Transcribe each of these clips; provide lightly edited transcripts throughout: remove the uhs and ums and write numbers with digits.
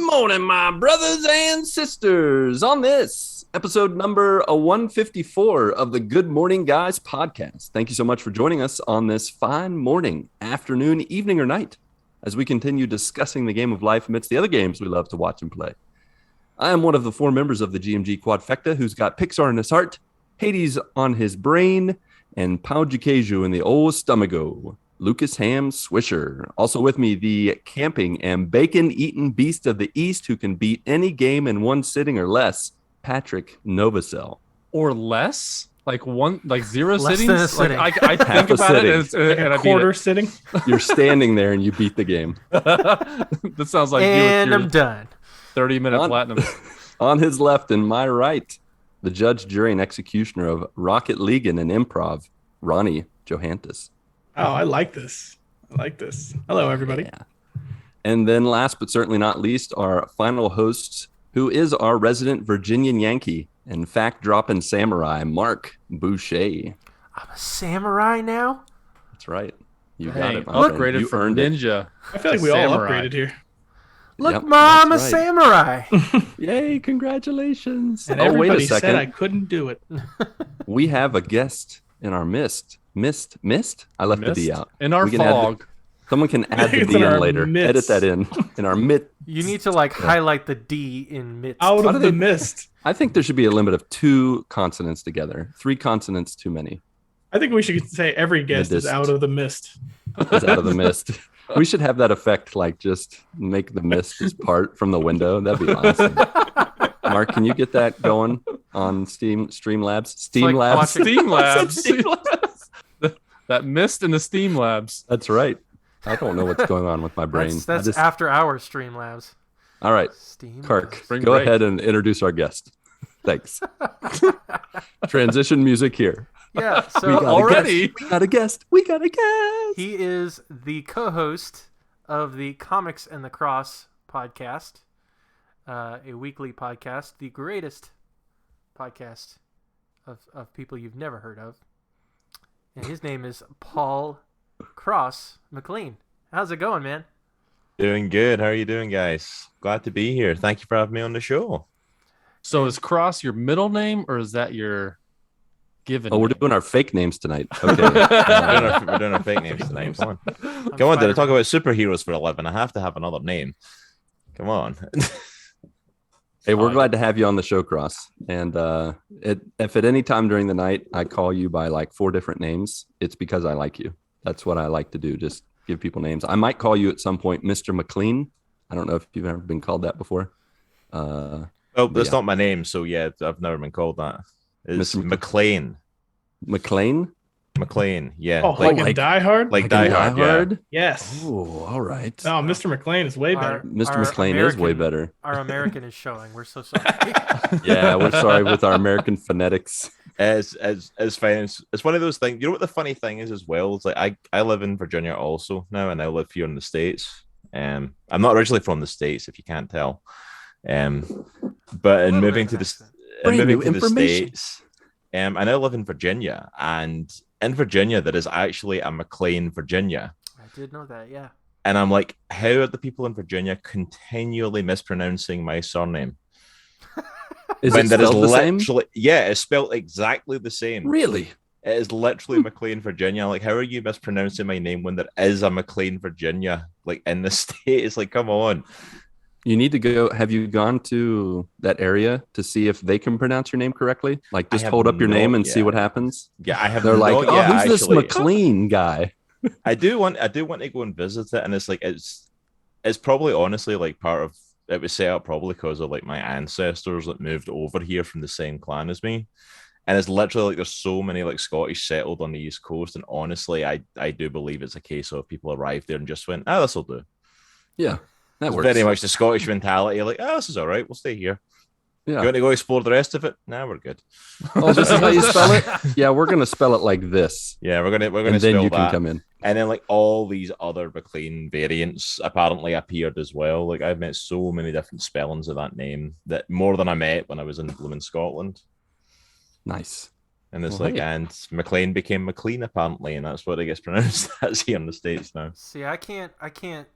morning, my brothers and sisters. On this episode number 154 of the Good Morning Guys podcast. Thank you so much for joining us on this fine morning, afternoon, evening, or night as we continue discussing the game of life amidst the other games we love to watch and play. I am one of the four members of the GMG Quadfecta who's got Pixar in his heart, Hades on his brain, and Pau de Queijo in the old stomacho. Lucas Ham Swisher. Also with me, the camping and bacon-eating beast of the East who can beat any game in one sitting or less, Patrick Novacell. Or less? Like one, like zero Less sittings? than a sitting. Like I think about it and a I quarter beat sitting. You're standing there and you beat the game. it. That sounds like And you I'm done. 30-minute platinum. On his left and my right, the judge, jury, and executioner of Rocket League and Improv, Ronnie Johantis. Oh, I like this. Hello, everybody. Yeah. And then last but certainly not least, our final host, who is our resident Virginian Yankee and fact-dropping samurai, Marc Boucher. I'm a samurai now? That's right. You got it, my friend. Upgraded You from earned it. ninja. I feel like we Samurai. all upgraded here. Look, Yep, Mom, a that's right. samurai. Yay, congratulations. And Oh, wait a everybody said second. I couldn't do it. We have a guest in our midst. Mist? I left the D out. In our We can add the- fog. Someone can add the It's D in in our later. midst. Edit that in our mid. You need to highlight the D in midst. Out How of do the they- mist. I think there should be a limit of 2 consonants together. 3 consonants too many. I think we should say every guest is Midist. out of the mist. It's out of the mist. We should have that effect, like just make the mist just part from the window. That'd be awesome. Mark, can you get that going on Streamlabs? like Labs. watching- Steam Labs. Steam Labs. That mist in the Steam Labs. That's right. I don't know what's going on with my brain. That's after hour Streamlabs. All right, Steam. Kirk, Spring go break. ahead and introduce our guest. Thanks. Transition music here. Yeah, We so got already? a guest. We got a guest. he is the co-host of the Comics and the Cross podcast, a weekly podcast, the greatest podcast of people you've never heard of. And his name is Paul Cross McLean. How's it going, man? Doing good. How are you doing, guys? Glad to be here. Thank you for having me on the show. So is Cross your middle name or is that your given Oh, we're name? doing our fake names tonight. Okay. We're doing our fake names tonight. Come on. Come on, did I talk about superheroes for 11? I have to have another name. Come on. Hey, we're glad to have you on the show, Cross. And if at any time during the night I call you by like 4 different names, it's because I like you. That's what I like to do. Just give people names. I might call you at some point Mr. McLean. I don't know if you've ever been called that before. Oh, that's Yeah. not my name, so yeah, I've never been called that. It's Mr. McLean. McLean? McLean, yeah. Oh, like, like- in Die Hard? like Die Hard, yeah. Hard? Yes. Oh, all right. No, Mr. McLean is way better. Mr. McLean is way better. Our American is showing. We're so sorry. Yeah, we're sorry with our American phonetics. As fine. It's one of those things. You know what the funny thing is as well? It's like I live in Virginia also now, and I live here in the States. I'm not originally from the States, if you can't tell. But in Little moving bit to of the accent. in Brand moving new to the information. States, I now live in Virginia, and in Virginia there is actually a McLean, Virginia. I did know that, yeah. And I'm like, how are the people in Virginia continually mispronouncing my surname? Is when it that is spelled the same? literally, yeah, it's spelled exactly the same. Really? It is literally McLean, Virginia. Like, how are you mispronouncing my name when there is a McLean, Virginia, like in the state? It's like, come on. You need to go. Have you gone to that area to see if they can pronounce your name correctly? Like, I just have hold up your not name and see yet. what happens. Yeah, I have. They're like, not oh, yet, who's this actually. McLean guy? I do want to go and visit it, and it's like it's probably honestly like part of it was set up probably because of like my ancestors that moved over here from the same clan as me, and it's literally like there's so many like Scottish settled on the East Coast, and honestly, I do believe it's a case of people arrived there and just went, oh, this'll do. Yeah, that It's works. very much the Scottish mentality, like, oh, this is all right, we'll stay here. Yeah. You want to go explore the rest of it? Nah, we're good. Oh, this is how you spell it? Yeah, we're gonna spell it like this, Yeah, we're gonna and then spell you that. can come in. And then like all these other McLean variants apparently appeared as well. Like I've met so many different spellings of that name that more than I met when I was in Scotland. Nice. And it's Well, like, hey. and McLean became McLean apparently, and that's what it gets pronounced as here in the States now. See, I can't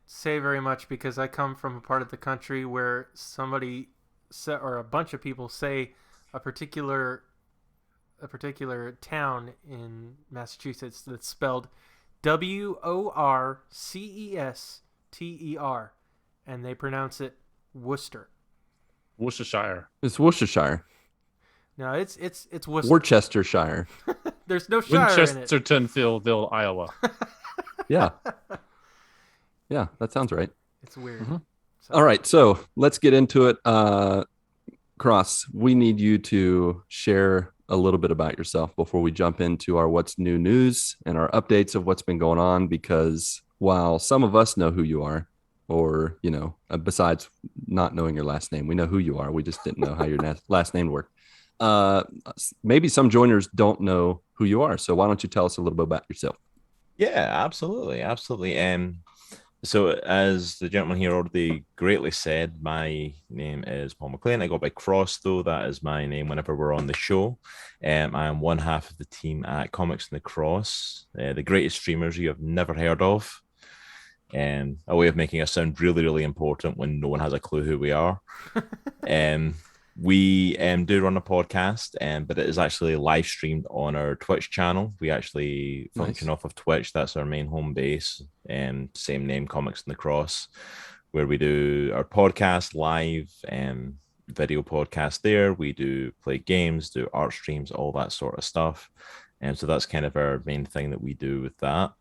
say very much because I come from a part of the country where somebody or a bunch of people say a particular town in Massachusetts that's spelled Worcester, and they pronounce it Worcester. Worcestershire. It's Worcestershire. No, it's Worcester. Worcestershire. There's no shire in it. Winchestertonville, Iowa. Yeah. Yeah, that sounds right. It's weird. Mm-hmm. So, All right, so let's get into it. Cross, we need you to share a little bit about yourself before we jump into our what's new news and our updates of what's been going on, because while some of us know who you are, or, besides not knowing your last name, we know who you are. We just didn't know how your last name worked. Maybe some joiners don't know who you are. So why don't you tell us a little bit about yourself? Yeah, absolutely. So as the gentleman here already greatly said, my name is Paul McLean. I go by Cross, though. That is my name whenever we're on the show. I am one half of the team at Comics and the Cross, the greatest streamers you have never heard of. A way of making us sound really, really important when no one has a clue who we are. We do run a podcast, but it is actually live streamed on our Twitch channel. We actually function off of Twitch. That's our main home base. Same name, Comics and the Cross, where we do our podcast live, video podcast there. We do play games, do art streams, all that sort of stuff. And so that's kind of our main thing that we do with that.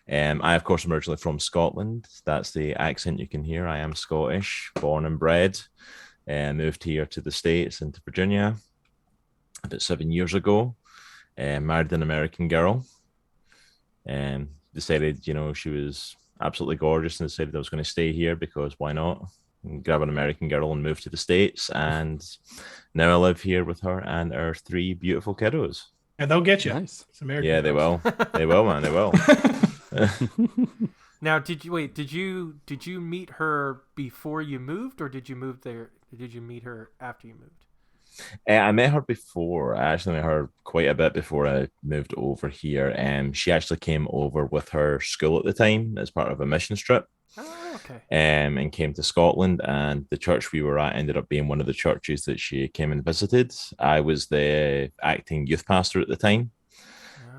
I, of course, am originally from Scotland. That's the accent you can hear. I am Scottish, born and bred. Moved here to the States and to Virginia about 7 years ago. Married an American girl. Decided, she was absolutely gorgeous, and decided I was going to stay here because why not? Grab an American girl and move to the States. And now I live here with her and our 3 beautiful kiddos. And they'll get you. Nice. It's American. Yeah, they will. They will, man. They will. Now, did you meet her before you moved, or did you move there? Did you meet her after you moved? I met her before. I actually met her quite a bit before I moved over here. She actually came over with her school at the time as part of a mission trip. Oh, okay. And came to Scotland, and the church we were at ended up being one of the churches that she came and visited. I was the acting youth pastor at the time.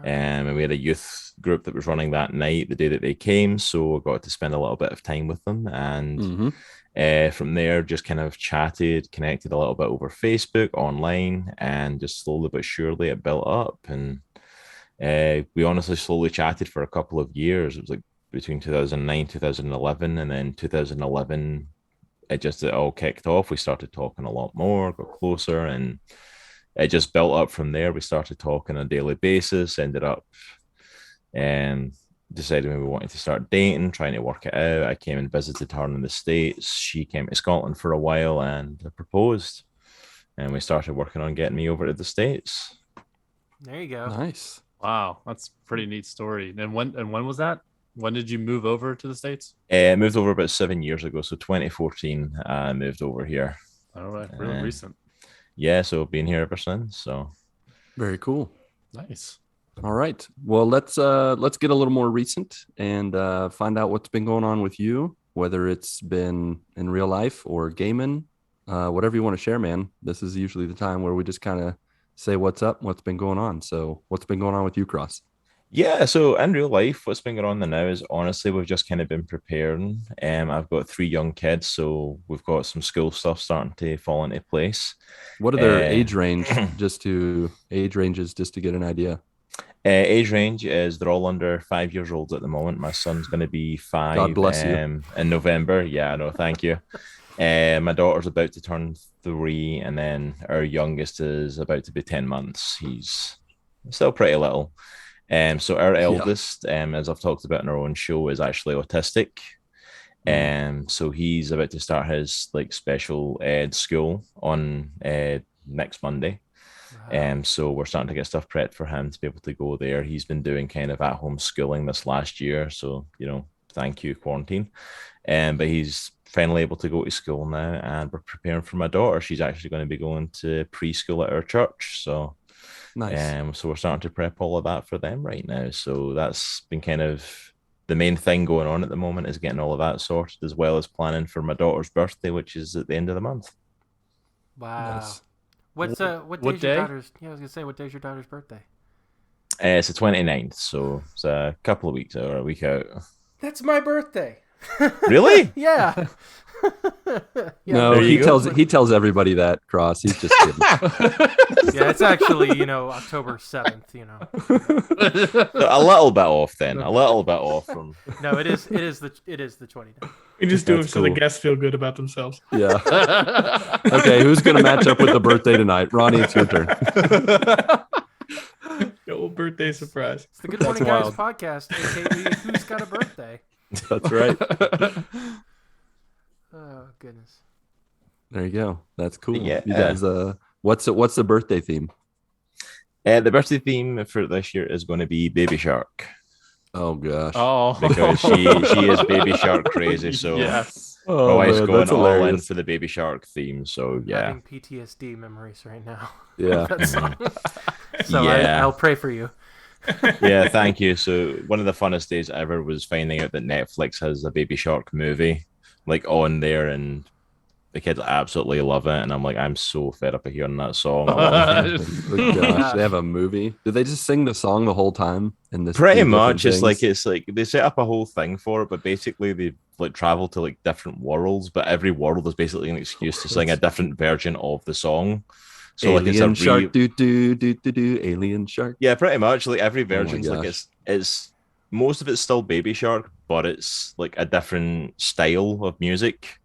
And we had a youth group that was running that night, the day that they came. So I got to spend a little bit of time with them. And from there, just kind of chatted, connected a little bit over Facebook, online, and just slowly but surely it built up. And we honestly slowly chatted for a couple of years. It was like between 2009, 2011, and then 2011, it all kicked off. We started talking a lot more, got closer, and it just built up from there. We started talking on a daily basis, ended up deciding we wanted to start dating, trying to work it out. I came and visited her in the States. She came to Scotland for a while and proposed. And we started working on getting me over to the States. There you go. Nice. Wow, that's a pretty neat story. And when was that? When did you move over to the States? I moved over about 7 years ago. So 2014, I moved over here. All right, really recent. Yeah, so I've been here ever since. So Very cool. Nice. All right. Well, let's get a little more recent and find out what's been going on with you, whether it's been in real life or gaming, whatever you want to share, man. This is usually the time where we just kind of say what's up, what's been going on. So what's been going on with you, Cross? Yeah, so in real life, what's been going on now is honestly, we've just kind of been preparing. I've got 3 young kids, so we've got some school stuff starting to fall into place. What are their age ranges, just to get an idea? Age range is they're all under 5 years old at the moment. My son's going to be 5. God bless you. In November. Yeah, no, thank you. My daughter's about to turn 3, and then our youngest is about to be 10 months. He's still pretty little. So our eldest, as I've talked about in our own show, is actually autistic. So he's about to start his special ed school on next Monday. Wow. So we're starting to get stuff prepped for him to be able to go there. He's been doing kind of at-home schooling this last year, so thank you, quarantine. But he's finally able to go to school now, and we're preparing for my daughter. She's actually going to be going to preschool at our church. So Nice. So we're starting to prep all of that for them right now. So that's been kind of the main thing going on at the moment, is getting all of that sorted, as well as planning for my daughter's birthday, which is at the end of the month. Wow. Nice. What What day's your day? daughter's? Yeah, I was gonna say, what day's your daughter's birthday? It's the 29th, so it's a couple of weeks out or a week out. That's my birthday. Really? Yeah. No, There you go. he tells everybody that, Cross. He's just kidding. Yeah, it's actually, October 7th, A little bit off then. A little bit off from. No, it is the 29th. We just do it That's so the cool. guests feel good about themselves. Yeah. Okay, who's going to match up with the birthday tonight? Ronnie, it's your turn. Yo, birthday surprise. It's the Good Morning Guys wild. podcast, aka Who's Got a Birthday? That's right. Oh, goodness. There you go. That's cool. Yeah. You guys, what's the birthday theme? The birthday theme for this year is going to be Baby Shark, Oh gosh. Oh, because she is Baby Shark crazy. So yes. my Oh, wife's man, going that's all in hilarious. for the Baby Shark theme. So yeah, Having PTSD memories right now. Yeah. That song. So Yeah. I'll pray for you. yeah. Thank you. So one of the funnest days ever was finding out that Netflix has a Baby Shark movie like on there, and the kids absolutely love it. And I'm like, I'm so fed up of hearing that song. I want Oh, gosh, they have a movie. Did they just sing the song the whole time? In this Pretty do different much, it's things? like they set up a whole thing for it, but basically they like travel to like different worlds, but every world is basically an excuse to sing a different version of the song. So like Alien it's a shark, do do do do do. Alien shark. yeah, pretty much like every my version's like gosh. it's most of it's still Baby Shark, but it's like a different style of music.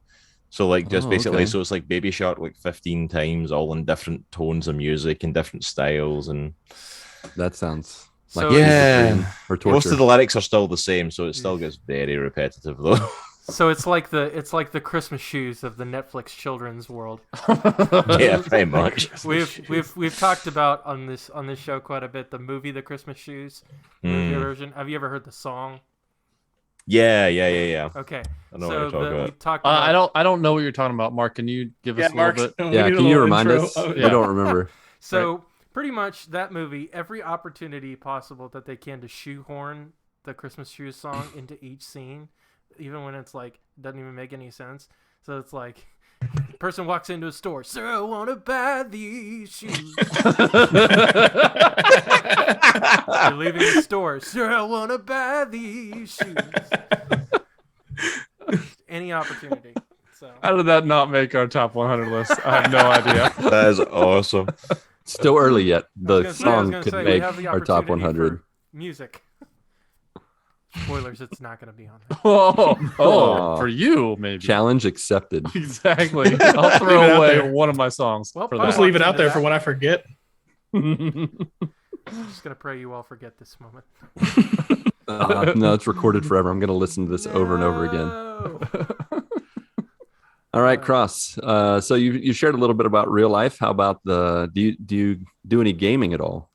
So like just Oh, basically, okay. so it's like Baby Shark like 15 times, all in different tones of music and different styles, and That sounds like So a piece of Yeah. dream or torture. most of the lyrics are still the same, so it still gets very repetitive though. So it's like the Christmas shoes of the Netflix children's world. Yeah, pretty much. We've talked about on this show quite a bit the movie The Christmas Shoes movie version. Have you ever heard the song? Yeah. Okay, I know what so you're talking we about. talked about I don't know what you're talking about, Mark. Can you give us a Mark. little bit? we Yeah, need a can you little remind intro us? of- I don't remember. So pretty much that movie, every opportunity possible that they can to shoehorn the Christmas shoes song into each scene, even when it's like doesn't even make any sense. So it's like person walks into a store, sir, I want to buy these shoes. You're leaving the store, sir, I want to buy these shoes. Any opportunity. So How did that not make our top 100 list? I have no idea. That is awesome. Still early yet. The I was song gonna could say, we make have the our top opportunity 100. for music. Spoilers, it's not going to be on there. Aw. For you, maybe. Challenge accepted. Exactly. I'll Leave it throw out away there. one of my songs Well, for I'll just that. leave it out there Into for that. when I forget. I'm just going to pray you all forget this moment. No, it's recorded forever. I'm going to listen to this over and over again. No. All right, Cross. So you shared a little bit about real life. How about do you do any gaming at all?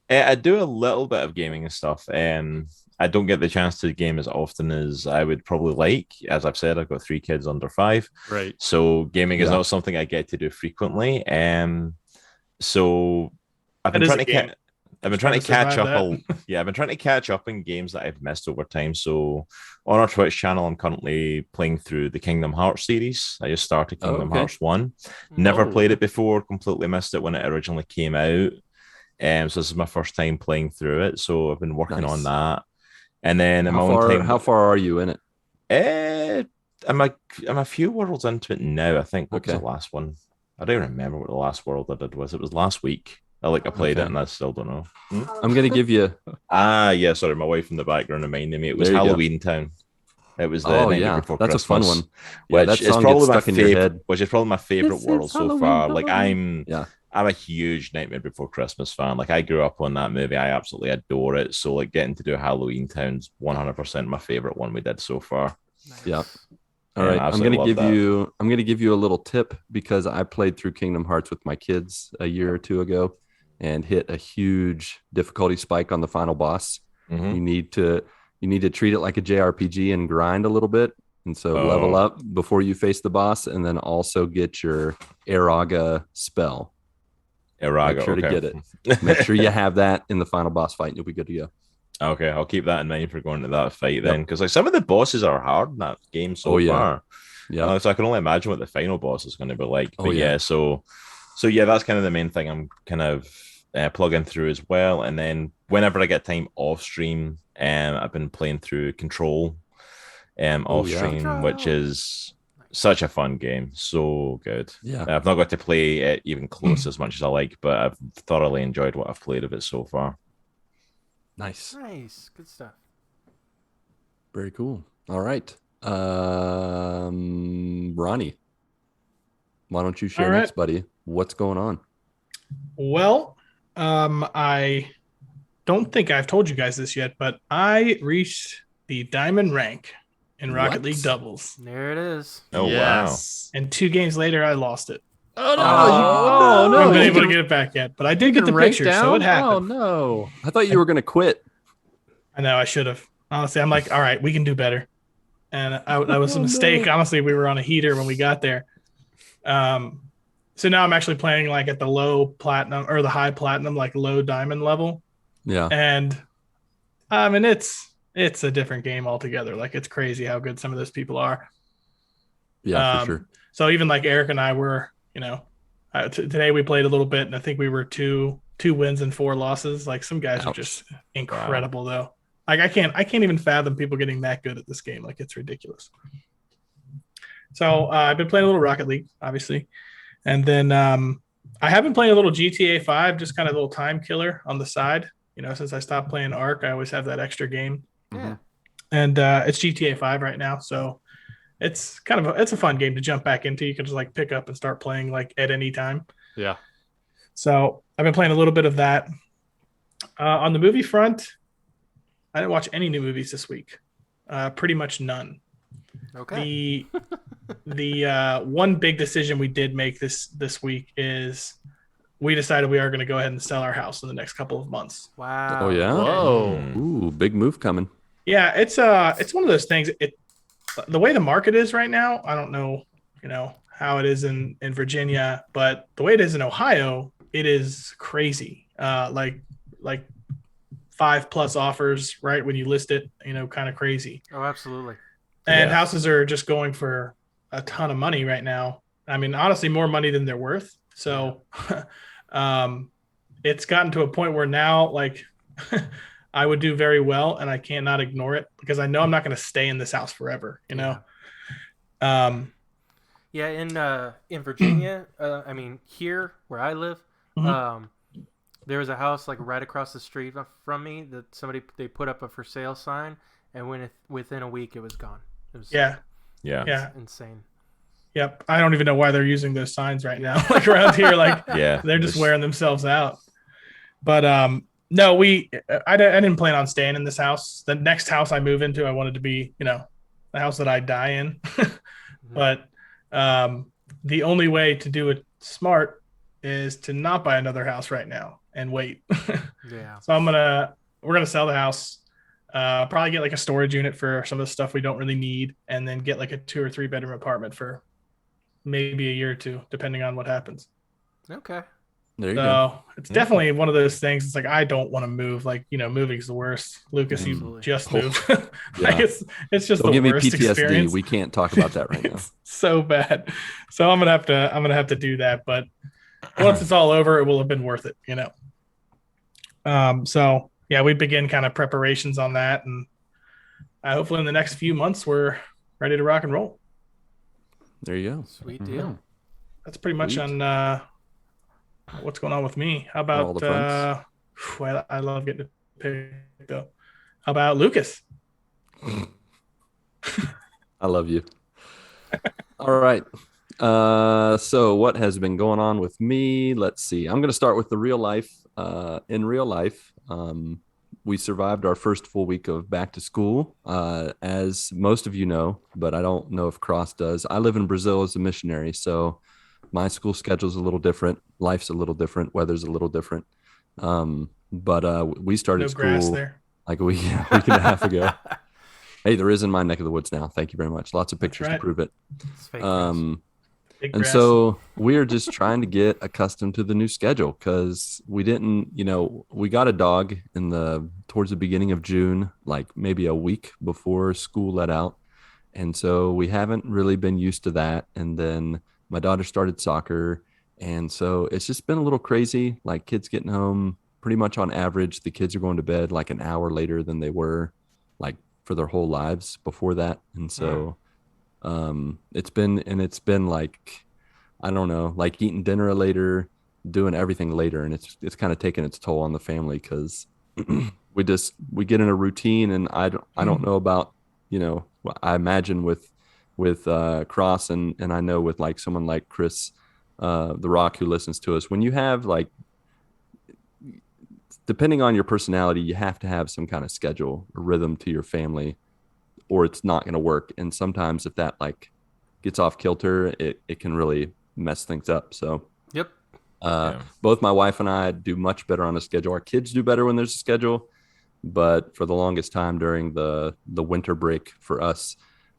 I do a little bit of gaming and stuff. I don't get the chance to game as often as I would probably like. As I've said, I've got 3 kids under 5. Right. So gaming is Yeah. not something I get to do frequently. So I've been That is trying a to game. I've been Trying trying to to catch survive up. I've been trying to catch up in games that I've missed over time. So on our Twitch channel, I'm currently playing through the Kingdom Hearts series. I just started Oh, Kingdom okay. Hearts 1. Never Oh. played it before. Completely missed it when it originally came out. So this is my first time playing through it. So I've been working on Nice. that. And then in my How own far time, how far are you in it? I'm a few worlds into it now. I think. What was Okay. the last one? I don't even remember what the last world I did was. It was last week. I played it Okay. and I still don't know. I'm going to give you. Yeah, sorry, my wife in the background reminded me. It was There you go. Halloween Town. It was the Oh Nightmare yeah, Before that's Christmas, a fun one. Yeah, which that is song probably gets my stuck in your favorite. head. Which is probably my favorite This world is so Halloween, far. Like Halloween. Yeah. I'm a huge Nightmare Before Christmas fan. Like I grew up on that movie. I absolutely adore it. So like getting to do Halloween Town's 100% my favorite one we did so far. Nice. Yeah. All Yeah, right, I I'm gonna absolutely give love you a little tip because I played through Kingdom Hearts with my kids a year or two ago and hit a huge difficulty spike on the final boss. Mhm. You need to treat it like a JRPG and grind a little bit, and so level Oh. up before you face the boss, and then also get your Eraga spell. Iraga, Make sure to okay. get it. Make sure you have that in the final boss fight, and you'll be good to go. Okay, I'll keep that in mind for going to that fight Yep. then, because like some of the bosses are hard in that game so far. Yeah. So I can only imagine what the final boss is going to be like. Oh, But yeah. so yeah, that's kind of the main thing I'm kind of plugging through as well. And then whenever I get time off stream, I've been playing through Control, off stream, which is such a fun game, so good. Yeah. I've not got to play it even close as much as I like, but I've thoroughly enjoyed what I've played of it so far. Nice. Good stuff. Very cool. All right. Ronnie, why don't you share next, buddy? What's going on? Well, I don't think I've told you guys this yet, but I reached the diamond rank in Rocket League doubles. There it is. Oh, Yes. And 2 games later, I lost it. Oh no! Oh, no! I haven't been You able to can- get it back yet, but I did get the rank picture, down? so it Oh happened. no! I thought you were going to quit. I know I should have. Honestly, I'm like, all right, we can do better. And that was a mistake. Honestly, we were on a heater when we got there. So now I'm actually playing like at the low platinum or the high platinum, like low diamond level. Yeah. And I mean, it's a different game altogether. Like it's crazy how good some of those people are. Yeah, for sure. So even like Eric and I were, today we played a little bit, and I think we were two wins and 4 losses. Like some guys are just incredible though. Like I can't even fathom people getting that good at this game. Like it's ridiculous. So I've been playing a little Rocket League, obviously, and then I have been playing a little GTA 5, just kind of a little time killer on the side. Since I stopped playing Arc, I always have that extra game. Yeah. And it's GTA 5 right now, so it's it's a fun game to jump back into. You can just like pick up and start playing like at any time. Yeah. So I've been playing a little bit of that. On the movie front, I didn't watch any new movies this week. Pretty much none. Okay. The one big decision we did make this week is we decided we are going to go ahead and sell our house in the next couple of months. Wow. Oh, yeah? Whoa. Ooh, big move coming. Yeah, it's one of those things. The way the market is right now, I don't know, how it is in Virginia, but the way it is in Ohio, it is crazy. Like 5+ offers right when you list it, kind of crazy. Oh, absolutely. And Yeah. houses are just going for a ton of money right now. I mean, honestly, more money than they're worth. So it's gotten to a point where now, like, I would do very well, and I cannot ignore it because I know I'm not going to stay in this house forever, Yeah, in Virginia, I mean, here where I live, there was a house like right across the street from me that they put up a for sale sign, and within a week it was gone. It was Yeah. insane. Yep. I don't even know why they're using those signs right now. Like around here, like Yeah. they're just wearing themselves out. But no, I didn't plan on staying in this house. The next house I move into, I wanted to be, the house that I die in. But the only way to do it smart is to not buy another house right now and wait. Yeah. So we're gonna sell the house. Probably get like a storage unit for some of the stuff we don't really need, and then get like a 2 or 3 bedroom apartment for maybe a year or 2, depending on what happens. Okay. There you go. So it's definitely one of those things. It's like I don't want to move. Like moving's the worst. Lucas, you Absolutely. just Oh, moved. yeah. Like it's just Don't the give me worst PTSD. experience. We can't talk about that right now. It's so bad. So I'm gonna have to do that. But once it's all over, it will have been worth it. So yeah, we begin kind of preparations on that, and hopefully in the next few months we're ready to rock and roll. There you go. Sweet deal. That's pretty much Sweet. on what's going on with me. How all about the fronts. I love getting to pick though. How about Lucas? I love you. All right. So what has been going on with me? Let's see. I'm going to start with the real life. In real life, we survived our first full week of back to school, as most of you know, but I don't know if Cross does. I live in Brazil as a missionary, so my school schedule is a little different. Life's a little different. Weather's a little different. But we started No grass school there. like a week and a half ago. Hey, there is in my neck of the woods now. Thank you very much. Lots of pictures right. to prove it. It's fake news. Big And grass. so we're just trying to get accustomed to the new schedule because we didn't, we got a dog towards the beginning of June, like maybe a week before school let out. And so we haven't really been used to that. And then my daughter started soccer. And so it's just been a little crazy, like kids getting home pretty much on average. The kids are going to bed like an hour later than they were like for their whole lives before that. And so it's been like, I don't know, like eating dinner later, doing everything later. And it's kind of taken its toll on the family because we get in a routine. And I don't know about, I imagine with Cross and I know with like someone like Chris, the Rock, who listens to us, when you have like, depending on your personality, you have to have some kind of schedule or rhythm to your family, or it's not going to work. And sometimes if that like gets off kilter, it can really mess things up. So Yep. both my wife and I do much better on a schedule. Our kids do better when there's a schedule, but for the longest time during the winter break for us,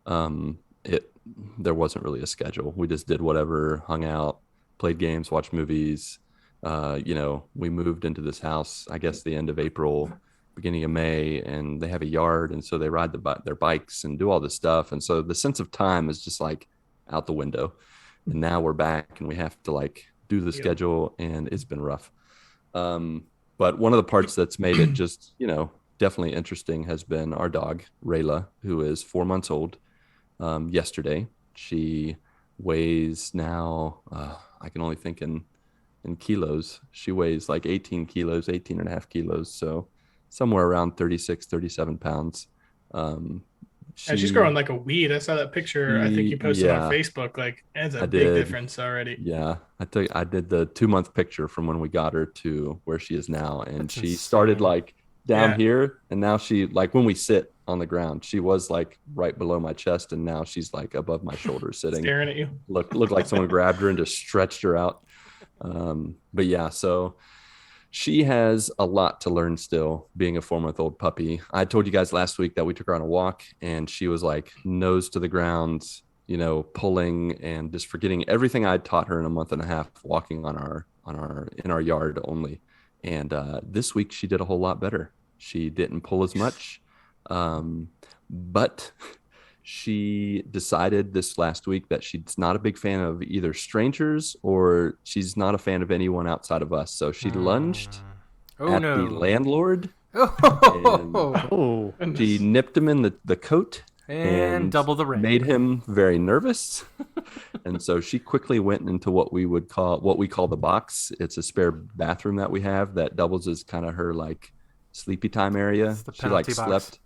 there wasn't really a schedule. We just did whatever, hung out, played games, watched movies. We moved into this house, I guess the end of April, beginning of May, and they have a yard. And so they ride their bikes and do all this stuff. And so the sense of time is just like out the window. And now we're back and we have to like do the schedule, and it's been rough. But one of the parts that's made it just, definitely interesting has been our dog, Rayla, who is 4 months old. Yesterday, she weighs now, I can only think in kilos. She weighs like 18 and a half kilos. So somewhere around 36, 37 pounds. And she's growing like a weed. I saw that picture. I think you posted on Facebook. Like, it's a big difference already. Yeah, I did the 2-month picture from when we got her to where she is now, and That's she insane. started like down here, and now she like when we sit on the ground, she was like right below my chest, and now she's like above my shoulder, sitting, Staring at you. Looked like someone grabbed her and just stretched her out. But yeah, so she has a lot to learn still, being a 4-month-old puppy. I told you guys last week that we took her on a walk, and she was like nose to the ground, pulling and just forgetting everything I'd taught her in a month and a half, walking in our yard only. And this week she did a whole lot better. She didn't pull as much, but she decided this last week that she's not a big fan of either strangers, or she's not a fan of anyone outside of us. So she lunged at the landlord. Oh, She nipped him in the coat and double the rent. Made him very nervous. And so she quickly went into what we call the box. It's a spare bathroom that we have that doubles as kind of her like sleepy time area. She like slept.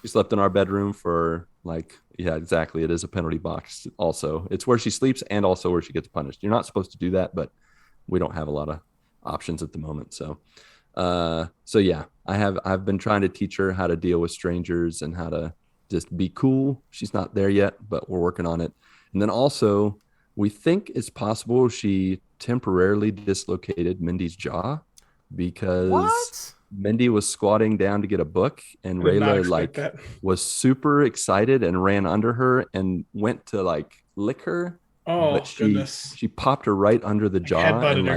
She slept in our bedroom for like, yeah, exactly. It is a penalty box. Also, it's where she sleeps and also where she gets punished. You're not supposed to do that, but we don't have a lot of options at the moment. So yeah, I've been trying to teach her how to deal with strangers and how to just be cool. She's not there yet, but we're working on it. And then also, we think it's possible she temporarily dislocated Mindy's jaw because Mindy was squatting down to get a book, and Rayla was super excited and ran under her and went to like lick her. Oh, but goodness. She popped her right under the jaw and her.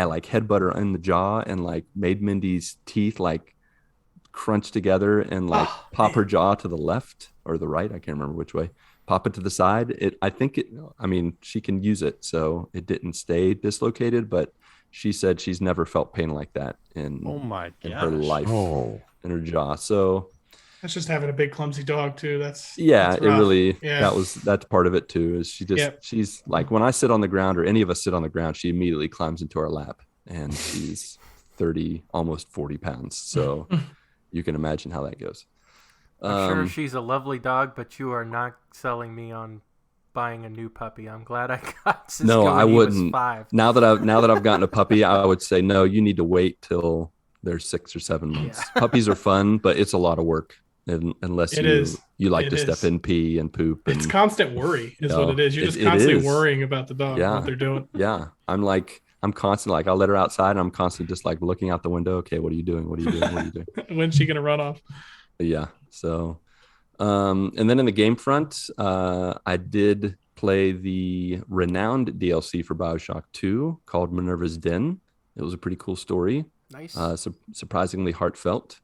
like headbutt her in the jaw and like made Mindy's teeth like crunch together and like pop her jaw to the left or the right. I can't remember which way. Pop it to the side. She can use it, so it didn't stay dislocated, but she said she's never felt pain like that in her life, in her jaw. So that's just having a big clumsy dog too. That's that's part of it too. Is she's like, when I sit on the ground or any of us sit on the ground, she immediately climbs into our lap, and she's 30, almost 40 pounds. So you can imagine how that goes. I'm sure she's a lovely dog, but you are not selling me on buying a new puppy. I'm glad I got Cisco. No, I wouldn't. He was 5. Now that I've gotten a puppy, I would say no. You need to wait till they're 6 or 7 months. Yeah. Puppies are fun, but it's a lot of work. Unless you like to step in, pee and poop. And, it's constant worry is what it is. You're just constantly worrying about the dog, what they're doing. Yeah. I'm constantly like, I'll let her outside and I'm constantly just like looking out the window. Okay, what are you doing? What are you doing? What are you doing? When's she going to run off? Yeah. So, and then in the game front, I did play the renowned DLC for Bioshock 2 called Minerva's Den. It was a pretty cool story. Nice. Surprisingly heartfelt.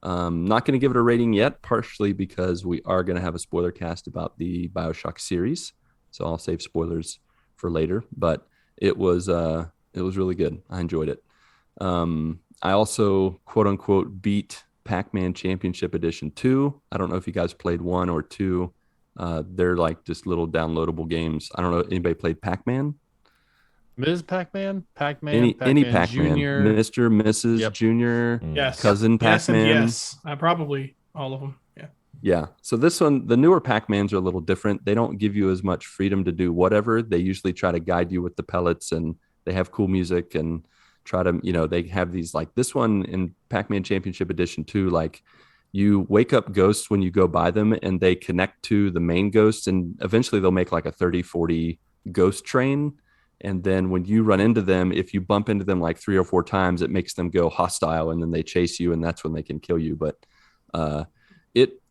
Not going to give it a rating yet, partially because we are going to have a spoiler cast about the Bioshock series. So I'll save spoilers for later. But it was really good. I enjoyed it. I also, quote unquote, beat Pac-Man Championship Edition 2. I don't know if you guys played 1 or 2. They're like just little downloadable games. I don't know. Anybody played Pac-Man? Ms. Pac-Man? Any Pac-Man? Junior. Mr., Mrs., Yep. Junior, Yes. Cousin Pac-Man. Yes. Probably all of them. Yeah. Yeah. So this one, the newer Pac-Mans are a little different. They don't give you as much freedom to do whatever. They usually try to guide you with the pellets, and they have cool music and try to, they have these, like this one in Pac-Man Championship Edition 2, like you wake up ghosts when you go by them and they connect to the main ghosts, and eventually they'll make like a 30-40 ghost train. And then when you run into them, if you bump into them like 3 or 4 times, it makes them go hostile, and then they chase you, and that's when they can kill you. But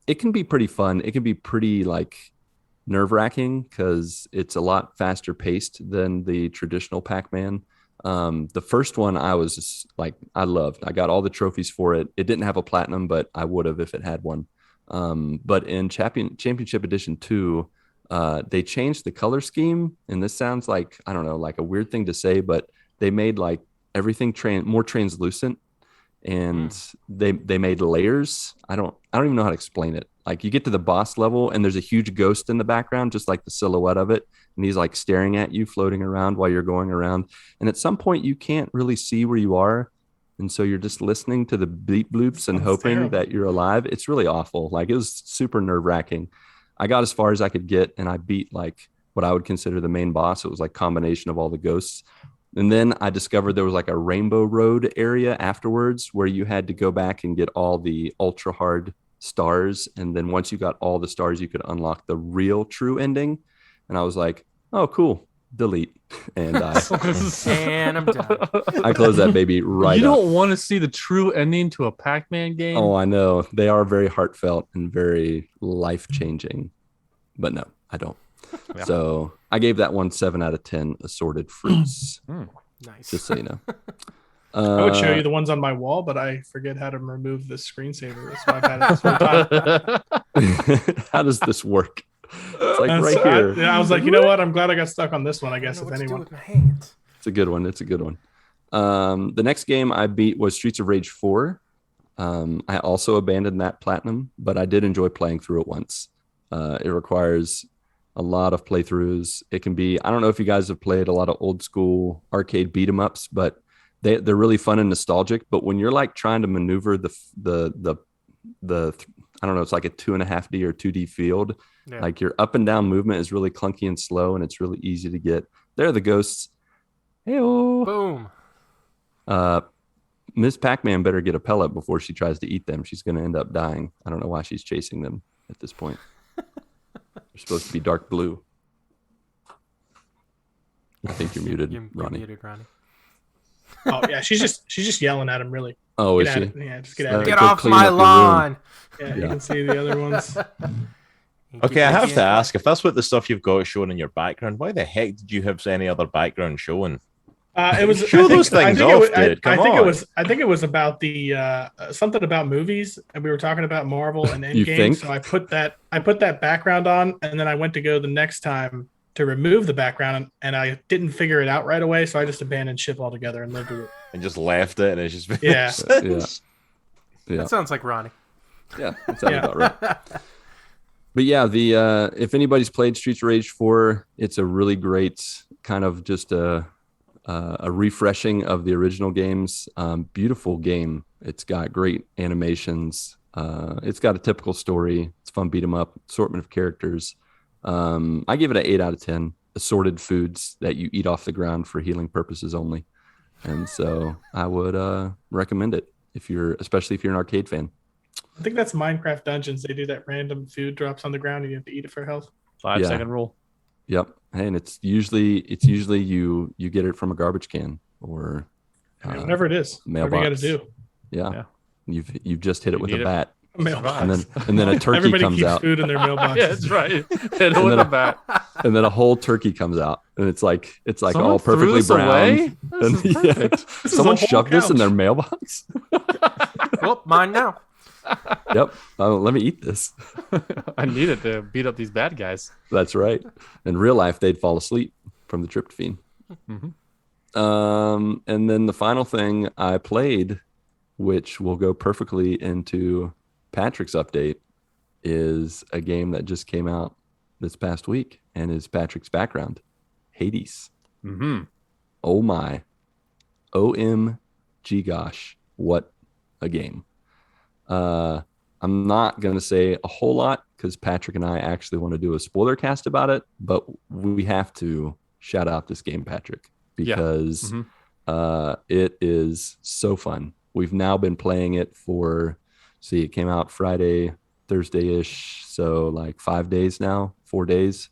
it can be pretty fun. It can be pretty like nerve-wracking because it's a lot faster paced than the traditional Pac-Man. The first one I was just, like, I loved. I got all the trophies for it. It didn't have a platinum, but I would have if it had one. But in Championship Edition 2, they changed the color scheme, and this sounds like, I don't know, like a weird thing to say, but they made like everything more translucent, and they made layers. I don't even know how to explain it. Like you get to the boss level and there's a huge ghost in the background, just like the silhouette of it, and he's like staring at you, floating around while you're going around. And at some point you can't really see where you are, and so you're just listening to the beep bloops and hoping that you're alive. It's really awful. Like it was super nerve-wracking. I got as far as I could get, and I beat like what I would consider the main boss. It was like combination of all the ghosts. And then I discovered there was like a Rainbow Road area afterwards where you had to go back and get all the ultra hard stars. And then once you got all the stars, you could unlock the real true ending. And I was like, oh, cool. Delete. And and I'm done. I closed that baby right You up. don't want to see the true ending to a Pac-Man game? Oh, I know. They are very heartfelt and very life-changing. But no, I don't. Yeah. So I gave that one 7 out of 10 assorted fruits. Nice. Just so you know. I would show you the ones on my wall, but I forget how to remove the screensaver. That's why I've had it this whole time. How does this work? It's like right So here. I was like, you know what? I'm glad I got stuck on this one, I guess, I don't if know what to do anyone. with my hands. It's a good one. It's a good one. The next game I beat was Streets of Rage 4. I also abandoned that platinum, but I did enjoy playing through it once. It requires a lot of playthroughs. It can be, I don't know if you guys have played a lot of old school arcade beat 'em ups, but they're really fun and nostalgic. But when you're like trying to maneuver the I don't know, it's like a 2.5D or 2D field. Yeah. Like your up and down movement is really clunky and slow, and it's really easy to get. There are the ghosts. Hey-oh. Boom. Ms. Pac-Man better get a pellet before she tries to eat them. She's going to end up dying. I don't know why she's chasing them at this point. They're supposed to be dark blue. I think you're muted, You're Ronnie. muted, Ronnie. Oh yeah, she's just yelling at him. Really. Oh, is Get she? at it. Yeah, just get at it. Get Go off clean my up your room. lawn. Yeah, you Yeah. can see the other ones. Okay, I have to ask, if that's what the stuff you've got showing in your background, why the heck did you have any other background showing? It was Show those things off, dude. Come on. I think it was about the something about movies, and we were talking about Marvel and You Endgame. think? So I put that background on, and then I went to go the next time to remove the background, and I didn't figure it out right away, so I just abandoned ship altogether and lived with it. And just left it, and it's just Yeah. Yeah. That sounds like Ronnie. Yeah, that sounds Yeah. about right. But yeah, the if anybody's played Streets of Rage 4, it's a really great kind of just a refreshing of the original games. Beautiful game. It's got great animations. It's got a typical story. It's fun beat 'em up, assortment of characters. I give it an 8 out of 10. Assorted foods that you eat off the ground for healing purposes only. And so I would recommend it especially if you're an arcade fan. I think that's Minecraft Dungeons. They do that random food drops on the ground, and you have to eat it for health. 5-second rule. Yep. And it's usually you get it from a garbage can or Whatever it is, whatever mailbox. you got to do. Yeah. You've just hit it with need a it. bat. Mailbox. And then a turkey Everybody comes keeps out. food in their mailbox. Yeah, that's right. Hit it And with then a bat. and then a whole turkey comes out, and it's like Someone all threw perfectly this brown. away? This And is perfect. This is a someone whole shoved this in couch. their mailbox. Well, mine now. Yep. Let me eat this. I need it to beat up these bad guys. That's right. In real life, they'd fall asleep from the tryptophan. And then the final thing I played, which will go perfectly into Patrick's update, is a game that just came out this past week and is Patrick's background, Hades. Oh my. OMG gosh, what a game. I'm not going to say a whole lot because Patrick and I actually want to do a spoiler cast about it, but we have to shout out this game, Patrick, because it is so fun. We've now been playing it for, it came out Friday, Thursday-ish, so like 5 days now, 4 days.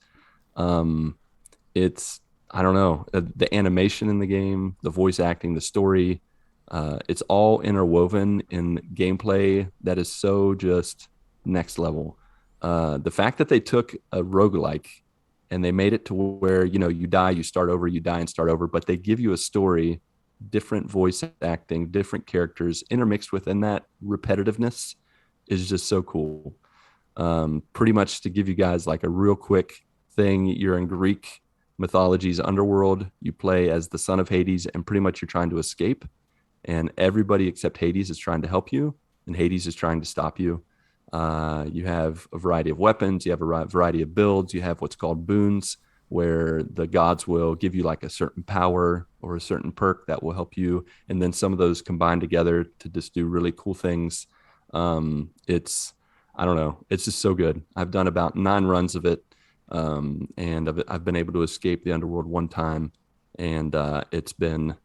It's, I don't know, the animation in the game, the voice acting, the story, it's all interwoven in gameplay that is so just next level. The fact that they took a roguelike and they made it to where, you die, you start over, you die and start over, but they give you a story, different voice acting, different characters intermixed within that repetitiveness is just so cool. Pretty much to give you guys like a real quick thing, you're in Greek mythology's underworld. You play as the son of Hades, and pretty much you're trying to escape. And everybody except Hades is trying to help you, and Hades is trying to stop you. You have a variety of weapons. You have a variety of builds. You have what's called boons, where the gods will give you like a certain power or a certain perk that will help you. And then some of those combine together to just do really cool things. It's, I don't know, it's just so good. I've done about 9 runs of it. And I've been able to escape the underworld one time, and it's been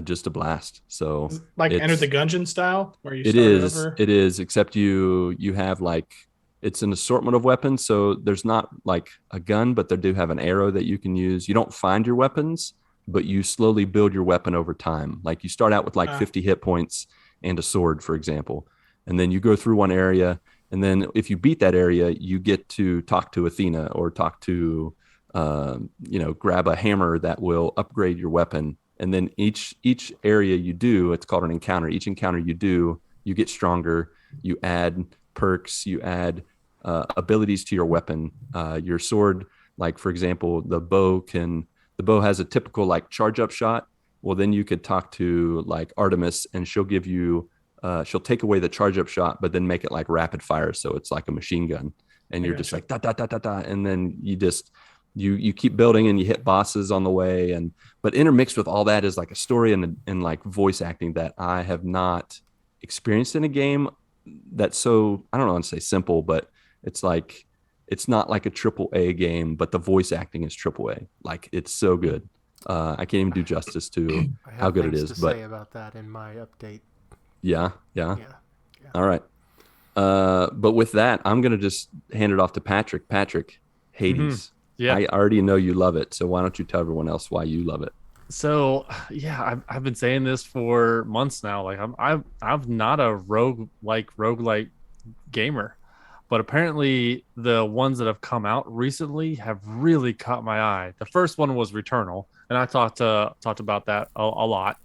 just a blast. So like Enter the Gungeon style, where you it start is over. It is, except you have like, it's an assortment of weapons. So there's not like a gun, but they do have an arrow that you can use. You don't find your weapons, but you slowly build your weapon over time. Like you start out with like 50 hit points and a sword, for example, and then you go through one area. And then if you beat that area, you get to talk to Athena or talk to, grab a hammer that will upgrade your weapon. And then each area you do, it's called an encounter. Each encounter you do, you get stronger. You add perks, you add abilities to your weapon. Your sword, like for example, the bow has a typical like charge up shot. Well, then you could talk to like Artemis, and she'll give you, she'll take away the charge up shot, but then make it like rapid fire. So it's like a machine gun, and you're just like, da, da, da, da, da. And then you just, you keep building and you hit bosses on the way. But intermixed with all that is like a story and like voice acting that I have not experienced in a game that's so, I don't know how to say simple, but it's like, it's not like a AAA game, but the voice acting is AAA. Like it's so good. I can't even do justice to how good it is. To but say about that in my update. Yeah. All right. But with that, I'm going to just hand it off to Patrick. Patrick, Hades. Yeah. I already know you love it. So why don't you tell everyone else why you love it? So yeah, I've been saying this for months now. Like I'm not a roguelike gamer, but apparently the ones that have come out recently have really caught my eye. The first one was Returnal, and I talked about that a lot.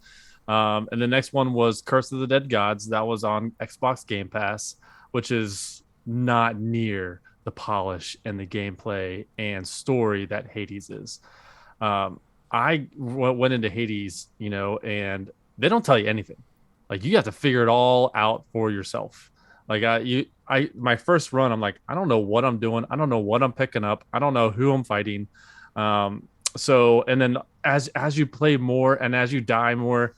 And the next one was Curse of the Dead Gods. That was on Xbox Game Pass, which is not near the polish and the gameplay and story that Hades is. I went into Hades, and they don't tell you anything. Like you have to figure it all out for yourself. Like my first run, I'm like, I don't know what I'm doing. I don't know what I'm picking up. I don't know who I'm fighting. So, and then as you play more and as you die more,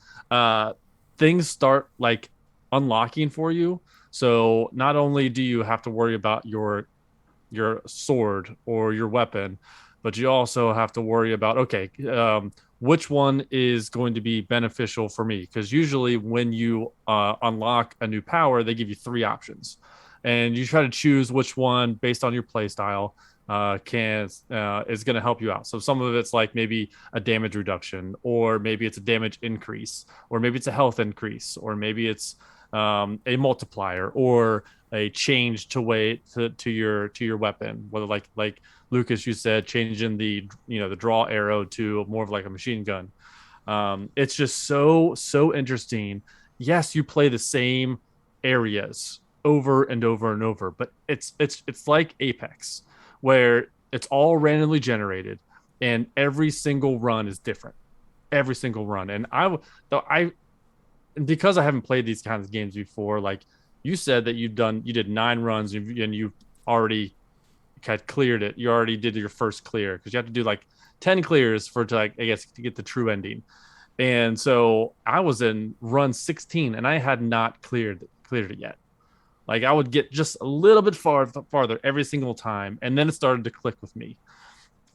things start like unlocking for you. So not only do you have to worry about your sword or your weapon, but you also have to worry about, okay, which one is going to be beneficial for me? Because usually when you unlock a new power, they give you 3 options, and you try to choose which one based on your play style is going to help you out. So some of it's like maybe a damage reduction, or maybe it's a damage increase, or maybe it's a health increase, or maybe it's a multiplier, or a change to your weapon, whether like Lucas, you said changing the the draw arrow to more of like a machine gun. It's just so interesting. Yes, you play the same areas over and over and over, but it's like Apex, where it's all randomly generated, and every single run is different. Every single run, and because I haven't played these kinds of games before, like you said that you did 9 runs and you already had cleared it. You already did your first clear because you have to do like 10 clears to get the true ending. And so I was in run 16 and I had not cleared it yet. Like I would get just a little bit farther every single time, and then it started to click with me.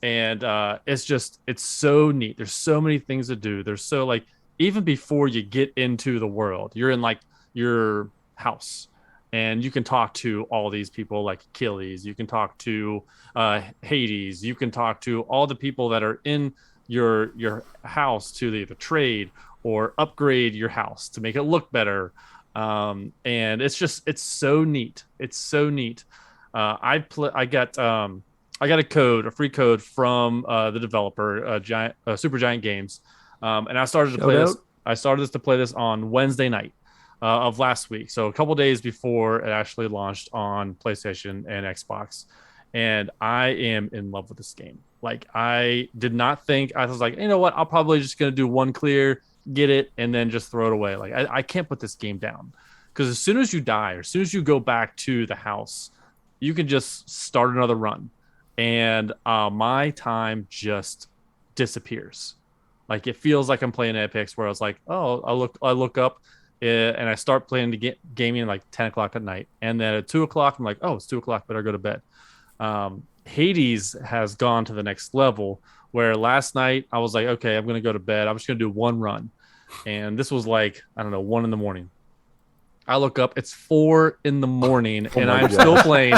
And it's so neat. There's so many things to do. There's so like even before you get into the world, you're in like your house, and you can talk to all these people like Achilles. You can talk to Hades. You can talk to all the people that are in your house to either trade or upgrade your house to make it look better. And it's so neat. It's so neat. I got a free code from the developer, Super Giant Games, and I started to play this. I started to play this on Wednesday night of last week, so a couple days before it actually launched on PlayStation and Xbox. And I am in love with this game. Like I did not think, I was like, you know what? I'll probably just gonna do one clear, get it, and then just throw it away. Like I can't put this game down because as soon as you die or as soon as you go back to the house, you can just start another run, and my time just disappears. Like it feels like I'm playing Apex, where I was like, oh, I look up, and I start playing the gaming like 10 o'clock at night, and then at 2 o'clock, I'm like, oh, it's 2 o'clock, better go to bed. Hades has gone to the next level, where last night I was like, okay, I'm going to go to bed. I'm just going to do one run. And this was like, I don't know, 1 a.m. I look up, it's 4 a.m, and I'm still playing.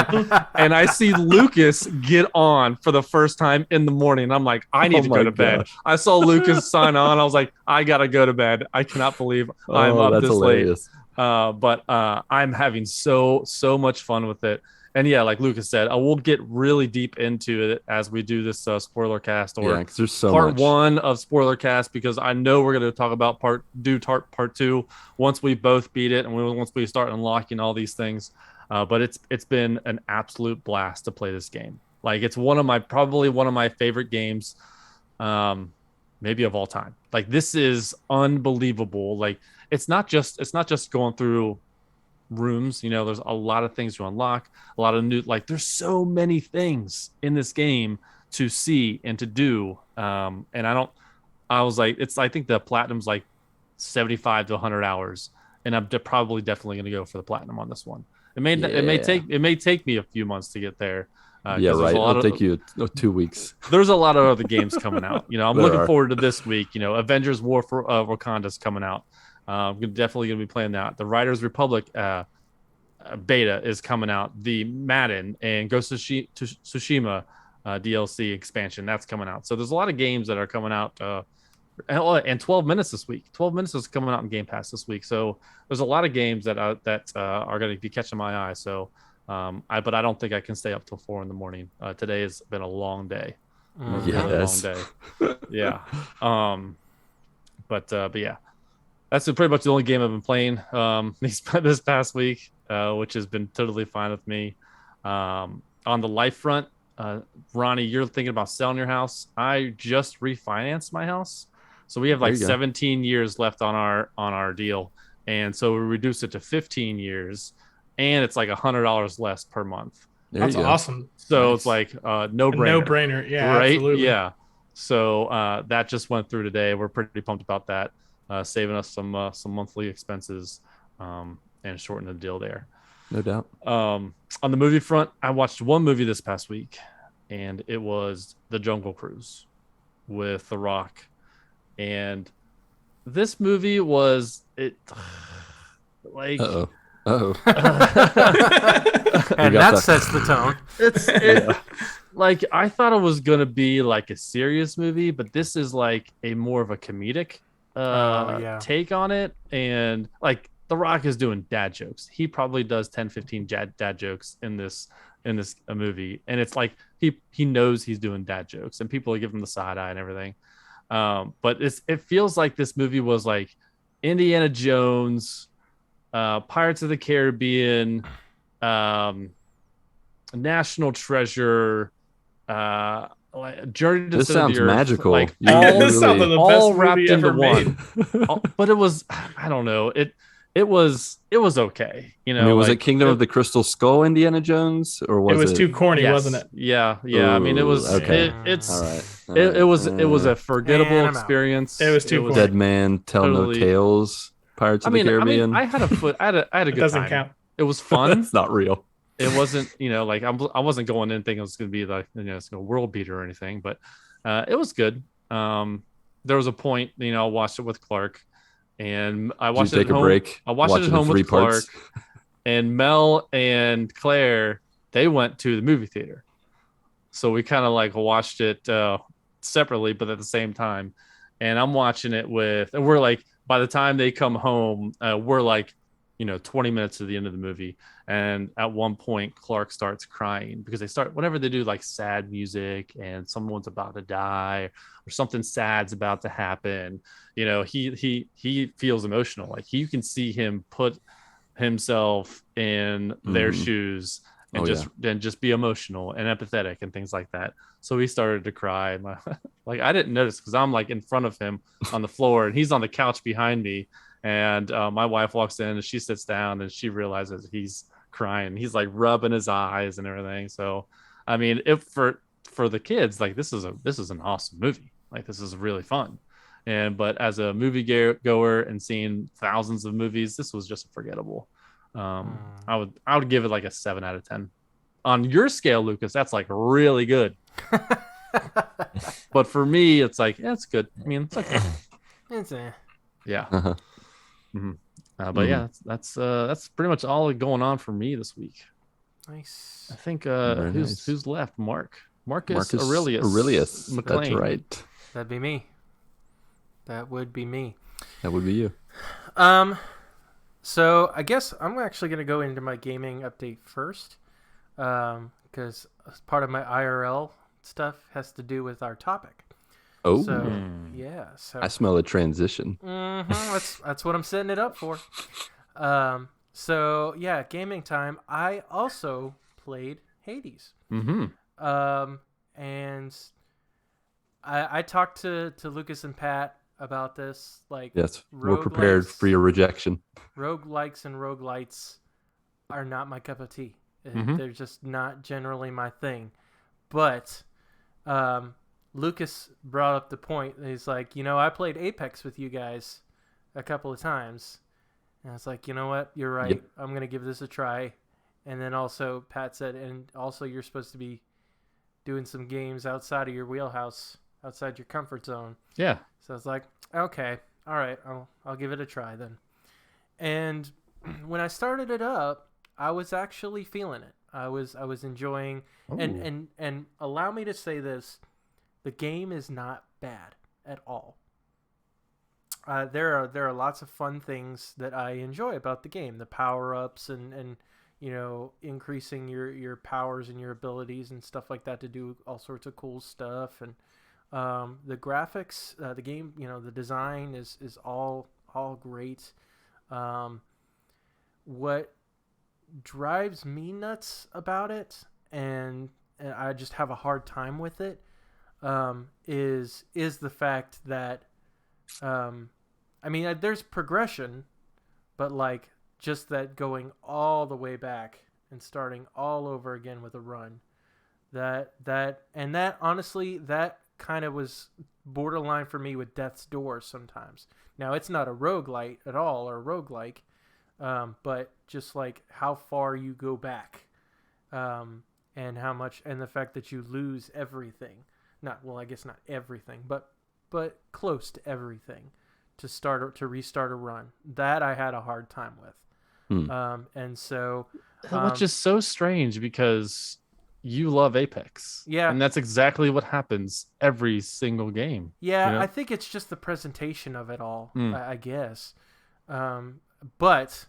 And I see Lucas get on for the first time in the morning. I'm like, I need to go to bed. I saw Lucas sign on. I was like, I got to go to bed. I cannot believe I'm up this hilarious. Late. But I'm having so much fun with it. And yeah, like Lucas said, I will get really deep into it as we do this spoiler cast, or there's so part much. 1 of spoiler cast, because I know we're going to talk about part 2 once we both beat it and once we start unlocking all these things. But it's been an absolute blast to play this game. Like it's probably one of my favorite games, maybe of all time. Like this is unbelievable. Like it's not just going through rooms, there's a lot of things to unlock, a lot of new, like there's so many things in this game to see and to do. And I was like, I think the platinum's like 75 to 100 hours, and I'm definitely going to go for the platinum on this one. It may take me a few months to get there. Yeah, right. It'll take you 2 weeks. There's a lot of other games coming out. I'm looking forward to this week. Avengers War for Wakanda's coming out. I'm definitely going to be playing that. The Riders Republic beta is coming out. The Madden and Ghost of Tsushima DLC expansion, that's coming out. So there's a lot of games that are coming out. And 12 Minutes this week. 12 Minutes is coming out in Game Pass this week. So there's a lot of games that are going to be catching my eye. So, but I don't think I can stay up till 4 a.m. Today has been a long day. Yes. Long day. Yeah. But yeah. That's pretty much the only game I've been playing this past week, which has been totally fine with me. On the life front, Ronnie, you're thinking about selling your house. I just refinanced my house, so we have like 17 years left on our deal, and so we reduced it to 15 years, and it's like $100 less per month. That's awesome. So nice. It's like no-brainer. Yeah, right? Absolutely. Yeah. So that just went through today. We're pretty pumped about that. Saving us some monthly expenses, and shorten the deal there. No doubt. On the movie front, I watched one movie this past week, and it was The Jungle Cruise with The Rock. And this movie was like and that sets the tone. Like I thought it was gonna be like a serious movie, but this is like a more of a comedic take on it. And like The Rock is doing dad jokes. He probably does 10-15 dad jokes in this in this a movie, and it's like he knows he's doing dad jokes, and people give him the side eye and everything. But it feels like this movie was like Indiana Jones, Pirates of the Caribbean, National Treasure, like Journey to This the Center of sounds the Earth, magical. like You all, This sounds like the all best wrapped movie into ever made. one. But it was, I don't know, it was okay, you know. I mean, was like it Kingdom of the Crystal Skull, Indiana Jones, or It was was too corny, yes, wasn't it? Yeah. I mean, it Ooh, was okay. it's All right. it was a forgettable And I'm out. experience. It was too corny. Dead Man Tell totally- No Tales, Pirates of the Caribbean. I had a It good doesn't time. count. It was fun. It's not real. It wasn't, like I wasn't going in thinking it was going to be like, it's a world beater or anything, but it was good. There was a point, I watched it with Clark, and I watched Did you it take at a home. break? I watched Watch it at in home three with Clark, parts? and Mel and Claire, they went to the movie theater, so we kind of like watched it separately, but at the same time. And I'm watching it and we're like, by the time they come home, we're like, 20 minutes to the end of the movie. And at one point, Clark starts crying because whenever they do like sad music and someone's about to die or something sad's about to happen, he feels emotional. Like you can see him put himself in their shoes and just be emotional and empathetic and things like that. So he started to cry. And like I didn't notice because I'm like in front of him on the floor and he's on the couch behind me. And my wife walks in and she sits down and she realizes he's crying. He's like rubbing his eyes and everything. So, I mean, if for the kids, like this is an awesome movie. Like this is really fun. But as a movie goer and seeing thousands of movies, this was just forgettable. I would give it like a 7 out of 10. On your scale, Lucas, that's like really good. But for me, it's like, yeah, it's good. I mean, it's okay. Yeah. Uh-huh. But yeah, that's pretty much all going on for me this week. Nice. I think Very nice. who's left? Marcus Aurelius. McLean. That's right. That'd be me. That would be me. That would be you. So I guess I'm actually going to go into my gaming update first, because part of my IRL stuff has to do with our topic. Oh, So yeah, so I smell a transition. that's what I'm setting it up for. So yeah, gaming time. I also played Hades. Mm-hmm. And I talked to Lucas and Pat about this. Like, Yes, we're prepared for your rejection. Roguelikes and roguelites are not my cup of tea. Mhm. They're just not generally my thing. But Lucas brought up the point. He's like, I played Apex with you guys a couple of times. And I was like, you know what? You're right. Yep. I'm going to give this a try. And then also Pat said, and also you're supposed to be doing some games outside of your wheelhouse, outside your comfort zone. Yeah. So I was like, okay, all right, I'll give it a try then. And when I started it up, I was actually feeling it. I was enjoying, and allow me to say this, the game is not bad at all. There are lots of fun things that I enjoy about the game, the power-ups and increasing your powers and your abilities and stuff like that to do all sorts of cool stuff. And the graphics, the game, the design is all great. What drives me nuts about it, and I just have a hard time with it, is the fact that there's progression, but like just that going all the way back and starting all over again with a run, that honestly, that kind of was borderline for me with Death's Door sometimes. Now, it's not a roguelite at all, or roguelike, but just like how far you go back, and how much, and the fact that you lose everything. I guess not everything, but close to everything to restart a run. That I had a hard time with. And so, Which is so strange because you love Apex. Yeah. And that's exactly what happens every single game. Yeah, I think it's just the presentation of it all, I guess. But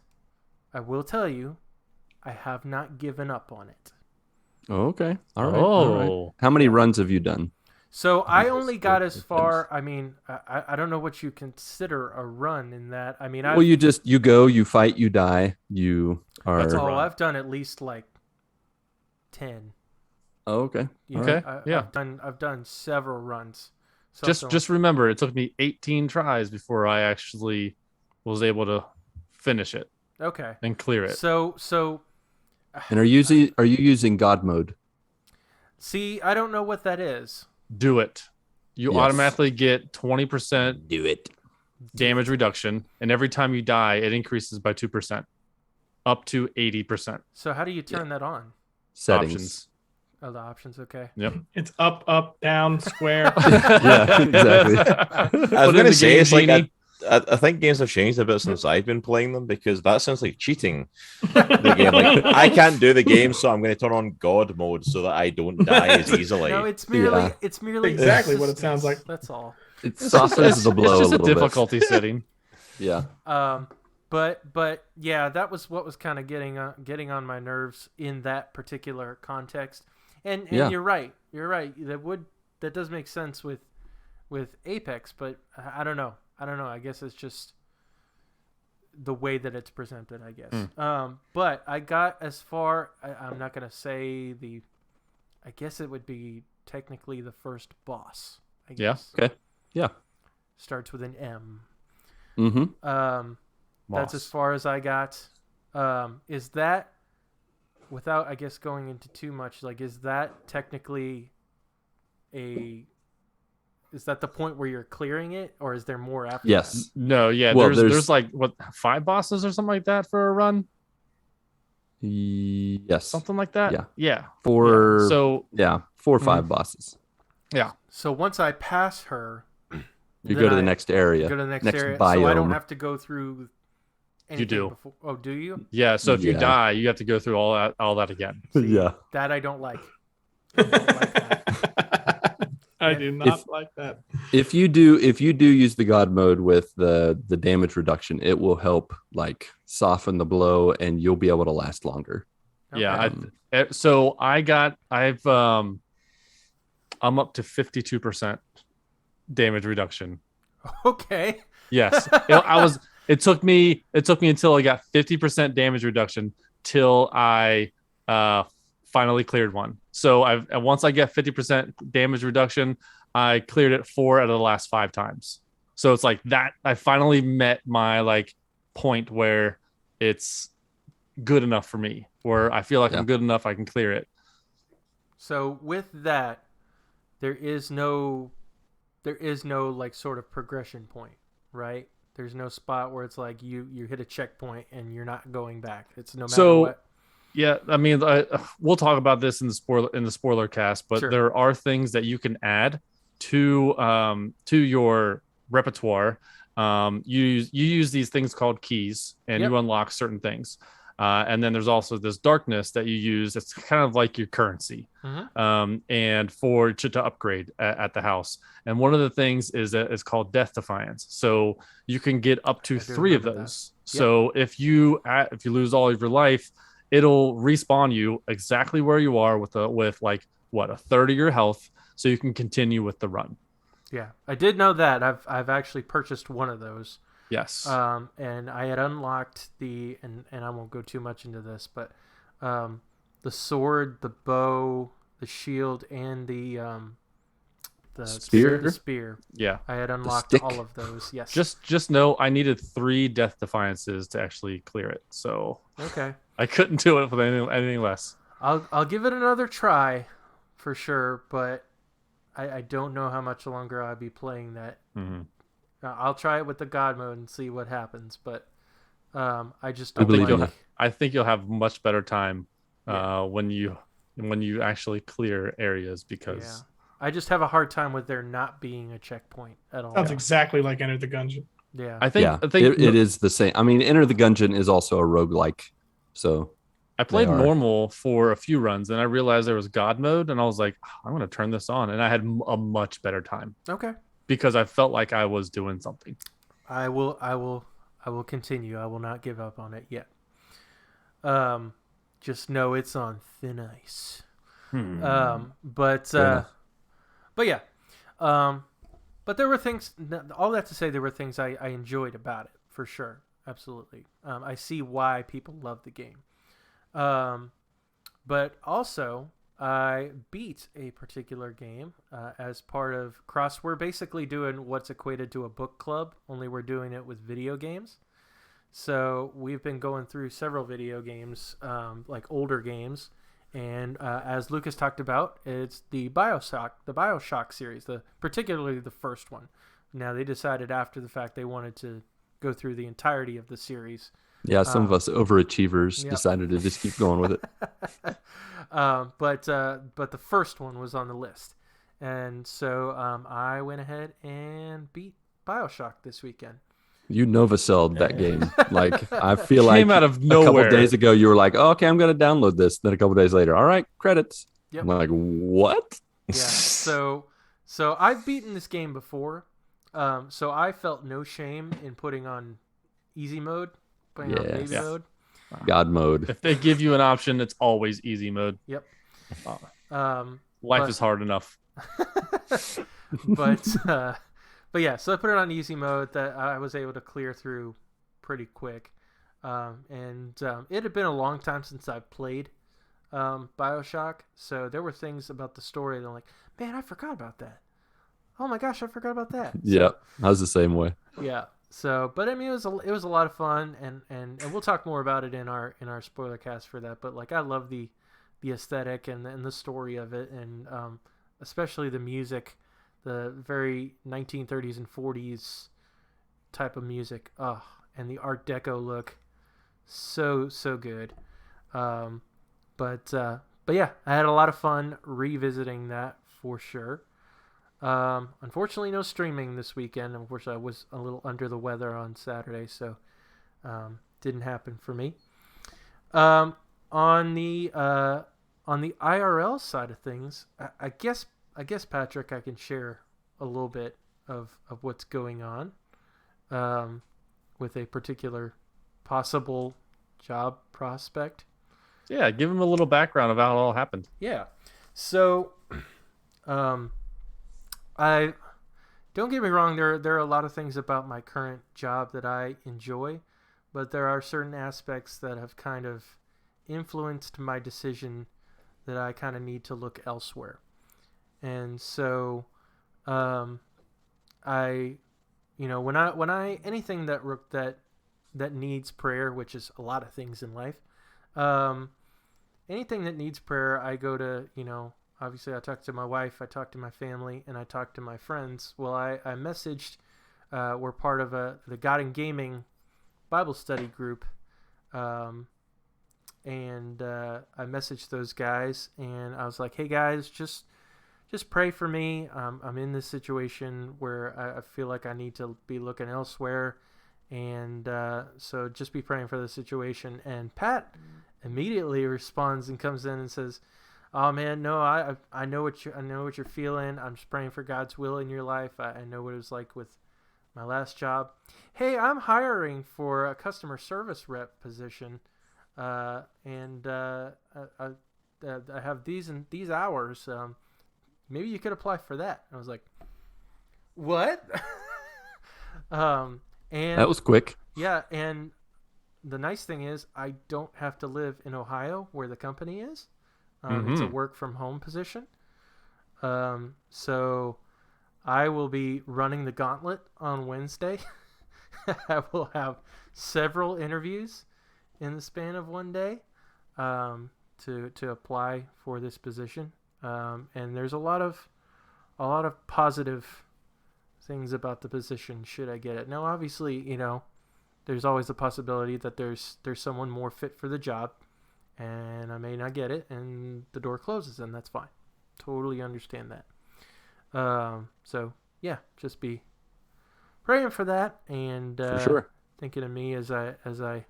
I will tell you, I have not given up on it. Oh, okay. All right. Oh. All right. How many runs have you done? So I only got as far. I mean, I don't know what you consider a run in that. I mean, Well, you go, you fight, you die, you are. That's a run. I've done at least like 10. Oh, okay. You Okay. know, Yeah. I've done several runs. Just remember, it took me 18 tries before I actually was able to finish it okay and clear it. So And are you using God mode? see, I don't know what that is. Do it. You Yes. automatically get 20% Do it. damage reduction, and every time you die, it increases by 2%, up to 80%. So how do you turn that on? Settings. Options. Oh, the options. Okay. Yep. It's up, down, square. Yeah, exactly. I was Put in going to the say, game it's like genie. I think games have changed a bit since I've been playing them, because that sounds like cheating. The game, like, I can't do the game, so I'm going to turn on God mode so that I don't die as easily. No, it's merely Yeah. it's merely Exactly what it sounds like. That's all. It softens the blow It's just a a little difficulty setting. bit. Yeah. But yeah, that was what was kind of getting on my nerves in that particular context. And Yeah. you're right. That does make sense with Apex, but I don't know. I guess it's just the way that it's presented, I guess. But I got as far. I'm not gonna say the. I guess it would be technically the first boss. I Yeah. guess. Okay. Yeah. Starts with an M. Mm-hmm. That's as far as I got. Is that, without I guess going into too much, like, is that technically is that the point where you're clearing it, or is there more after Yes. No, yeah. Well, there's like, what, 5 bosses or something like that for a run? Yes. Something like that? Yeah. Yeah. For Yeah. So, 4 or 5 bosses. yeah. that? So once I pass her, You then go to the I next area. go to the next area, biome. so I don't have to go through anything do. before. Oh, do you? Yeah. So if you Yeah. die, you have to go through all that again. See, Yeah. That I don't like. I don't like that. I do not like that. If you do use the God mode with the damage reduction, it will help like soften the blow, and you'll be able to last longer. Yeah. Okay. So I'm up to 52% damage reduction. Okay. Yes. It took me until I got 50% damage reduction till I finally cleared one. So once I get 50% damage reduction, I cleared it 4 out of the last 5 times. So it's like that I finally met my like point where it's good enough for me, where I feel like I'm good enough I can clear it. So with that, there is no like sort of progression point, right? There's no spot where it's like you hit a checkpoint and you're not going back. It's no matter what. Yeah, I mean, we'll talk about this in the spoiler cast, but Sure. there are things that you can add to your repertoire. You use these things called keys, and Yep. you unlock certain things. And then there's also this darkness that you use. It's kind of like your currency, Mhm. and to upgrade at the house. And one of the things is called Death Defiance. So you can get up to I do 3 of remember that. those. So if you lose all of your life, it'll respawn you exactly where you are with like a third of your health, so you can continue with the run. Yeah, I did know that. I've actually purchased one of those. Yes. And I had unlocked and I won't go too much into this, but the sword, the bow, the shield, and the Spear? The spear. Yeah. I had unlocked stick. all of those. Yes. Just know I needed 3 Death Defiances to actually clear it, so okay. I couldn't do it with anything less. I'll give it another try, for sure. But I don't know how much longer I'll be playing that. Mm-hmm. I'll try it with the God mode and see what happens. But I just I don't believe like. you. I think you'll have much better time when you actually clear areas, because Yeah. I just have a hard time with there not being a checkpoint at all. Sounds exactly like Enter the Gungeon. Yeah. I think it is the same. I mean, Enter the Gungeon is also a roguelike. So I played They are. normal for a few runs, and I realized there was God mode, and I was like, I'm going to turn this on, and I had a much better time Okay. because I felt like I was doing something. I will continue. I will not give up on it yet. Just know it's on thin ice. But yeah, but there were things. All that to say, there were things I enjoyed about it for sure. Absolutely, I see why people love the game. But also, I beat a particular game as part of Cross. We're basically doing what's equated to a book club, only we're doing it with video games. So we've been going through several video games, like older games, and as Lucas talked about, it's the Bioshock series, particularly the first one. Now they decided after the fact they wanted to go through the entirety of the series. Yeah, some of us overachievers decided to just keep going with it. But the first one was on the list, and so I went ahead and beat Bioshock this weekend. You Novacelled that game. Like, I feel like Came out of a couple nowhere. days ago, you were like, oh, okay, I'm going to download this. Then a couple days later, all right, credits. Yep. I'm like, what? Yeah. So I've beaten this game before. So I felt no shame in putting on easy mode, putting on baby mode. God mode. If they give you an option, it's always easy mode. Yep. Life is hard enough. But yeah, so I put it on easy mode that I was able to clear through pretty quick. And it had been a long time since I played Bioshock, so there were things about the story that I'm like, man, I forgot about that. Oh my gosh, I forgot about that. Yeah, I was the same way. Yeah. So, but I mean, it was a lot of fun, and we'll talk more about it in our spoiler cast for that. But like, I love the aesthetic and the story of it, and especially the music, the very 1930s and 40s type of music. Oh, and the Art Deco look, so good. But yeah, I had a lot of fun revisiting that for sure. Unfortunately, no streaming this weekend. Unfortunately, I was a little under the weather on Saturday, so didn't happen for me. On the IRL side of things, I guess Patrick, I can share a little bit of what's going on with a particular possible job prospect. Yeah, give him a little background of how it all happened. Yeah, so I don't get me wrong. There are a lot of things about my current job that I enjoy, but there are certain aspects that have kind of influenced my decision that I kind of need to look elsewhere. And so, when I anything that needs prayer, which is a lot of things in life, anything that needs prayer, I go to, obviously I talk to my wife, I talk to my family, and I talk to my friends. Well, I messaged, we're part of the God in Gaming Bible study group, and I messaged those guys, and I was like, hey guys, just pray for me. I'm in this situation where I feel like I need to be looking elsewhere, and so just be praying for the situation. And Pat immediately responds and comes in and says, oh man, no, I know what you're feeling. I'm just praying for God's will in your life. I know what it was like with my last job. Hey, I'm hiring for a customer service rep position, and I have these and these hours. Maybe you could apply for that. I was like, what? And That was quick. Yeah, and the nice thing is I don't have to live in Ohio where the company is. It's a work from home position. So I will be running the Gauntlet on Wednesday. I will have several interviews in the span of one day to apply for this position. And there's a lot of positive things about the position should I get it. Now, obviously, there's always the possibility that there's someone more fit for the job, and I may not get it, and the door closes, and that's fine. Totally understand that. So yeah, just be praying for that, and For sure. thinking of me as I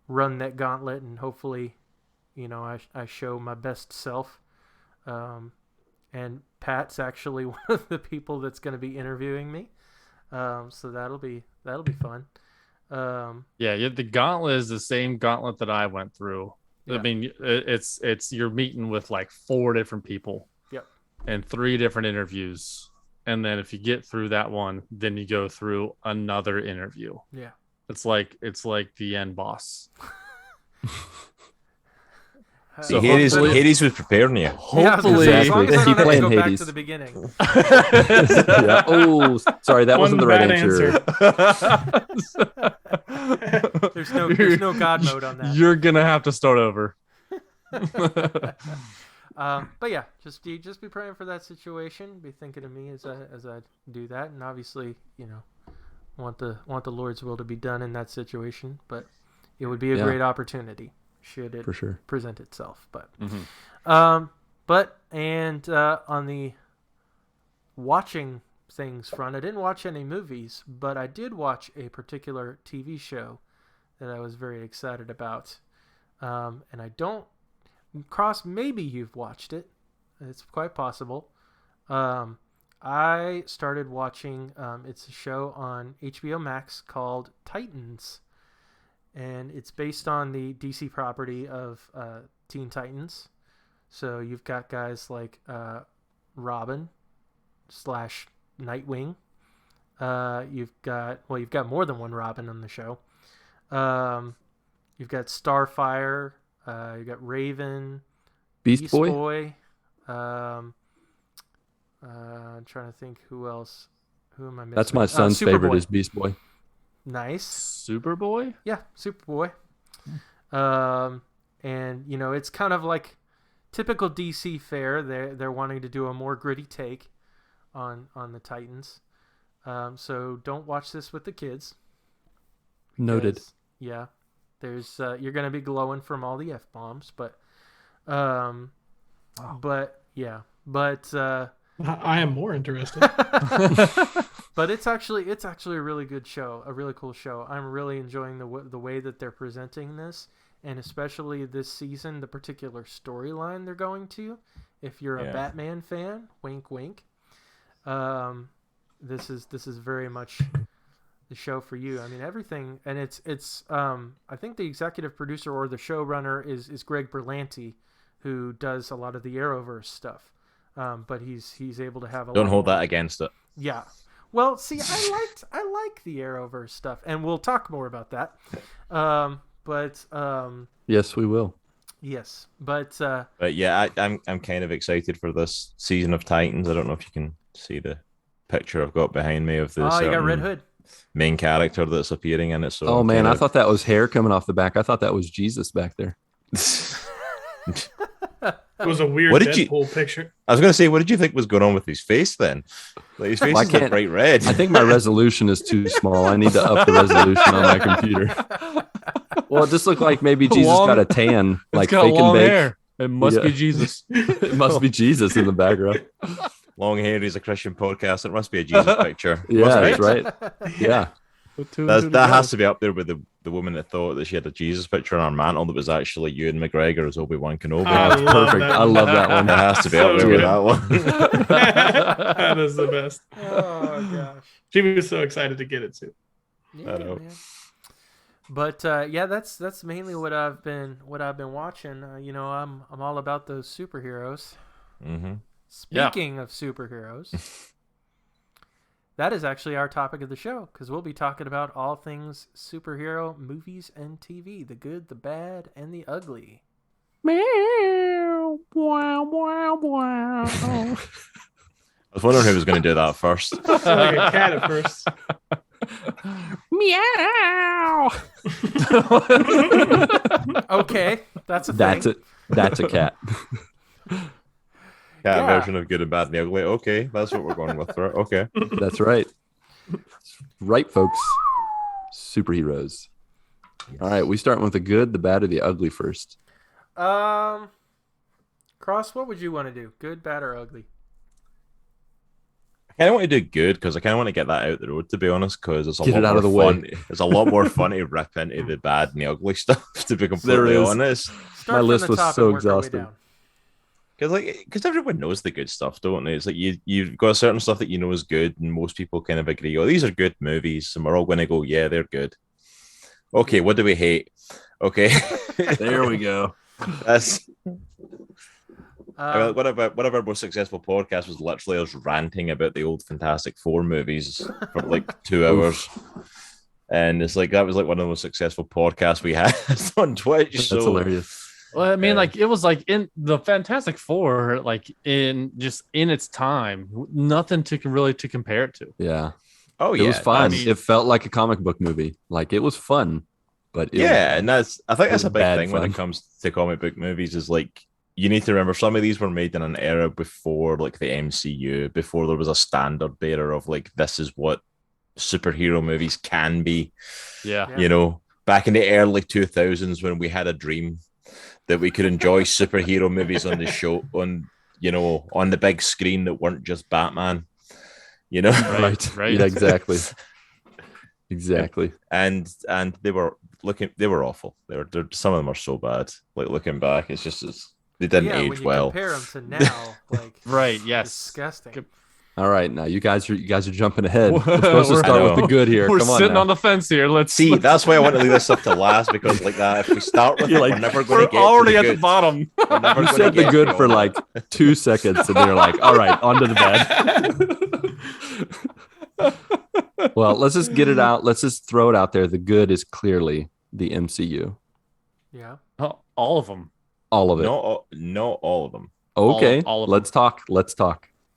run that gauntlet, and hopefully, I show my best self. And Pat's actually one of the people that's going to be interviewing me. So that'll be fun. Yeah, the Gauntlet is the same Gauntlet that I went through I mean, it's you're meeting with like 4 different people. Yep. And 3 different interviews. And then if you get through that one, then you go through another interview. Yeah. It's like the end boss. So Hades was preparing you. Hopefully, as long as I don't Keep have to playing go back Hades. to the beginning. Yeah. Oh, sorry, that wasn't the right bad answer. There's no God mode on that. You're gonna have to start over. But yeah, just be praying for that situation. Be thinking of me as I do that, and obviously, want the Lord's will to be done in that situation. But it would be a great opportunity should it For sure present itself. But Mm-hmm. On the watching things front, I didn't watch any movies, but I did watch a particular TV show that I was very excited about. And I don't Cross, maybe you've watched it. It's quite possible. I started watching, it's a show on HBO Max called Titans. And it's based on the DC property of Teen Titans. So you've got guys like Robin / Nightwing. You've got more than one Robin on the show. You've got Starfire. You've got Raven. Beast Boy. I'm trying to think who else. Who am I missing? That's my son's favorite Superboy. is Beast Boy. Nice. Superboy? Yeah, Superboy. And it's kind of like typical DC fare. They're wanting to do a more gritty take on the Titans. So don't watch this with the kids. Noted. Because, yeah, there's you're gonna be glowing from all the F-bombs, but I am more interested. But it's actually a really good show, a really cool show. I'm really enjoying the way that they're presenting this, and especially this season, the particular storyline they're going to. If you're a Batman fan, wink, wink. This is very much the show for you. I mean, everything, and it's I think the executive producer or the showrunner is Greg Berlanti, who does a lot of the Arrowverse stuff. But he's able to have a Don't lot hold more. that against it. Yeah. Well, see, I like the Arrowverse stuff, and we'll talk more about that. Yes, we will. Yes, but yeah, I'm kind of excited for this season of Titans. I don't know if you can see the picture I've got behind me of the you got Red Hood. main character that's appearing in it. So Oh man, I thought that was hair coming off the back. I thought that was Jesus back there. It was a weird Deadpool picture. I was going to say, what did you think was going on with his face then? Like, his face is like bright red. I think my resolution is too small. I need to up the resolution on my computer. Well, it just looked like maybe Jesus got a tan, like got fake and long bake. hair. It must be Jesus. It must be Jesus in the background. Long hair. He's a Christian podcast. It must be a Jesus picture. Yeah, that's right. Yeah. That has to be up there with the woman that thought that she had a Jesus picture on her mantle that was actually Ewan McGregor as Obi-Wan Kenobi. That's perfect. I love that one. It has to be up there with that one. That is the best. Oh gosh, she was so excited to get it too. Yeah, I know. man. But that's mainly what I've been watching. I'm all about those superheroes. Mm-hmm. Speaking of superheroes. That is actually our topic of the show, because we'll be talking about all things superhero movies and TV, the good, the bad, and the ugly. Meow, wow, wow, wow. I was wondering who was going to do that first. Like a cat at first. Meow. Okay, that's a thing. That's it. That's a cat. Cat version of Good and Bad and the Ugly. Okay, that's what we're going with. Right? Okay. That's right. Right, folks. Superheroes. Yes. All right, we start with the good, the bad, or the ugly first. Cross, what would you want to do? Good, bad, or ugly? I kind of want to do good because I kind of want to get that out the road, to be honest, because it's a Get lot it out more of the fun. way. It's a lot more fun to rip into the bad and the ugly stuff, to be completely There is. honest. Start My from list the was top so and work our way exhausting. down. Because everyone knows the good stuff, don't they? It's like you've got certain stuff that you know is good, and most people kind of agree, oh, these are good movies, and we're all going to go, yeah, they're good. Okay, what do we hate? Okay. There we go. That's Um, one of our most successful podcasts was literally us ranting about the old Fantastic Four movies for like 2 hours. And it's like that was like one of the most successful podcasts we had on Twitch. That's So hilarious. Well, I mean, like it was like in the Fantastic Four, like in its time, nothing to compare it to. Yeah. oh It yeah, was fun. that's- It felt like a comic book movie. Like it was fun, but it yeah, and I think it that's was a big bad thing when fun. it comes to comic book movies. Is like you need to remember some of these were made in an era before like the MCU, before there was a standard bearer of like this is what superhero movies can be. Yeah. Yeah. You know, back in the early 2000s when we had a dream that we could enjoy superhero movies on the show on the big screen that weren't just Batman. You know, right. Right. Yeah, exactly. Exactly. and they were awful. They're some of them are so bad. Like looking back, it's just they didn't yeah, when age you well. compare them to now, like Right. Yes. disgusting. All right, now you guys are jumping ahead. We're We're- supposed to start I with the know. good here. We're Come on sitting now. on the fence here. Let's See, that's why I want to leave this stuff to last because like that, if we start with You're it, like, we're never going we're to get already to at the the good. bottom. We're never You gonna said the get good to for all like 2 seconds, and then you're like, all right, on to the bad. Well, let's just get it out. Let's just throw it out there. The good is clearly the MCU. Yeah. Oh, all of them. All of it. Not all of them. Okay. all of Let's talk.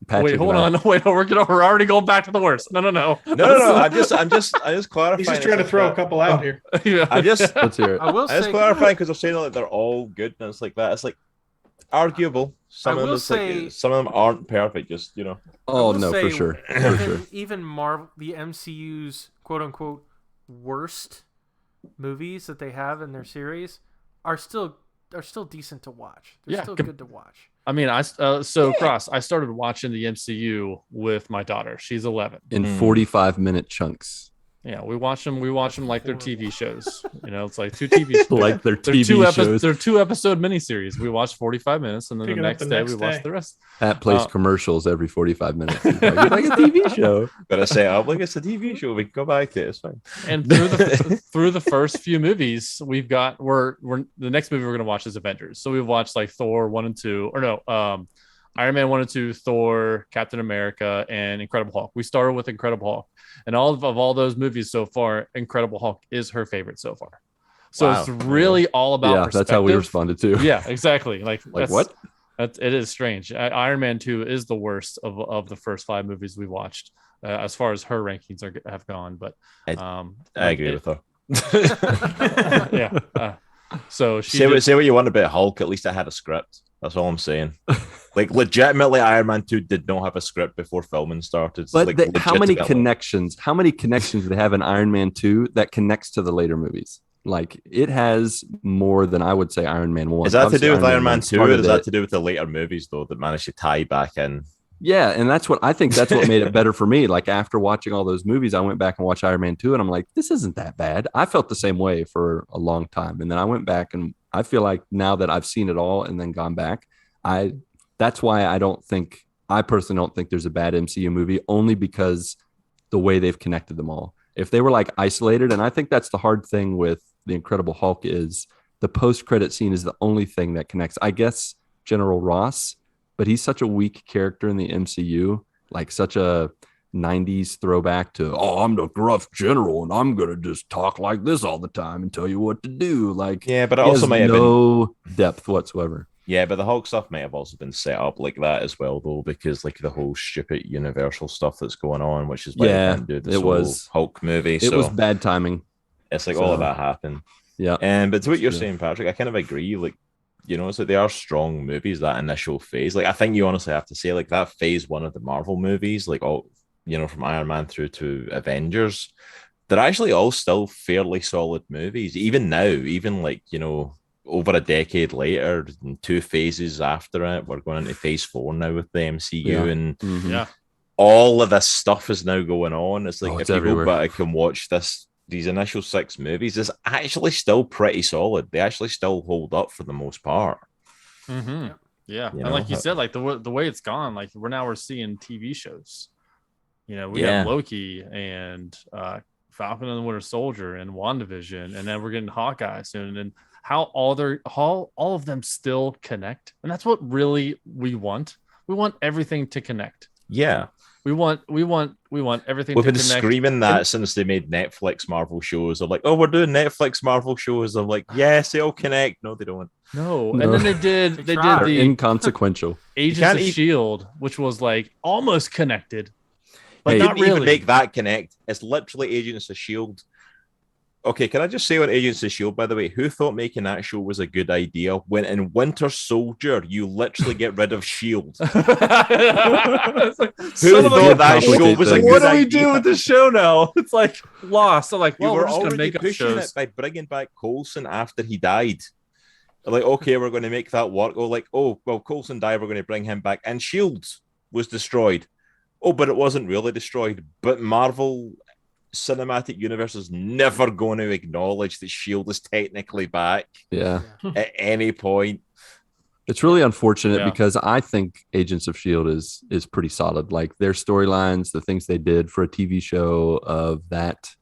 Patrick, Wait, hold and I- on. Wait, we're already going back to the worst. No. No. I'm just clarifying. He's just trying to throw a couple out here. Yeah. I'm just Let's hear it. I will I just say, clarifying because they're saying like they're all good and it's like that. It's like arguable. Some I of them will it's like say- some of them aren't perfect. Just Oh I will no, for say, sure. For Even, sure. even Marvel, the MCU's quote unquote worst movies that they have in their series are still decent to watch. They're Yeah, still good to watch. I mean, Cross, I started watching the MCU with my daughter. She's 11. In 45-minute chunks. Yeah, we watch them like they're TV shows. You know, it's like two TV Like their they're TV shows. They're 2-episode miniseries. We watch 45 minutes, and then Pick the it up next the day next we watch day. the rest. Pat plays Uh, commercials every 45 minutes. It's like a TV show. gotta say up like it's a TV show. We can go back to it. It's fine. And through the first few movies, we've got we're the next movie we're gonna watch is Avengers. So we've watched like Thor 1 and 2, or no, Iron Man 1 and 2, Thor, Captain America, and Incredible Hulk. We started with Incredible Hulk, and all of those movies so far, Incredible Hulk is her favorite so far. So Wow. it's really all about Yeah, that's how we perspective. responded too. Yeah, exactly. Like what? It is strange. Iron Man 2 is the worst of the first 5 movies we watched, as far as her rankings have gone. But I agree with her. yeah. So Say what you want about Hulk. At least I had a script. That's all I'm saying. Like legitimately, Iron Man 2 did not have a script before filming started. But like, how many legitimately. connections? How many connections do they have in Iron Man 2 that connects to the later movies? Like it has more than I would say Iron Man 1. Is that Obviously, to do with Iron Man 1 2, or started is that it. to do with the later movies though that managed to tie back in? Yeah, and that's what I think. That's what made it better for me. Like after watching all those movies, I went back and watched Iron Man 2, and I'm like, this isn't that bad. I felt the same way for a long time, and then I went back, and I feel like now that I've seen it all and then gone back, that's why I personally don't think there's a bad MCU movie, only because the way they've connected them all. If they were like isolated, and I think that's the hard thing with the Incredible Hulk is the post-credit scene is the only thing that connects. I guess General Ross, but he's such a weak character in the MCU, like such a 90s throwback to, oh, I'm the gruff general and I'm going to just talk like this all the time and tell you what to do. Like, Yeah, but it he also has might have been. no depth whatsoever. Yeah, but the Hulk stuff might have also been set up like that as well, though, because like the whole stupid Universal stuff that's going on, which is why Yeah, they can't do this it was. Hulk movie. It So was bad timing. it's like so- all of that happened. Yeah. But to what you're Yeah. saying, Patrick, I kind of agree. Like, it's like they are strong movies, that initial phase. Like, I think you honestly have to say, like, that phase 1 of the Marvel movies, like all, from Iron Man through to Avengers, they're actually all still fairly solid movies. Even now, even like, over a decade later, and 2 phases after it, we're going into phase 4 now with the MCU, Yeah. and Mhm. Yeah. all of this stuff is now going on. It's like, Oh, if it's you everywhere. go back and watch these initial 6 movies, is actually still pretty solid. They actually still hold up for the most part. Mm-hmm. Yep. Yeah, You and like know, you said, like the way it's gone, like we're seeing TV shows. We Yeah. have Loki and Falcon and the Winter Soldier and WandaVision, and then we're getting Hawkeye soon. And how all of them still connect, and that's what really we want. We want everything to connect. Yeah. We want everything We've to been connect. screaming that since they made Netflix Marvel shows. They're like, oh, we're doing Netflix Marvel shows. I'm like, yes, they all connect. No, they don't. No. No. And then they did They're the inconsequential. Agents of Shield, which was like almost connected, but Hey, not Didn't even really. make that connect. It's literally Agents of Shield. Okay, can I just say on Agents of Shield, by the way, who thought making that show was a good idea when in Winter Soldier you literally get rid of Shield? It's like, Who son of a- thought that show complicate was a things. good what do we idea? do with this show now? It's like lost. I'm like, You well, were we're just gonna already make up pushing shows. it by bringing back Coulson after he died. Like, okay, we're going to make that work. Oh, like, oh, well, Coulson died. We're going to bring him back, and Shield was destroyed. Oh, but it wasn't really destroyed. But Marvel Cinematic Universe is never going to acknowledge that Shield is technically back Yeah. at any point. It's really unfortunate Yeah. because I think Agents of Shield is pretty solid. Like their storylines, the things they did for a TV show of that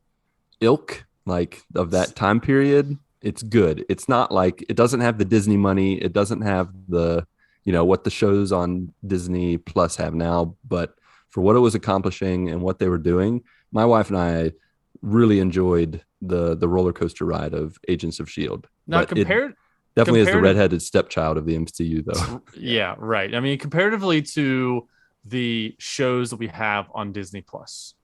ilk, like of that time period, it's good. It's not like it doesn't have the Disney money. It doesn't have the, what the shows on Disney Plus have now. But for what it was accomplishing and what they were doing, my wife and I really enjoyed the roller coaster ride of Agents of Shield. Now But it compared definitely is the compared- redheaded stepchild of the MCU, though. Yeah, right. I mean, comparatively to the shows that we have on Disney Plus,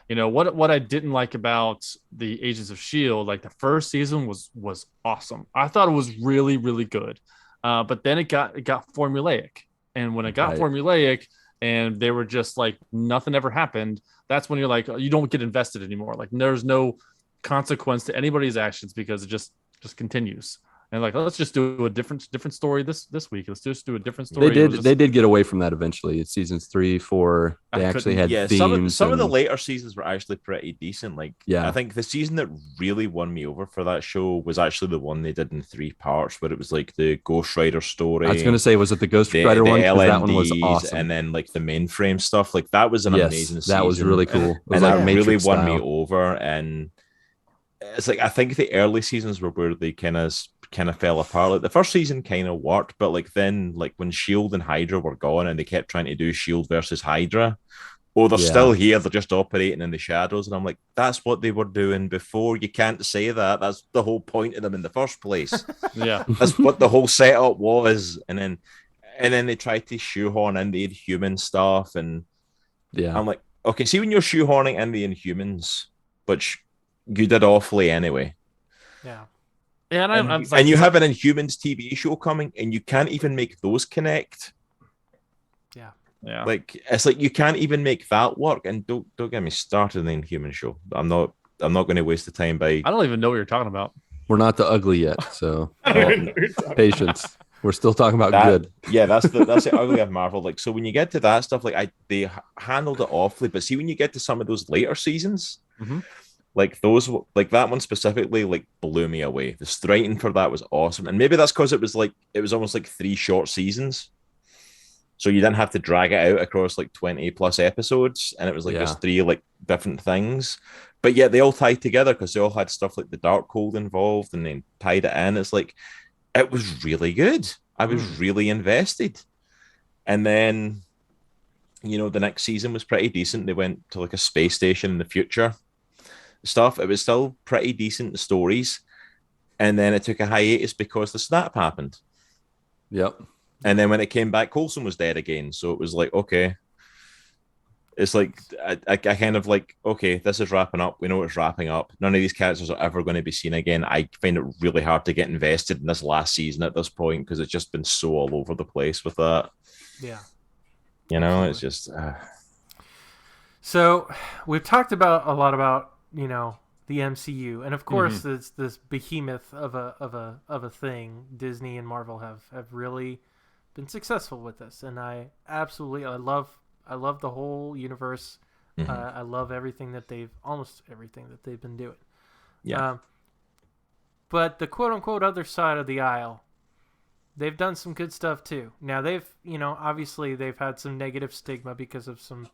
what I didn't like about the Agents of Shield, like the first season was awesome. I thought it was really, really good, but then it got formulaic, and when it got Right. formulaic, and they were just like nothing ever happened, that's when you're like, you don't get invested anymore. Like there's no consequence to anybody's actions because it just continues. And like, let's just do a different story this week. Let's just do a different story. They did get away from that eventually. It's seasons 3, 4. They actually had themes. Some of the later seasons were actually pretty decent. Like, Yeah. I think the season that really won me over for that show was actually the one they did in 3 parts, where it was like the Ghost Rider story. I was going to say, was it the Ghost Rider one? Because that one was awesome. And then like the mainframe stuff. Like that was an amazing season. That was really cool. It was And like that Matrix really won style. me over. And it's like I think the early seasons were where they kind of fell apart. Like the first season kind of worked, but like then like when Shield and Hydra were gone and they kept trying to do Shield versus Hydra, they're still here, they're just operating in the shadows, and I'm like, that's what they were doing before. You can't say that. That's the whole point of them in the first place. Yeah. That's what the whole setup was. And then they tried to shoehorn in the Inhuman stuff, and I'm like, okay, see when you're shoehorning in the Inhumans, which you did awfully anyway. Yeah. Yeah, and you have an Inhumans TV show coming, and you can't even make those connect. Yeah. Like it's like you can't even make that work. And don't get me started on the Inhuman show. I'm not going to waste the time by. I don't even know what you're talking about. We're not the ugly yet, so patience. We're still talking about good. Yeah, that's the ugly of Marvel. Like, so when you get to that stuff, like they handled it awfully, but see when you get to some of those later seasons. Mm-hmm. Like those, like that one specifically, like blew me away. The writing for that was awesome, and maybe that's because it was almost like 3 short seasons, so you didn't have to drag it out across like 20 plus episodes, and it was like just 3 like different things. But yet they all tied together because they all had stuff like the Darkhold involved, and then tied it in. It's like it was really good. I was really invested, and then the next season was pretty decent. They went to like a space station in the future. Stuff. It was still pretty decent stories, and then it took a hiatus because the snap happened. Yep. And then when it came back, Coulson was dead again. So it was like, okay, it's like I kind of like, okay, this is wrapping up. We know it's wrapping up. None of these characters are ever going to be seen again. I find it really hard to get invested in this last season at this point because it's just been so all over the place with that. Yeah. It's just. So we've talked about a lot about the MCU, and of course it's this behemoth of a thing. Disney and Marvel have really been successful with this, and I love the whole universe. I love almost everything that they've been doing. Yeah. But the quote unquote other side of the aisle, they've done some good stuff too. Now they've obviously they've had some negative stigma because of some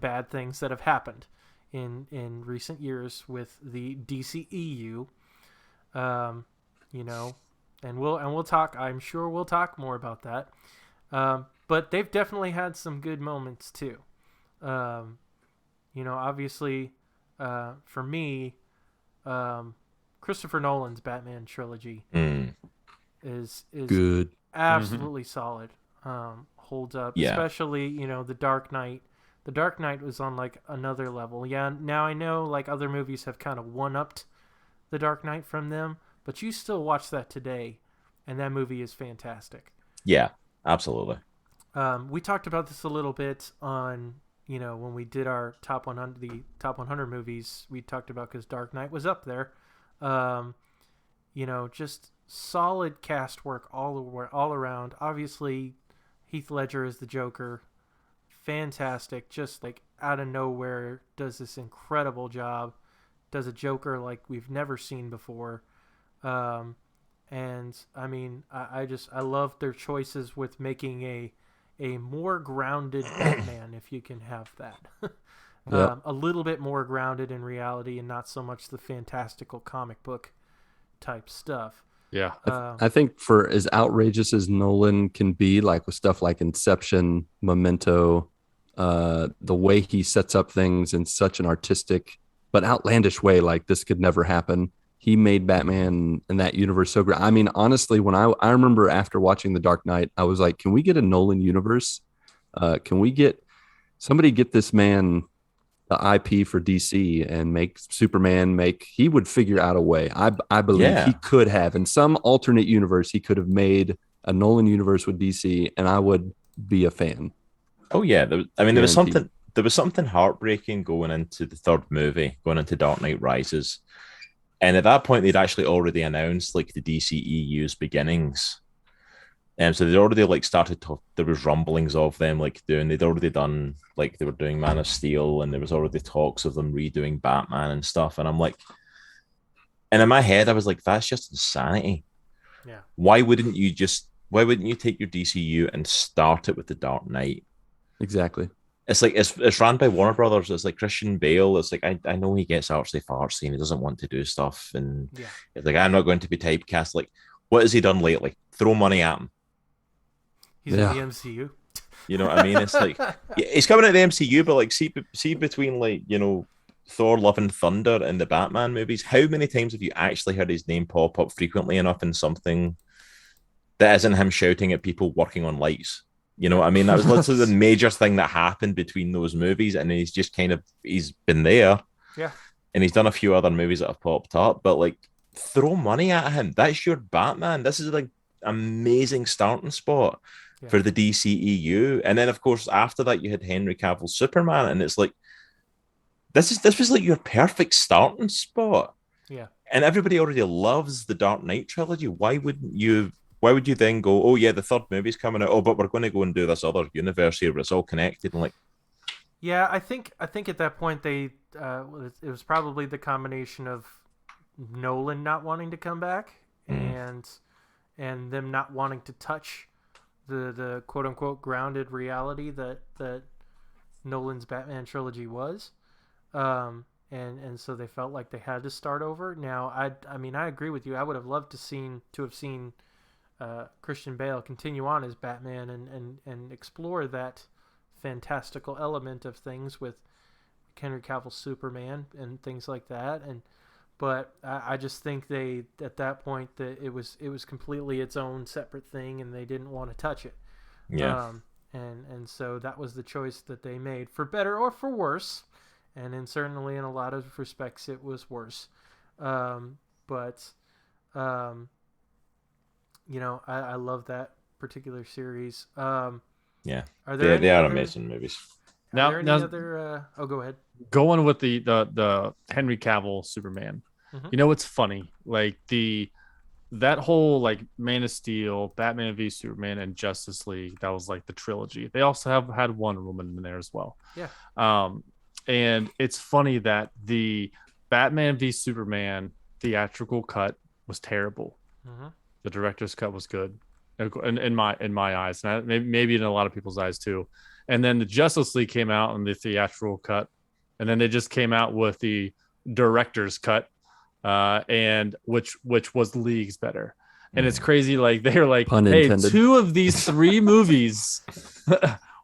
bad things that have happened in recent years with the DCEU. you know, and we'll talk. I'm sure we'll talk more about that. But they've definitely had some good moments too. You know, obviously, for me, Christopher Nolan's Batman trilogy is Good. absolutely solid. Holds up, Yeah. especially, you know, The Dark Knight. The Dark Knight was on like another level. Yeah, now I know like other movies have kind of one-upped The Dark Knight from them, but you still watch that today, and that movie is fantastic. Yeah, absolutely. We talked about this a little bit on, you know, when we did our top 100, the top 100 movies. We talked about because Dark Knight was up there. You know, just solid cast work all around. Obviously, Heath Ledger is the Joker. Fantastic. Just like out of nowhere, does this incredible job. Does a Joker like we've never seen before. And I mean, I love their choices with making a more grounded Batman, if you can have that. Yep. A little bit more grounded in reality and not so much the fantastical comic book type stuff. Yeah. I think for as outrageous as Nolan can be, like with stuff like Inception, Memento, the way he sets up things in such an artistic but outlandish way, like this could never happen. He made Batman and that universe so great. I mean, honestly, when I remember after watching The Dark Knight, I was like, can we get a Nolan universe? Can we get this man the IP for DC and make Superman he would figure out a way. I believe he could have in some alternate universe, he could have made a Nolan universe with DC and I would be a fan. Oh yeah. There was something heartbreaking going into the third movie, going into Dark Knight Rises. And at that point, they'd actually already announced like the DCEU's beginnings. So they'd already like started to, there was rumblings of them they'd already done, like they were doing Man of Steel and there was already talks of them redoing Batman and stuff. And I'm like, and in my head, I was like, that's just insanity. Yeah. Why wouldn't you take your DCU and start it with the Dark Knight? Exactly. It's like, it's ran by Warner Brothers. It's like Christian Bale. It's like, I know he gets artsy fartsy and he doesn't want to do stuff. And it's like, I'm not going to be typecast. Like, what has he done lately? Throw money at him. He's in the MCU. You know what I mean? It's like, he's coming out of the MCU, but like, see between like, you know, Thor, Love and Thunder and the Batman movies, how many times have you actually heard his name pop up frequently enough in something that isn't him shouting at people working on lights? You know what I mean? That was literally the major thing that happened between those movies, and he's just he's been there. Yeah. And he's done a few other movies that have popped up, but like, throw money at him. That's your Batman. This is like amazing starting spot for the DCEU. And then of course after that you had Henry Cavill's Superman, and it's like this was like your perfect starting spot. Yeah. And everybody already loves the Dark Knight trilogy. Why would you then go, oh yeah, the third movie's coming out, oh but we're going to go and do this other universe here where it's all connected? And like, yeah, I think at that point they it was probably the combination of Nolan not wanting to come back and them not wanting to touch the quote unquote grounded reality that Nolan's Batman trilogy was, and so they felt like they had to start over. Now I mean I agree with you. I would have loved to have seen Christian Bale continue on as Batman and explore that fantastical element of things with Henry Cavill's Superman and things like that. But I just think they, at that point, that it was completely its own separate thing, and they didn't want to touch it. yeah. And so that was the choice that they made, for better or for worse. And certainly in a lot of respects, it was worse. You know, I love that particular series. Yeah. Are there they are amazing movies. Are there any other? Oh, go ahead. Going with the Henry Cavill Superman. Mm-hmm. You know what's funny? Like that whole like Man of Steel, Batman v Superman, and Justice League. That was like the trilogy. They also had Wonder Woman in there as well. Yeah. And it's funny that the Batman v Superman theatrical cut was terrible. Mm-hmm. The director's cut was good, in my eyes, and maybe in a lot of people's eyes too. And then the Justice League came out in the theatrical cut, and then they just came out with the director's cut, and which was leagues better. And it's crazy. Like they're like, Pun hey, intended. 2 of these 3 movies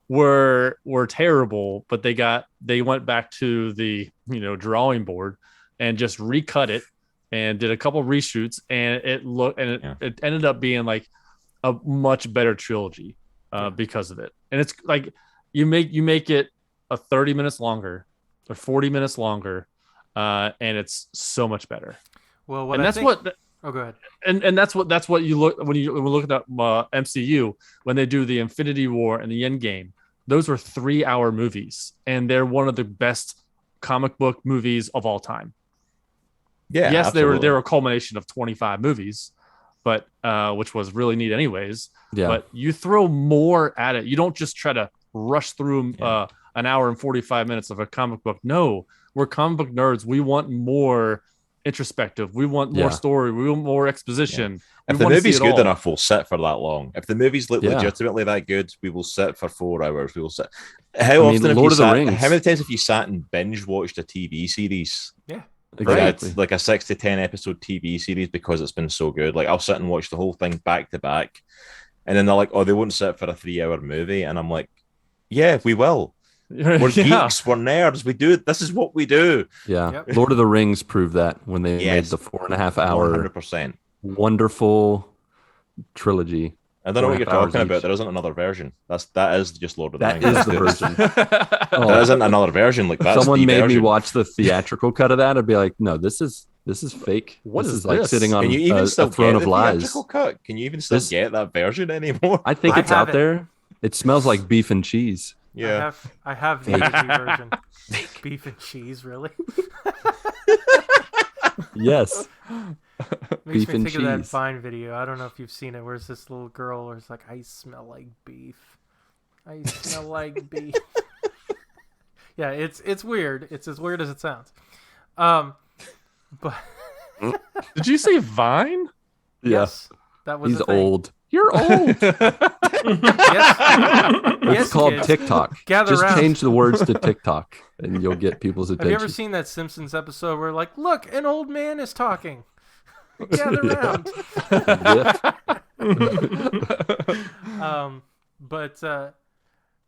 were terrible, but they went back to the drawing board and just recut it and did a couple reshoots, and it ended up being like a much better trilogy because of it. And it's like you make it a 30 minutes longer or 40 minutes longer, and it's so much better. Well, oh, go ahead. And that's what you look when you look at the MCU when they do the Infinity War and the Endgame. Those were 3-hour movies, and they're one of the best comic book movies of all time. Yeah, yes, absolutely. they were a culmination of 25 movies, but which was really neat, anyways. Yeah. But you throw more at it. You don't just try to rush through an hour and 45 minutes of a comic book. No, we're comic book nerds. We want more introspective. We want more story. We want more exposition. If the movie's good enough, we'll sit for that long. If the movie's legitimately that good, we will sit for 4 hours. We will sit. How many times have you sat and binge watched a TV series? Yeah, exactly. Like a 6 to 10 episode TV series because it's been so good. Like I'll sit and watch the whole thing back to back, and then they're like, "Oh, they won't sit for a 3-hour movie," and I'm like, "Yeah, we will. We're geeks. We're nerds. We do it. This is what we do." Yeah. Yep. Lord of the Rings proved that when they made the 4.5 hour 100%. wonderful trilogy. I don't know what you're talking about. There isn't another version. That is just Lord of the Rings. That is the version. There isn't another version. Like that's someone made version. me watch the theatrical cut of that. I'd be like, no, this is fake. What this is is like this? sitting on Can you even still a throne get of the lies. theatrical cut? Can you even still get that version anymore? I think I it's out have it. there. It smells like beef and cheese. Yeah. I have the OG version. Beef and cheese, really? Yes. Makes Beef me and think of that cheese. Vine video. I don't know if you've seen it, where it's this little girl where it's like, I smell like beef. I smell like beef. Yeah, it's weird. It's as weird as it sounds. But Did you say Vine? Yeah. yes, that was He's the thing. old. You're old. Yes, It's called kids. TikTok. Gather Just round. change the words to TikTok and you'll get people's Have attention. you ever seen that Simpsons episode where like, look, an old man is talking. Gather round.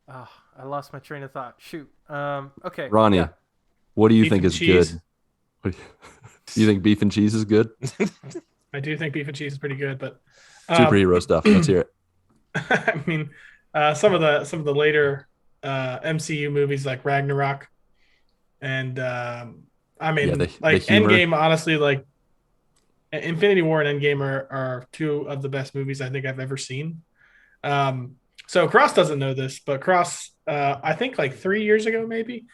I lost my train of thought. Shoot. Okay. Ronnie, yeah. what do you Beef think and is cheese. good? You think beef and cheese is good? I do think beef and cheese is pretty good, but Superhero stuff. Let's hear it. I mean, some of the later MCU movies like Ragnarok, and I mean, the like humor. Endgame. Honestly, like Infinity War and Endgame are 2 of the best movies I think I've ever seen. So Cross doesn't know this, but Cross, I think like 3 years ago, maybe,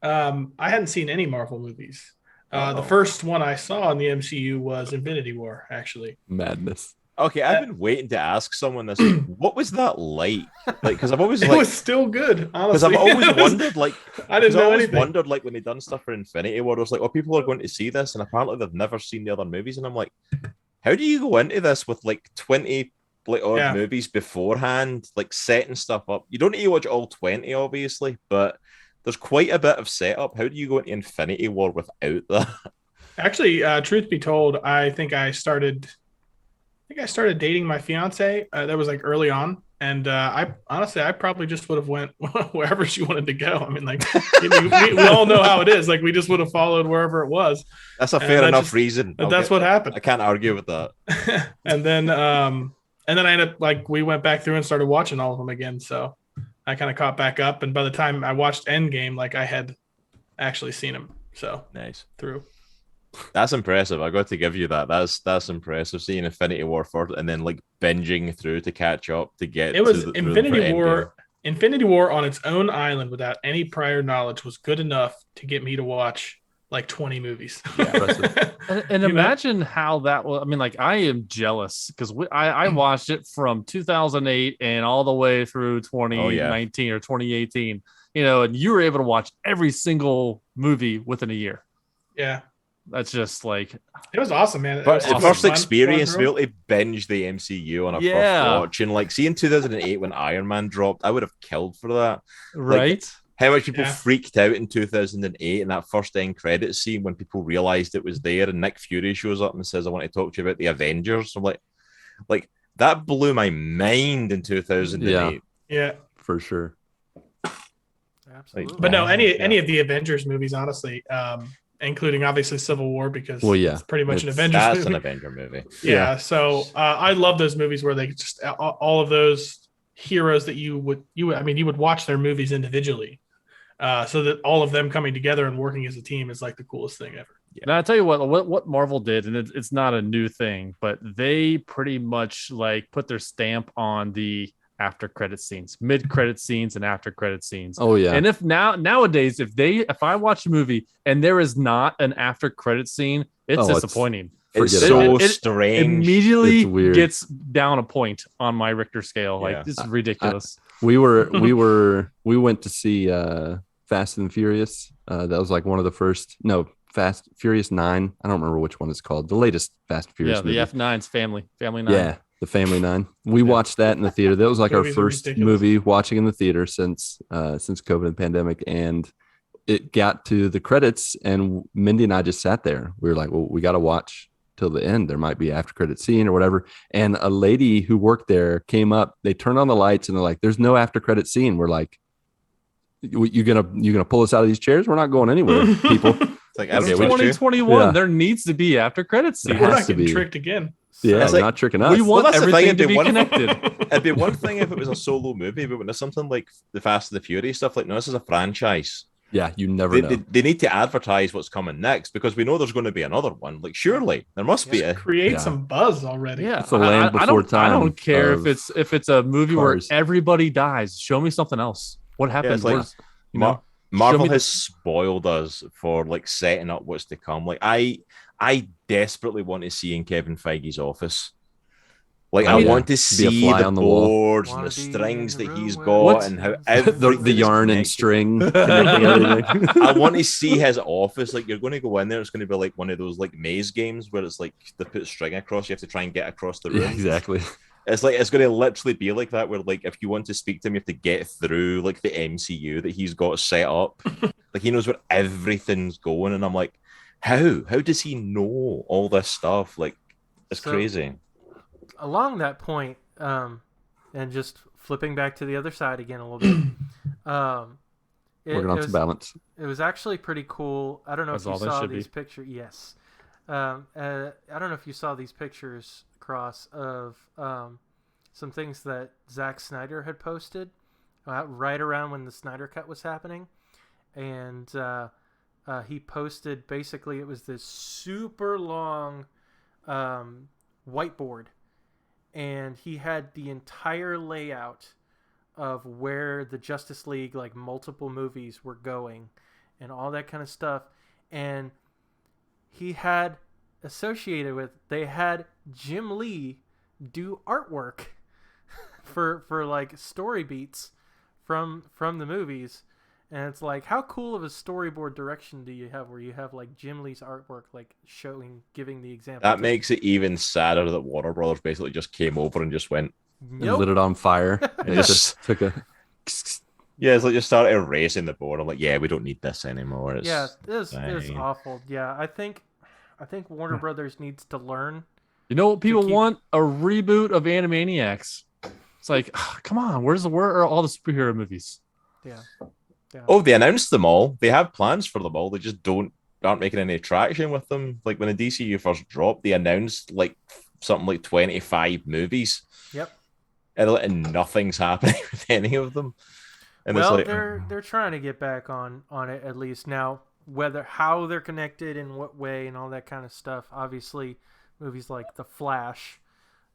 I hadn't seen any Marvel movies. The first one I saw in the MCU was Infinity War, actually. Madness. Okay, I've been waiting to ask someone this. What was that like? Like, because I've always It like, was still good, because honestly. I've always wondered, like, I didn't know anything. wondered, like, when they done stuff for Infinity War, I was like, oh, people are going to see this, and apparently they've never seen the other movies, and I'm like, how do you go into this with like 20 like odd movies beforehand, like setting stuff up? You don't need to watch all 20, obviously, but there's quite a bit of setup. How do you go into Infinity War without that? Actually, truth be told, I think I started dating my fiance. That was like early on, and I probably just would have went wherever she wanted to go. I mean, like we all know how it is. Like we just would have followed wherever it was. That's a fair enough reason. That's what happened. I can't argue with that. and then I ended up like we went back through and started watching all of them again. So I kind of caught back up, and by the time I watched Endgame, like I had actually seen them. So nice through. That's impressive. I got to give you that. That's impressive. Seeing Infinity War first and then like binging through to catch up to get. It was to Infinity War. Infinity War on its own island without any prior knowledge was good enough to get me to watch like 20 movies. and imagine how that was. I mean, like I am jealous because I watched it from 2008 and all the way through 2019 or 2018. You know, and you were able to watch every single movie within a year. Yeah. That's just like it was awesome, man. But the awesome. first experience, we really binge the MCU on a Yeah. first watch, and like seeing 2008 when Iron Man dropped, I would have killed for that. right. Like, how much people Yeah. freaked out in 2008 in that first end credit scene when people realized it was there, and Nick Fury shows up and says, "I want to talk to you about the Avengers." I'm like that blew my mind in 2008. Yeah. For sure. Absolutely. But no, any Yeah. of the Avengers movies, honestly, including obviously Civil War, because Well, yeah. it's pretty much an It's- Avengers That's movie. an Avenger movie. Yeah. So I love those movies where they just all of those heroes that you would watch their movies individually, so that all of them coming together and working as a team is like the coolest thing ever. Now I tell you what Marvel did, and it's not a new thing, but they pretty much like put their stamp on the after credit scenes, mid credit scenes, and after credit scenes. Oh yeah. And if nowadays, if I watch a movie and there is not an after credit scene, it's disappointing. It's Forget so it. strange. Immediately It's weird. gets down a point on my Richter scale. Yeah. Like, this is ridiculous. we went to see Fast and Furious. That was like one of the first. No, Fast Furious 9. I don't remember which one it's called. The latest Fast and Furious. Yeah, movie. the F9's Family 9. Yeah, the Family 9. We watched that in the theater. That was like our Movies are first ridiculous. movie watching in the theater since COVID and pandemic. And it got to the credits, and Mindy and I just sat there. We were like, well, we got to watch till the end. There might be after credit scene or whatever. And a lady who worked there came up. They turned on the lights and they're like, "There's no after credit scene." We're like, "You gonna pull us out of these chairs? We're not going anywhere, people." It's like, It's I don't know what you- 2021. Yeah. There needs to be after credit scene. We're has not to getting be. tricked again. Yeah, It's they're like- not tricking us. We want that's the thing, everything it'd to be be one- connected. It'd be one thing if it was a solo movie, but when there's something like the Fast and the Furious stuff, like, no, this is a franchise. Yeah, you never They, know. they, they need to advertise what's coming next because we know there's going to be another one. Like, surely there must be a. Create Yeah. some buzz already. Yeah, It's the land I before don't, I time don't care of if it's a movie cars. where everybody dies. Show me something else. What happens? it's like- Where's- you know? Marvel Show me has spoiled us for like setting up what's to come. Like, I desperately want to see in Kevin Feige's office. Like, Oh, I yeah. want to Be a see fly the on the wall. boards and Wanna the be strings in that the he's room got where and how the- everything the is yarn and connected. string connecting everything. I want to see his office. Like, you're going to go in there, it's going to be like one of those like maze games where it's like they put string across, you have to try and get across the room. Yeah, exactly. It's like it's going to literally be like that, where like if you want to speak to him, you have to get through like the MCU that he's got set up. Like, he knows where everything's going, and I'm like, how does he know all this stuff? Like, it's So- crazy. Along that point, and just flipping back to the other side again a little bit. Working on some balance. It was actually pretty cool. I don't know That's if you all they saw should these be. pictures. Yes. I don't know if you saw these pictures, Cross, of some things that Zack Snyder had posted right around when the Snyder Cut was happening. And he posted, basically, it was this super long whiteboard. And he had the entire layout of where the Justice League, like multiple movies, were going and all that kind of stuff. And he had associated with, they had Jim Lee do artwork for like story beats from the movies. And it's like, how cool of a storyboard direction do you have where you have like Jim Lee's artwork, like giving the example? That makes it even sadder that Warner Brothers basically just came over and just went, And Nope. lit it on fire. They Yes. just took a. yeah, it's like just started erasing the board. I'm like, yeah, we don't need this anymore. It's, Yeah, it was fine. awful. Yeah, I think Warner Brothers needs to learn. You know what people keep- want? A reboot of Animaniacs. It's like, come on, where are all the superhero movies? Yeah. Oh, they announced them all. They have plans for them all. They just aren't making any traction with them. Like when the DCU first dropped, they announced like something like 25 movies. Yep. And nothing's happening with any of them. And Well, it's like, they're trying to get back on it at least now. How they're connected, in what way, and all that kind of stuff. Obviously, movies like The Flash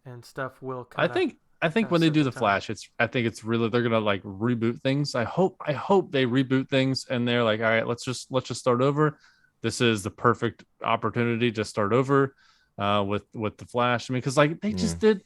and stuff will. I think when they do the time. Flash, I think it's really, they're gonna like reboot things. I hope they reboot things and they're like, all right, let's just start over. This is the perfect opportunity to start over with the Flash. I mean, because like they just did.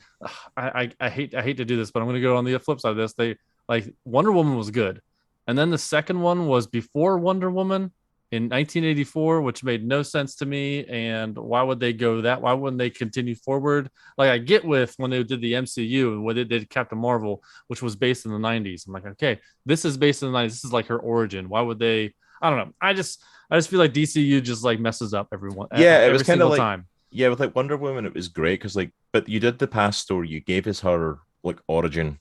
I hate to do this, but I'm gonna go on the flip side of this. They like Wonder Woman was good, and then the second one was before Wonder Woman, in 1984, which made no sense to me. And why would they go that? Why wouldn't they continue forward? Like I get with when they did the MCU and when they did Captain Marvel, which was based in the 90s. I'm like, okay, this is based in the 90s. This is like her origin. Why would they? I don't know. I just feel like DCU just like messes up everyone. Yeah, it was every kind of single like time. yeah, with like Wonder Woman, it was great because like, but you did the past story, you gave us her like origin,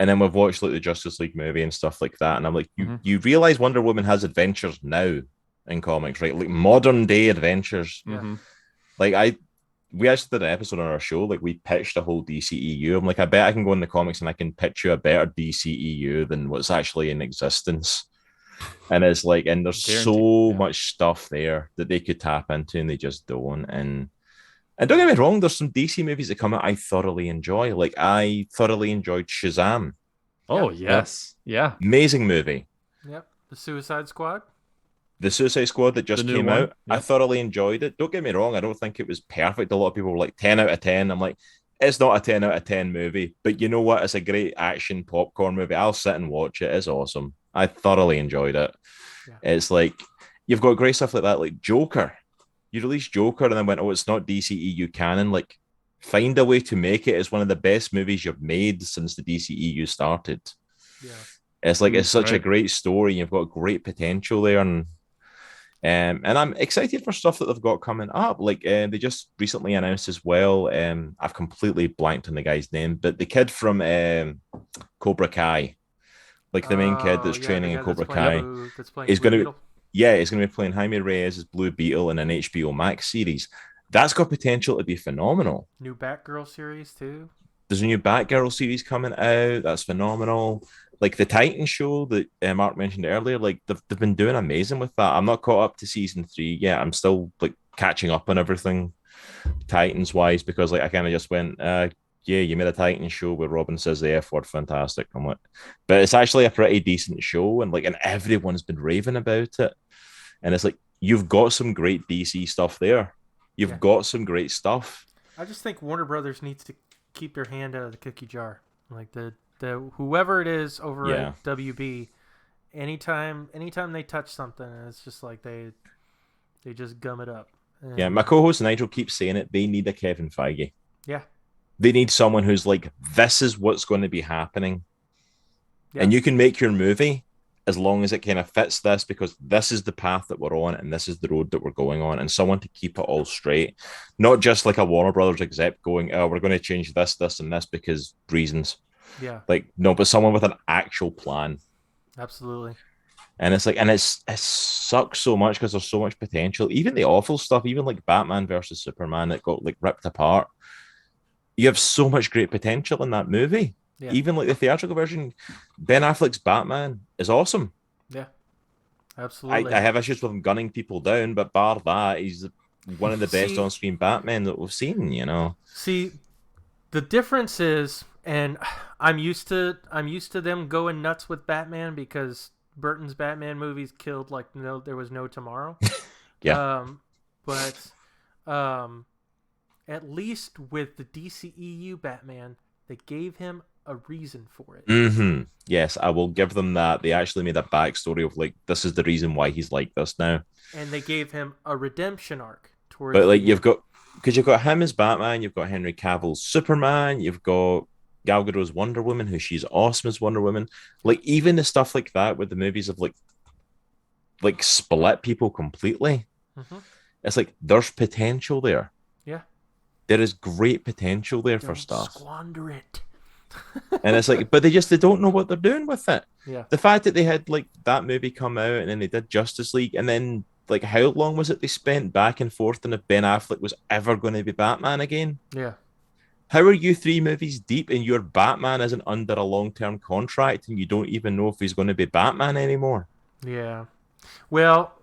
and then we've watched like the Justice League movie and stuff like that, and I'm like, you realize Wonder Woman has adventures now in comics, right? Like modern day adventures. Mm-hmm. Like we actually did an episode on our show, like we pitched a whole DCEU. I'm like, I bet I can go in the comics and I can pitch you a better DCEU than what's actually in existence. And it's like, and there's so much stuff there that they could tap into and they just don't. And don't get me wrong, there's some DC movies that come out I thoroughly enjoy. Like I thoroughly enjoyed Shazam. Oh, yes. Yeah. Amazing movie. Yep. The Suicide Squad. The Suicide Squad that just came out, I thoroughly enjoyed it. Don't get me wrong, I don't think it was perfect. A lot of people were like 10 out of 10. I'm like, it's not a 10 out of 10 movie, but you know what? It's a great action popcorn movie. I'll sit and watch it. It's awesome. I thoroughly enjoyed it. Yeah. It's like, you've got great stuff like that, like Joker. You released Joker and then went, oh, it's not DCEU canon. Like, find a way to make it as one of the best movies you've made since the DCEU started. Yeah. It's like, it's such a great story. You've got great potential there. And I'm excited for stuff that they've got coming up. Like they just recently announced as well. I've completely blanked on the guy's name, but the kid from Cobra Kai, like the main kid that's training in Cobra Kai, is going to he's going to be playing Jaime Reyes as Blue Beetle in an HBO Max series. That's got potential to be phenomenal. New Batgirl series too. There's a new Batgirl series coming out. That's phenomenal. Like the Titan show that Marc mentioned earlier, like they've been doing amazing with that. I'm not caught up to season 3 yet. I'm still like catching up on everything Titans wise because like I kind of just went, yeah, you made a Titan show where Robin says the F word, fantastic. I'm like, but it's actually a pretty decent show, and everyone's been raving about it. And it's like you've got some great DC stuff there. You've got some great stuff. I just think Warner Brothers needs to keep their hand out of the cookie jar. Like the whoever it is over at WB, anytime they touch something, it's just like they just gum it up. And my co-host Nigel keeps saying it. They need a Kevin Feige. Yeah. They need someone who's like, this is what's going to be happening. Yeah. And you can make your movie as long as it kind of fits this, because this is the path that we're on and this is the road that we're going on, and someone to keep it all straight. Not just like a Warner Brothers exec going, oh, we're going to change this, and this because reasons. Yeah. Like, no, but someone with an actual plan. Absolutely. And it's like, and it sucks so much because there's so much potential. Even the awful stuff, even like Batman versus Superman that got like ripped apart. You have so much great potential in that movie. Yeah. Even like the theatrical version, Ben Affleck's Batman is awesome. Yeah, absolutely. I have issues with him gunning people down, but bar that, he's one of the best on-screen Batmen that we've seen. You know. See, the difference is, and I'm used to them going nuts with Batman because Burton's Batman movies killed like there was no tomorrow. Yeah. But at least with the DCEU Batman, they gave him a reason for it. Mm-hmm. Yes, I will give them that. They actually made a backstory of like, this is the reason why he's like this now. And they gave him a redemption arc towards. But like, you've got him as Batman, you've got Henry Cavill's Superman, you've got Gal Gadot's Wonder Woman, who she's awesome as Wonder Woman. Like, even the stuff like that with the movies of like split people completely. Mm-hmm. It's like there's potential there. Yeah. There is great potential there for stuff. Squander it. And it's like, but they don't know what they're doing with it. Yeah. The fact that they had like that movie come out and then they did Justice League, and then like how long was it they spent back and forth on if Ben Affleck was ever going to be Batman again? Yeah. How are you 3 movies deep and your Batman isn't under a long-term contract and you don't even know if he's going to be Batman anymore? Yeah. Well,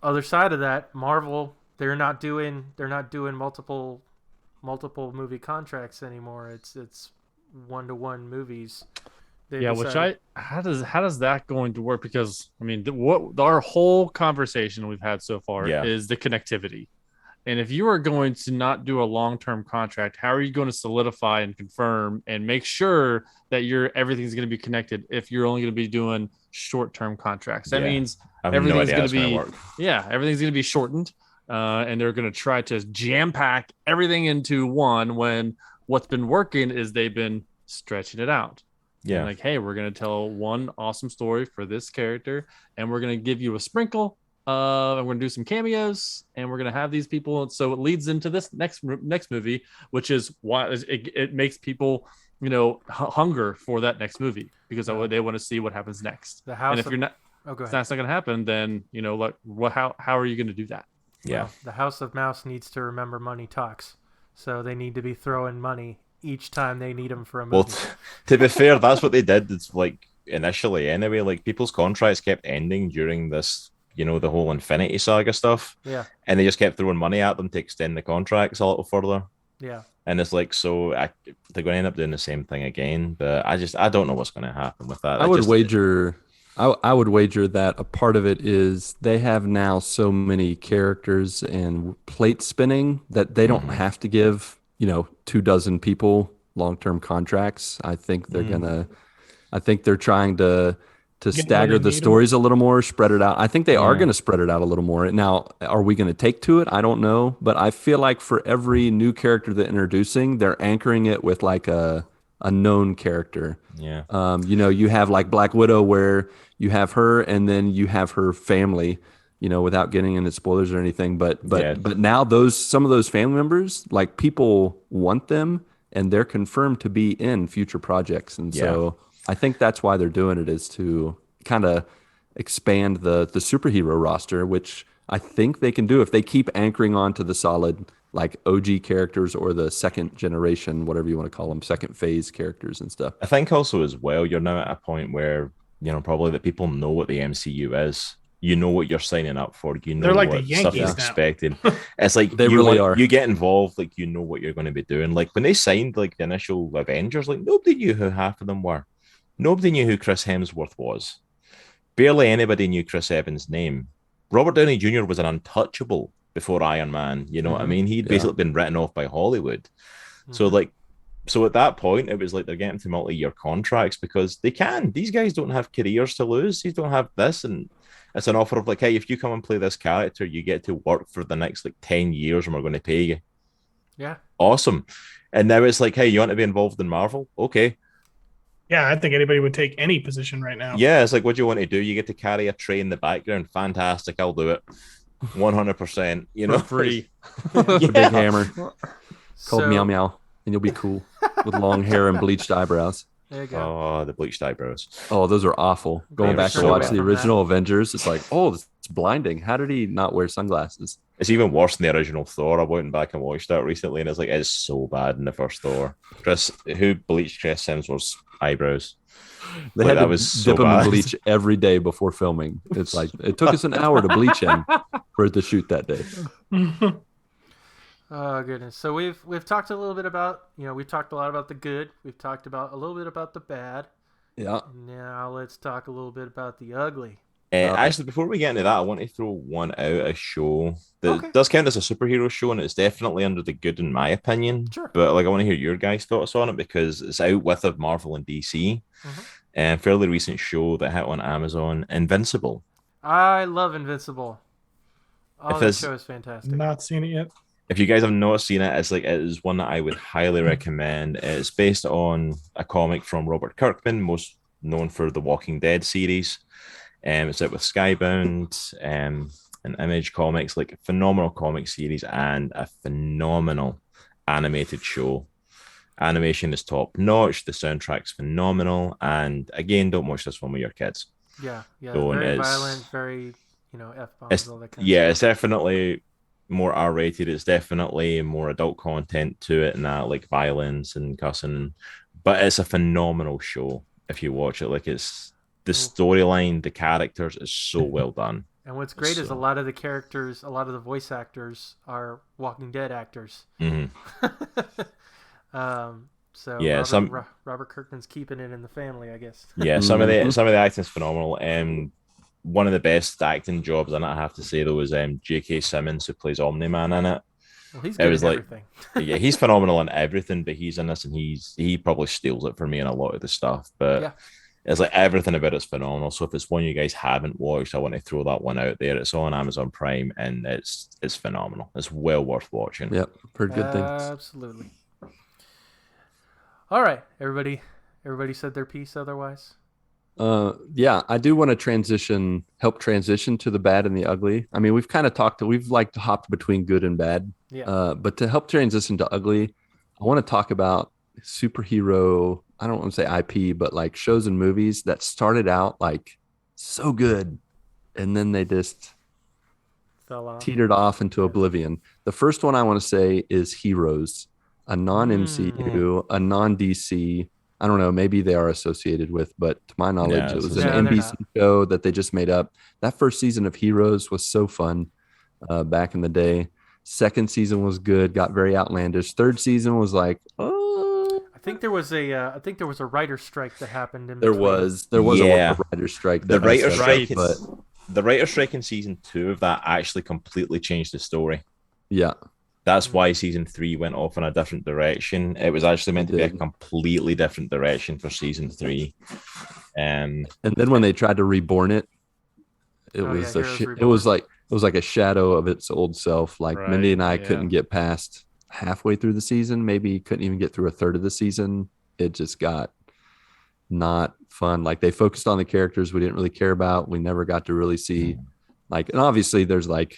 other side of that, Marvel, they're not doing multiple movie contracts anymore. It's 1-to-1 movies. How does that going to work? Because I mean, our whole conversation we've had so far is the connectivity. And if you are going to not do a long-term contract, how are you going to solidify and confirm and make sure that everything's going to be connected if you're only going to be doing short-term contracts. That Yeah. means I have no everything's idea going how to it's be gonna work. everything's going to be shortened, and they're going to try to jam pack everything into one. When what's been working is they've been stretching it out. And Yeah. like, hey, we're going to tell one awesome story for this character, and we're going to give you a sprinkle. And we're going to do some cameos, and we're going to have these people. So it leads into this next movie, which is why it makes people, hunger for that next movie, because they want to see what happens next. And if you're not, that's not going to happen, then like, how are you going to do that? Yeah. Well, the House of Mouse needs to remember money talks, so they need to be throwing money each time they need them for a movie. Well, to be fair, that's what they did. It's like initially anyway, like people's contracts kept ending during this, the whole Infinity Saga stuff. Yeah. And they just kept throwing money at them to extend the contracts a little further. Yeah. And it's like, they're going to end up doing the same thing again. But I don't know what's going to happen with that. I would wager that a part of it is they have now so many characters and plate spinning that they don't have to give, 24 people long-term contracts. I think they're trying to stagger the stories a little more, spread it out. I think they are going to spread it out a little more. Now, are we going to take to it? I don't know. But I feel like for every new character they're introducing, they're anchoring it with like a known character. Yeah. You have like Black Widow, where you have her and then you have her family, without getting into spoilers or anything. But now some of those family members, like, people want them and they're confirmed to be in future projects. And so I think that's why they're doing it, is to kind of expand the superhero roster, which I think they can do if they keep anchoring on to the solid, like, OG characters or the second generation, whatever you want to call them, second phase characters and stuff. I think also as well, you're now at a point where, probably that people know what the MCU is. You know what you're signing up for. They're like what the stuff Yankees you're now. expecting. It's like They really are. You get involved, like you know what you're going to be doing. Like when they signed like the initial Avengers, like nobody knew who half of them were. Nobody knew who Chris Hemsworth was. Barely anybody knew Chris Evans' name. Robert Downey Jr. was an untouchable before Iron Man. You know what I mean? He'd basically been written off by Hollywood. So at that point, it was like they're getting to multi-year contracts because they can. These guys don't have careers to lose. These don't have this. And it's an offer of like, hey, if you come and play this character, you get to work for the next like 10 years and we're going to pay you. Yeah. Awesome. And now it's like, hey, you want to be involved in Marvel? Okay. Yeah, I think anybody would take any position right now. Yeah, it's like, what do you want to do? You get to carry a tray in the background. Fantastic. I'll do it. 100%. For free. A big hammer called Meow Meow, and you'll be cool with long hair and bleached eyebrows. There you go. Oh, the bleached eyebrows. Oh, those are awful. Going back to watch away the from original Avengers, it's like, oh, it's blinding. How did he not wear sunglasses? It's even worse than the original Thor. I went back and watched that recently, and it's like, it's so bad in the first Thor. Who bleached Chris Hemsworth's eyebrows? They had to dip him in bleach every day before filming. It's like, it took us an hour to bleach him for it to shoot that day. Oh goodness! So we've talked a little bit about, we've talked a lot about the good. We've talked about a little bit about the bad. Yeah. Now let's talk a little bit about the ugly. Actually, before we get into that, I want to throw one out, a show that does count as a superhero show, and it's definitely under the good in my opinion. Sure. But like, I want to hear your guys' thoughts on it because it's out with of Marvel and DC, and fairly recent show that hit on Amazon, Invincible. I love Invincible. Oh, that show is fantastic. Not seen it yet. If you guys have not seen it, it is one that I would highly recommend. It's based on a comic from Robert Kirkman, most known for the Walking Dead series. It's out with Skybound and Image Comics, like a phenomenal comic series and a phenomenal animated show. Animation is top notch. The soundtrack's phenomenal. And again, don't watch this one with your kids. Yeah. Don't, very violent, very, F-bombs, all that kind of stuff. It's definitely more R-rated. It's definitely more adult content to it and that, like violence and cussing. But it's a phenomenal show if you watch it. Like, it's the storyline, the characters is so well done. And what's great is a lot of the characters, a lot of the voice actors are Walking Dead actors. So yeah, Robert Kirkman's keeping it in the family, I guess. Yeah, some of the acting's phenomenal. One of the best acting jobs, and I have to say, though, is J.K. Simmons, who plays Omni-Man in it. Well, he's good at everything. Yeah, he's phenomenal in everything, but he's in this, and he probably steals it for me in a lot of the stuff. But It's like everything about it's phenomenal. So if it's one you guys haven't watched, I want to throw that one out there. It's on Amazon Prime and it's phenomenal. It's well worth watching. Yep, heard good things. Absolutely. All right, everybody. Everybody said their piece. Otherwise, Yeah, I do want to help transition to the bad and the ugly. I mean, we've kind of we've like hopped between good and bad. yeah. But to help transition to ugly, I want to talk about superhero, I don't want to say IP, but like shows and movies that started out like so good and then they just Fell off. teetered off into oblivion. The first one I want to say is Heroes, a non-MCU, a non-DC. I don't know, maybe they are associated with, but to my knowledge, Yeah, it was no, an they're NBC show that they just made up. That first season of Heroes was so fun back in the day. Second season was good, got very outlandish. Third season was like, oh. I think there was a writer strike that happened in There between. was Yeah. a writer's strike. The that writer's messed strike, up, but the writer's strike in season 2 of that actually completely changed the story. yeah, That's why season 3 went off in a different direction. It was actually meant to be a did. completely different direction for season 3. and then when they tried to reborn it, it Oh, was yeah, a Heroes it Reborn. was like a shadow of its old self. Like Right, Mindy and I yeah. couldn't get past halfway through the season, maybe couldn't even get through a third of the season. It just got not fun. Like they focused on the characters we didn't really care about. We never got to really see like, and obviously there's like,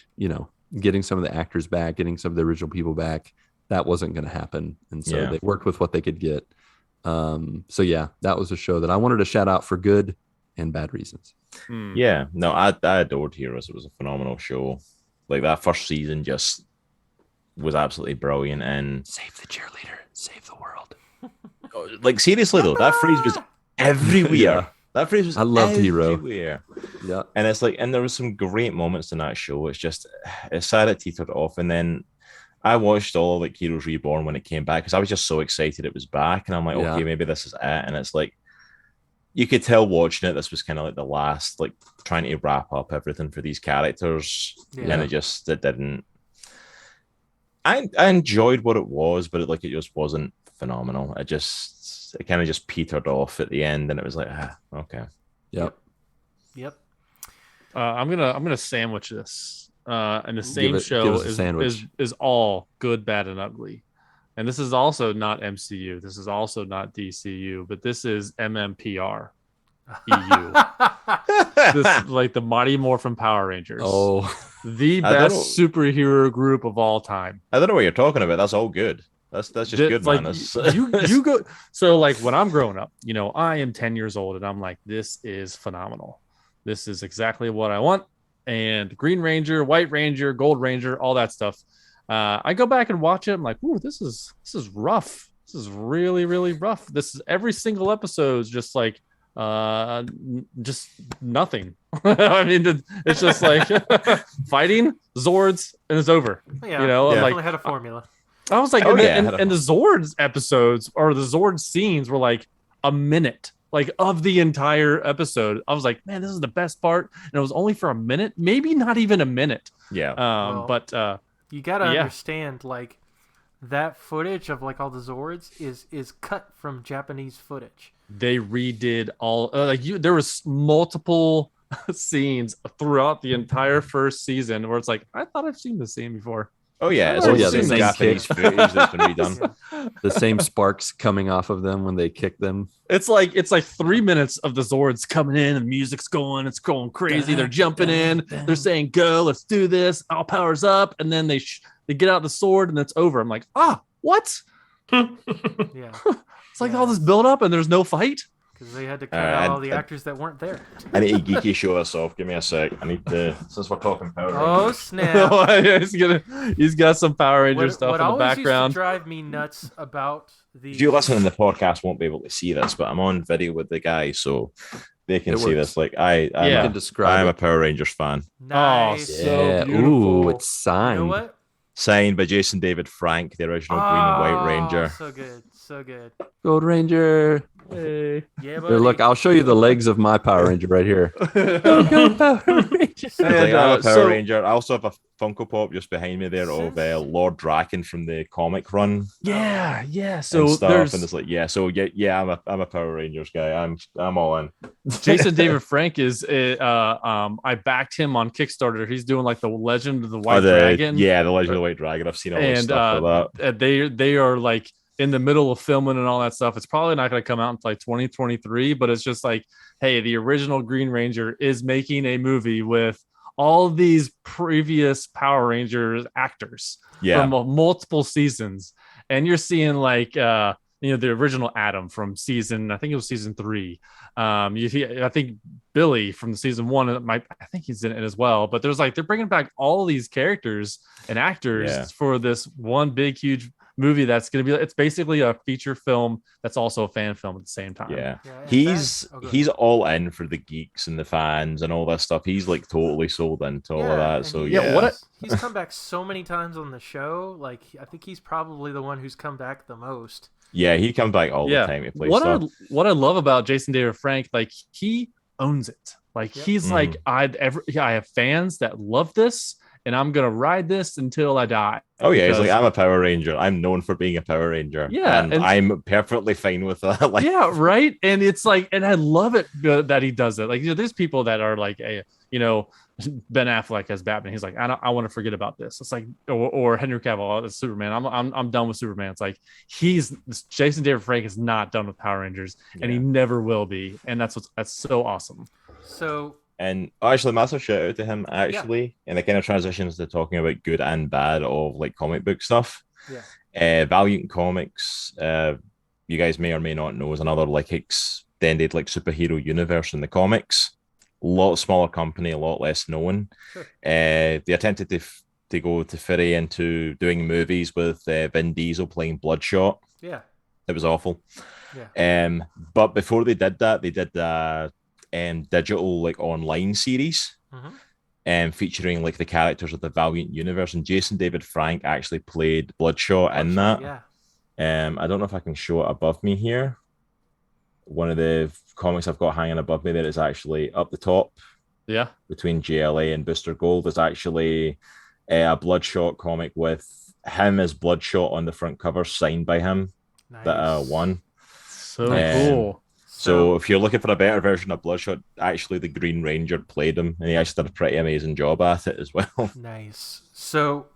getting some of the actors back, getting some of the original people back. That wasn't going to happen. And so Yeah. they worked with what they could get. So yeah, that was a show that I wanted to shout out for good and bad reasons. Yeah, no, I adored Heroes. It was a phenomenal show. Like that first season just was absolutely brilliant. And Save the cheerleader, save the world. like seriously though, that phrase was everywhere. Yeah. That phrase was I loved Hero. everywhere. Yeah. And it's like, and there was some great moments in that show. It's sad it teetered off. And then I watched all of like Heroes Reborn when it came back because I was just so excited it was back. And I'm like, Yeah. okay, maybe this is it. And it's like, you could tell watching it, this was kind of like the last, like trying to wrap up everything for these characters. Yeah. And it didn't. I enjoyed what it was, but it just wasn't phenomenal. It kind of just petered off at the end, and it was like, okay. Yep. Yep. I'm gonna sandwich this. And the same Give us show a sandwich. is all good, bad, and ugly. And this is also not MCU. This is also not DCU, but this is MMPR EU. This is like the Mighty Morphin Power Rangers. Oh, The I don't best superhero group of all time. I don't know what you're talking about. That's all good. That's just good, like, man. That's, you go. So like when I'm growing up, I am 10 years old and I'm like, this is phenomenal. This is exactly what I want. And Green Ranger, White Ranger, Gold Ranger, all that stuff. I go back and watch it. I'm like, ooh, this is rough. This is really, really rough. This is every single episode is just like just nothing. I mean, it's just like fighting Zords and it's over. Yeah. I'm Definitely like, had a formula. I was like, Oh, and the Zords episodes or the Zord scenes were like a minute, like of the entire episode. I was like, man, this is the best part, and it was only for a minute, maybe not even a minute. yeah. But You gotta yeah. understand, like, that footage of like all the Zords is cut from Japanese footage. they redid all there was multiple scenes throughout the entire first season where it's like, I thought I've seen this scene before. Oh yeah. It's Oh, all yeah, the the same same Japanese kick. footage that's been redone. the same sparks coming off of them when they kick them. It's like 3 minutes of the Zords coming in and music's going, it's going crazy. They're jumping in, they're saying, "Go, let's do this." All powers up, and then they get out the sword and it's over. I'm like, what? Yeah, It's like all this build up and there's no fight. because they had to cut out all the I- actors that weren't there. I need to geeky show us off. Give me a sec. I need to, since we're talking Power Oh Rangers. snap! he's got some Power Ranger What stuff in the always background. used to drive me nuts about the If you listen in the podcast, won't be able to see this, but I'm on video with the guys, so they can It see works. this. Like Yeah. You can I'm describe a it. Power Rangers fan. nice. Oh, so Yeah. beautiful. Ooh, it's You signed. know what? Signed by Jason David Frank, the original Green and White Ranger. So good, so good. Gold Ranger. Hey. Yeah, Here, buddy. look, I'll show you the legs of my Power Ranger right here. Go Power Rangers. It's like, I'm a Power so- Ranger. I also have a Funko Pop just behind me there of Lord Draken from the comic run Yeah. and So stuff. there's And it's like, I'm a Power Rangers guy. I'm all in. Jason David Frank is I backed him on Kickstarter. He's doing like the Legend of the White Dragon. Yeah, the Legend of the White Dragon. I've seen all this And stuff for that. they are like in the middle of filming and all that stuff. It's probably not going to come out until like 2023, but it's just like, hey, the original Green Ranger is making a movie with all these previous Power Rangers actors from multiple seasons, and you're seeing like the original Adam from I think it was season 3. I think Billy from the season 1 I think he's in it as well. But there's like they're bringing back all these characters and actors for this one big huge movie that's going to be, it's basically a feature film that's also a fan film at the same time. He's all in for the geeks and the fans and all that stuff. He's like totally sold into all of that. So he's come back so many times on the show. Like I think he's probably the one who's come back the most. Yeah, he comes back all the time to play stuff. What I love about Jason David Frank, like he owns it. Like he's like, I have fans that love this, and I'm gonna ride this until I die. Oh yeah, he's like, I'm a Power Ranger. I'm known for being a Power Ranger. Yeah, and I'm perfectly fine with that. Like, yeah, right. And it's like, and I love it that he does it. Like, there's people that are like, Ben Affleck as Batman. He's like, I want to forget about this. It's like, or Henry Cavill as Superman. I'm done with Superman. It's like Jason David Frank is not done with Power Rangers, and he never will be. And that's so awesome. So. And actually, massive shout out to him, actually. And it kind of transitions to talking about good and bad of like comic book stuff. Yeah. Valiant Comics, you guys may or may not know, is another like extended like superhero universe in the comics. A lot smaller company, a lot less known. Sure. They attempted to go to ferry into doing movies with Vin Diesel playing Bloodshot. Yeah. It was awful. Yeah. But before they did that, they did digital like online series featuring like the characters of the Valiant universe, and Jason David Frank actually played Bloodshot in that. I don't know if I can show it above me here. One of the comics I've got hanging above me there is actually up the top between JLA and Booster Gold is actually a Bloodshot comic with him as Bloodshot on the front cover, signed by him. That won. So cool. So if you're looking for a better version of Bloodshot, actually the Green Ranger played him, and he actually did a pretty amazing job at it as well. Nice. So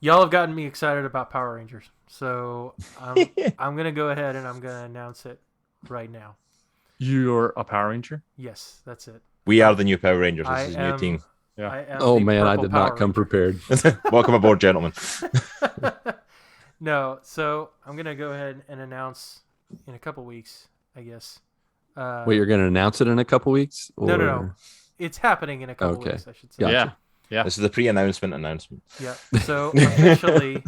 y'all have gotten me excited about Power Rangers. So I'm going to go ahead and I'm going to announce it right now. You're a Power Ranger? Yes, that's it. We are the new Power Rangers. This is a new team. Yeah. Oh man, I did not come prepared. Welcome aboard, gentlemen. No, so I'm going to go ahead and announce in a couple weeks, I guess. Wait, you're going to announce it in a couple weeks? Or... No. It's happening in a couple weeks, I should say. Gotcha. Yeah. This is the pre-announcement announcement. Yeah. So officially,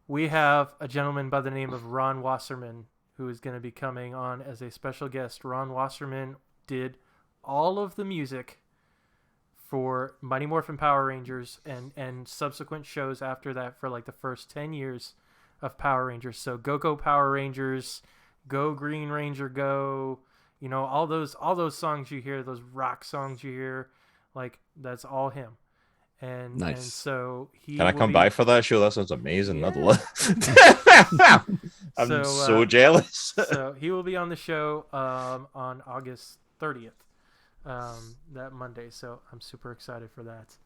we have a gentleman by the name of Ron Wasserman who is going to be coming on as a special guest. Ron Wasserman did all of the music for Mighty Morphin Power Rangers and subsequent shows after that for like the first 10 years of Power Rangers. So Go Power Rangers, Go Green Ranger Go, all those songs you hear, those rock songs you hear, like that's all him. And nice. And so Can I come by for that show? That sounds amazing. Yeah. I'm so jealous. So he will be on the show on August 30th, that Monday. So I'm super excited for that.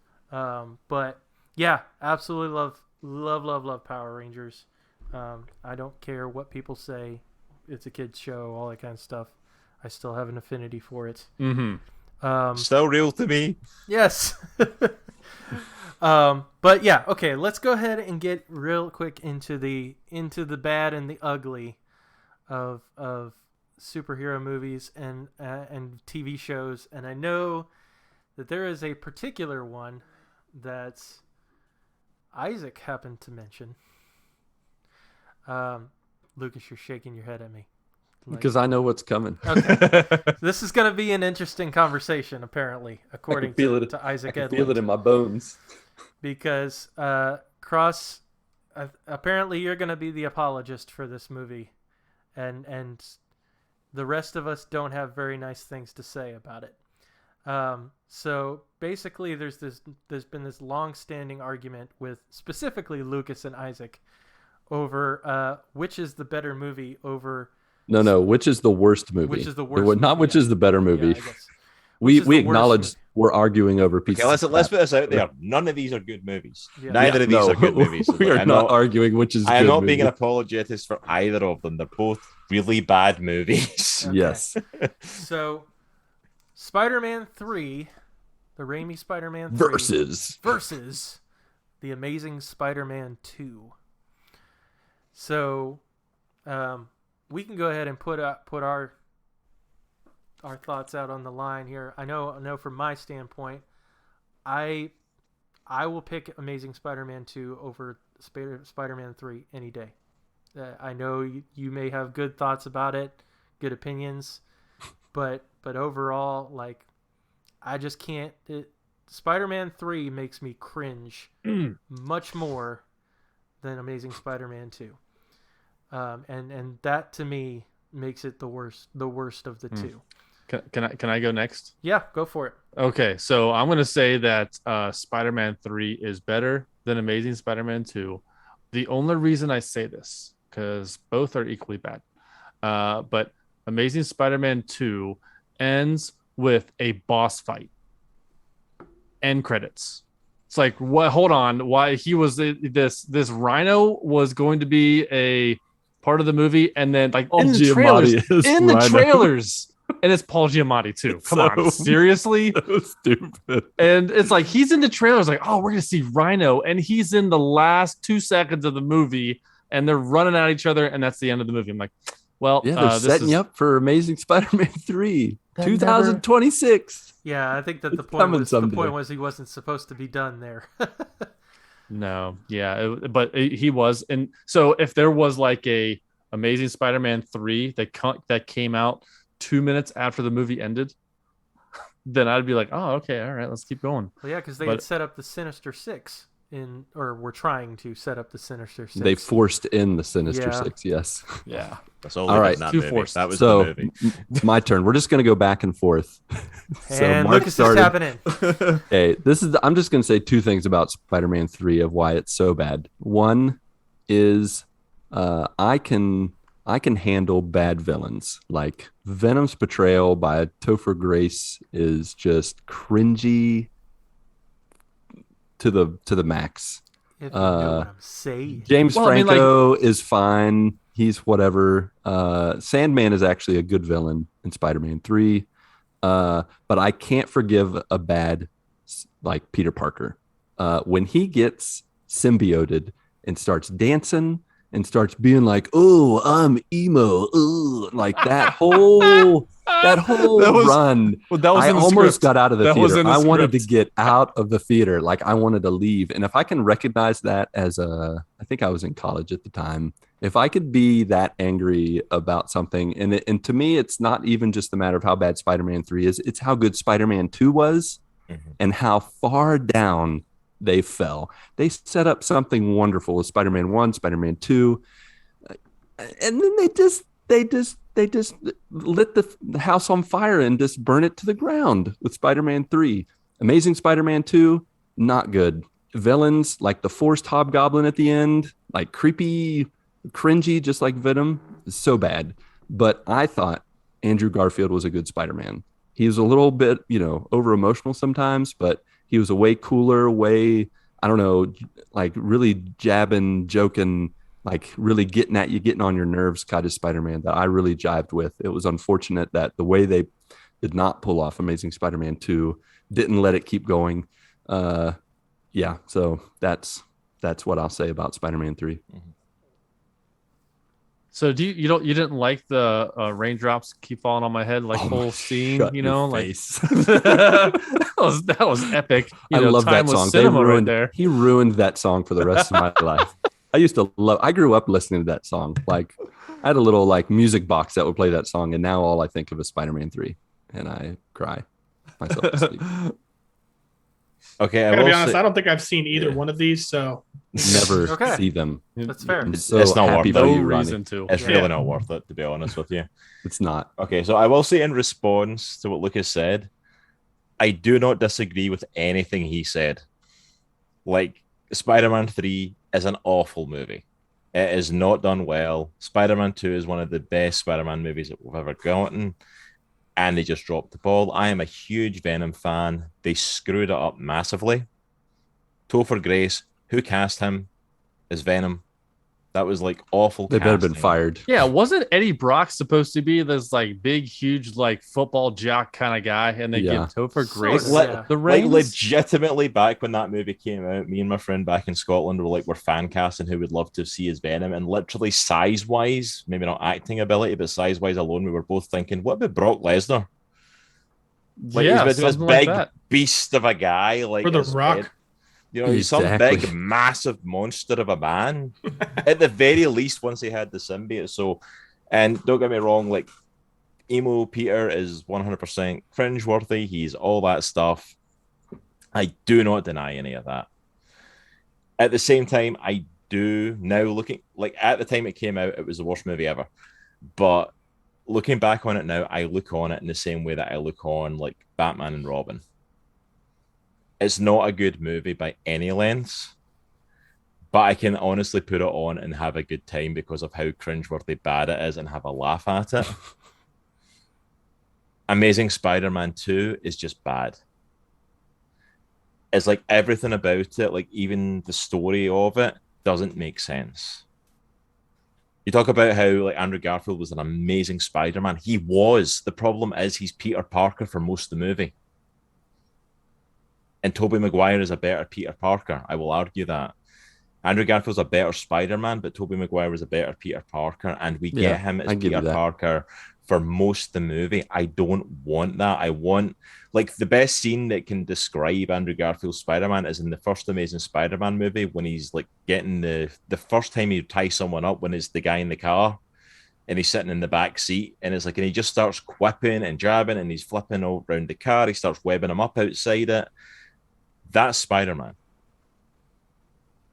But yeah, absolutely love Power Rangers. I don't care what people say. It's a kid's show, all that kind of stuff. I still have an affinity for it. Mm-hmm. Still real to me. Yes. But yeah, okay, let's go ahead and get real quick into the bad and the ugly of superhero movies and TV shows. And I know that there is a particular one that Isaac happened to mention. Lucas, you're shaking your head at me. Because I know what's coming. Okay. This is going to be an interesting conversation, apparently, according to Isaac Edlund. I can feel it in my bones. Because Cross, apparently you're going to be the apologist for this movie. And the rest of us don't have very nice things to say about it. So basically, there's been this long-standing argument with specifically Lucas and Isaac over which is the better movie over. No, which is the worst movie? Which is the worst? Not which is the better movie. Yeah, I guess. We acknowledge we're arguing over pieces. Okay, let's put this out there. None of these are good movies. Yeah. Neither of these are good movies. We are not arguing which is. I am good not movie. being an apologist for either of them. They're both really bad movies. Okay. Yes. So, Spider-Man 3, the Raimi Spider-Man 3 versus the Amazing Spider-Man 2. So, we can go ahead and put our thoughts out on the line here. I know from my standpoint, I will pick Amazing Spider-Man 2 over Spider-Man 3 any day. I know you may have good thoughts about it, good opinions, but overall, like, I just can't. Spider-Man 3 makes me cringe much more than Amazing Spider-Man 2, and that to me makes it the worst of the two. Can I go next? Yeah, go for it. Okay, so I'm gonna say that Spider-Man 3 is better than Amazing Spider-Man 2. The only reason I say this, because both are equally bad, but Amazing Spider-Man 2 ends with a boss fight. End credits. It's like, what? Hold on, why he was this Rhino was going to be a part of the movie, and then like in the trailers. And it's Paul Giamatti too. Come on, seriously? So stupid. And it's like he's in the trailers, like, oh, we're gonna see Rhino, and he's in the last 2 seconds of the movie, and they're running at each other, and that's the end of the movie. I'm like, well, yeah, they're setting you up for Amazing Spider-Man 3, 2026. Yeah, I think that the point was he wasn't supposed to be done there. No, yeah, but he was, and so if there was like a Amazing Spider-Man 3 that came out 2 minutes after the movie ended, then I'd be like, oh, okay, all right, let's keep going. Well, yeah, because they had set up the Sinister Six or were trying to set up the Sinister Six. They forced in the Sinister Six, yes. Yeah. That's all right, that movie. That was so, the movie. My turn. We're just going to go back and forth. And Marc Lucas is happening. Okay, I'm just going to say 2 things about Spider-Man 3 of why it's so bad. One is I can handle bad villains. Like Venom's portrayal by Topher Grace is just cringy to the max. If you know what I'm saying. James Franco is fine. He's whatever. Sandman is actually a good villain in Spider-Man 3. But I can't forgive a bad like Peter Parker. When he gets symbioted and starts dancing and starts being like, "Oh, I'm emo," like that whole run. Well, that was I in the almost script. got out of the theater. I wanted to script. get out of the theater. Like I wanted to leave. And if I can recognize that as I think I was in college at the time. If I could be that angry about something, and to me, it's not even just the matter of how bad Spider-Man 3 is. It's how good Spider-Man 2 was, and how far down they fell. They set up something wonderful with Spider-Man 1, Spider-Man 2, and then they just lit the house on fire and just burn it to the ground with Spider-Man 3. Amazing Spider-Man 2, not good. Villains like the forced hobgoblin at the end, like creepy, cringy, just like Venom, is so bad. But I thought Andrew Garfield was a good Spider-Man. He was a little bit, over emotional sometimes, but he was a way cooler, I don't know, like really jabbing, joking, like really getting at you, getting on your nerves kind of Spider-Man that I really jived with. It was unfortunate that the way they did not pull off Amazing Spider-Man 2, didn't let it keep going. Yeah, so that's what I'll say about Spider-Man 3. So you didn't like the raindrops keep falling on my head like whole scene, like that was epic. I love that song. Right he ruined that song for the rest of my life. I grew up listening to that song. Like I had a little like music box that would play that song, and now all I think of is Spider-Man 3, and I cry myself to sleep. Okay, I gotta be honest, I don't think I've seen either Yeah. one of these, so Never Okay. see them. That's fair. I'm so It's not happy worth for it. No you, Ronnie. reason to. It's Yeah. really not worth it, to be honest with you. It's not. Okay, so I will say in response to what Lucas said, I do not disagree with anything he said. Like, Spider-Man 3 is an awful movie. It is not done well. Spider-Man 2 is one of the best Spider-Man movies that we've ever gotten, and they just dropped the ball. I am a huge Venom fan. They screwed it up massively. Topher Grace, who cast him as Venom? That was like awful. They better have been casting. fired. Yeah, wasn't Eddie Brock supposed to be this like big, huge, like football jock kind of guy, and they Yeah. give Topher Sort Grace of, Like, yeah. the like reins? legitimately, back when that movie came out, me and my friend back in Scotland were like, we're fan casting who would love to see as Venom, and literally size wise, maybe not acting ability, but size wise alone, we were both thinking, what about Brock Lesnar? Like yeah, he's this something like big that. beast of a guy, like For The his Rock. head- you know, he's some Exactly. big, massive monster of a man. At the very least, once he had the symbiote. So, and don't get me wrong, like emo Peter is 100% cringeworthy. He's all that stuff. I do not deny any of that. At the same time, I do now looking like at the time it came out, it was the worst movie ever. But looking back on it now, I look on it in the same way that I look on like Batman and Robin. It's not a good movie by any lengths, but I can honestly put it on and have a good time because of how cringeworthy bad it is and have a laugh at it. Amazing Spider-Man 2 is just bad. It's like everything about it, like even the story of it, doesn't make sense. You talk about how like Andrew Garfield was an amazing Spider-Man. He was. The problem is he's Peter Parker for most of the movie. And Tobey Maguire is a better Peter Parker. I will argue that. Andrew Garfield's a better Spider-Man, but Tobey Maguire was a better Peter Parker, and we Yeah, get him as I give you Peter that. Parker for most of the movie. I don't want that. I want like the best scene that can describe Andrew Garfield's Spider-Man is in the first Amazing Spider-Man movie when he's like getting the first time he ties someone up when it's the guy in the car and he's sitting in the back seat and it's like and he just starts quipping and jabbing and he's flipping all around the car. He starts webbing him up outside it. That's Spider-Man.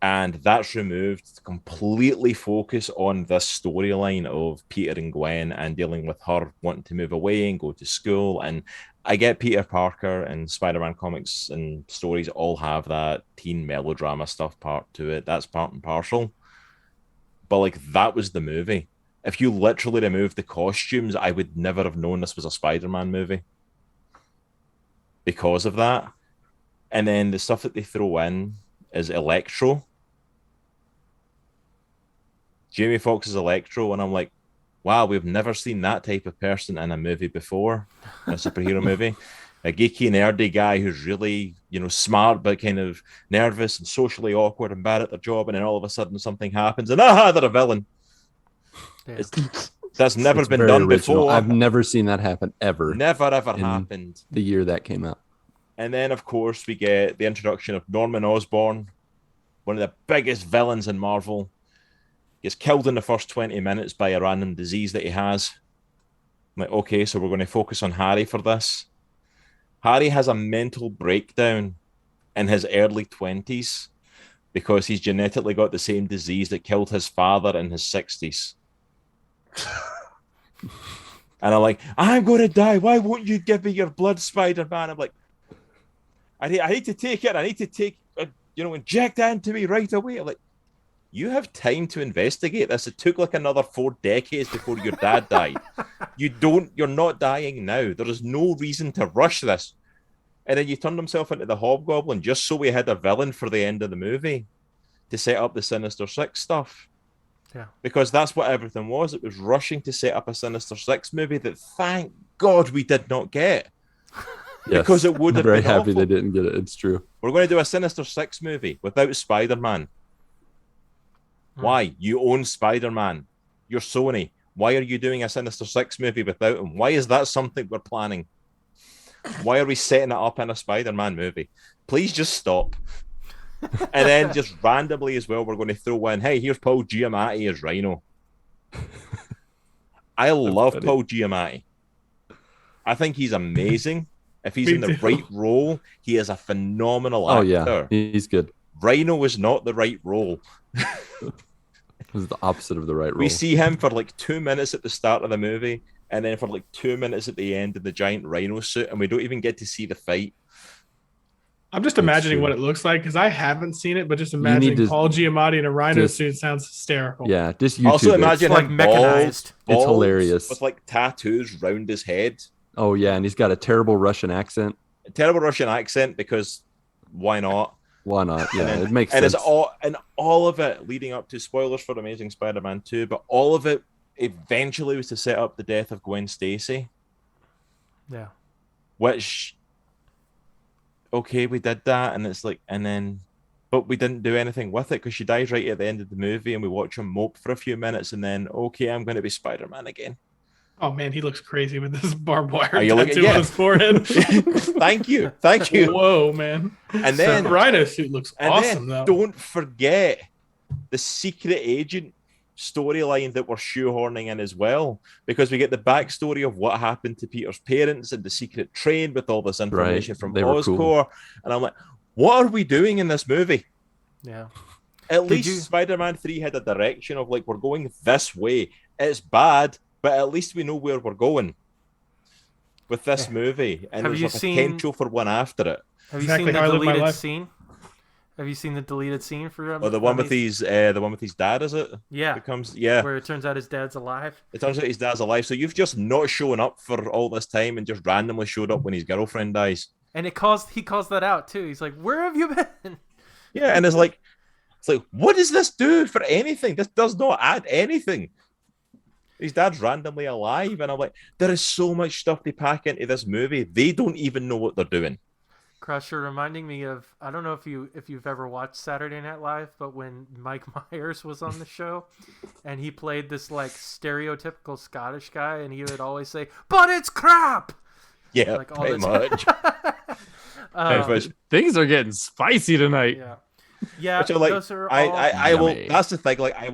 And that's removed to completely focus on this storyline of Peter and Gwen and dealing with her wanting to move away and go to school. And I get Peter Parker and Spider-Man comics and stories all have that teen melodrama stuff part to it. That's part and parcel. But like that was the movie. If you literally removed the costumes, I would never have known this was a Spider-Man movie because of that. And then the stuff that they throw in is Electro. Jamie Foxx is Electro, and I'm like, wow, we've never seen that type of person in a movie before, in a superhero movie. A geeky, nerdy guy who's really, you know, smart, but kind of nervous and socially awkward and bad at their job, and then all of a sudden something happens, and they're a villain. Yeah. That's never It's been very done original. before. I've never seen that happen ever. Never ever in happened. the year that came out. And then, of course, we get the introduction of Norman Osborn, one of the biggest villains in Marvel. Gets killed in the first 20 minutes by a random disease that he has. I'm like, okay, so we're going to focus on Harry for this. Harry has a mental breakdown in his early 20s because he's genetically got the same disease that killed his father in his 60s. And I'm like, I'm going to die. Why won't you give me your blood, Spider-Man? I'm like, I need to take it. I need to take, inject that into me right away. I'm like, you have time to investigate this. It took like another 4 decades before your dad died. You're not dying now. There is no reason to rush this. And then you turned himself into the Hobgoblin just so we had a villain for the end of the movie to set up the Sinister Six stuff. Yeah. Because that's what everything was. It was rushing to set up a Sinister Six movie that, thank God, we did not get. Yes. Because it would have I'm very been happy awful. they didn't get it. It's true. We're going to do a Sinister Six movie without Spider-Man. Why? You own Spider-Man. You're Sony. Why are you doing a Sinister Six movie without him? Why is that something we're planning? Why are we setting it up in a Spider-Man movie? Please just stop. And then just randomly as well, we're going to throw in, hey, here's Paul Giamatti as Rhino. I love funny. Paul Giamatti. I think he's amazing. If he's Me in the too. right role, he is a phenomenal Oh actor. yeah, he's good. Rhino was not the right role. It was the opposite of the right role. We see him for like 2 minutes at the start of the movie, and then for like 2 minutes at the end in the giant rhino suit, and we don't even get to see the fight. I'm just imagining what it looks like because I haven't seen it, but just imagining Paul Giamatti in a rhino suit sounds hysterical. Yeah, just YouTube. Also, imagine him mechanized. Bald, it's hilarious with like tattoos round his head. Oh yeah, and he's got a terrible Russian accent. A terrible Russian accent because why not? Why not? Yeah, it makes and sense. It's all of it leading up to spoilers for Amazing Spider-Man 2, but all of it eventually was to set up the death of Gwen Stacy. Yeah. Which, okay, we did that, and it's like, and then, but we didn't do anything with it because she dies right at the end of the movie, and we watch him mope for a few minutes, and then, okay, I'm going to be Spider-Man again. Oh man, he looks crazy with this barbed wire tattoo on his forehead. Thank you. Whoa, man! And then the rhino suit looks awesome, though. Don't forget the secret agent storyline that we're shoehorning in as well, because we get the backstory of what happened to Peter's parents and the secret train with all this information from Oscorp. Cool. And I'm like, what are we doing in this movie? Yeah. At least Spider-Man 3 had a direction of like, we're going this way. It's bad, but at least we know where we're going with this movie. And there's a potential for one after it. Have you seen the deleted scene? Have you seen the deleted scene for the one with his dad, is it? Yeah. Where it turns out his dad's alive. It turns out his dad's alive. So you've just not shown up for all this time and just randomly showed up when his girlfriend dies. And he calls that out too. He's like, "Where have you been?" Yeah, and it's like, what does this do for anything? This does not add anything. His dad's randomly alive, and I'm like, there is so much stuff they pack into this movie. They don't even know what they're doing. Cross, you're reminding me of, I don't know if you've ever watched Saturday Night Live, but when Mike Myers was on the show and he played this like stereotypical Scottish guy, and he would always say, "But it's crap." Yeah, like pretty much. Things are getting spicy tonight. Yeah. Yeah, those are I will. That's the thing. Like, I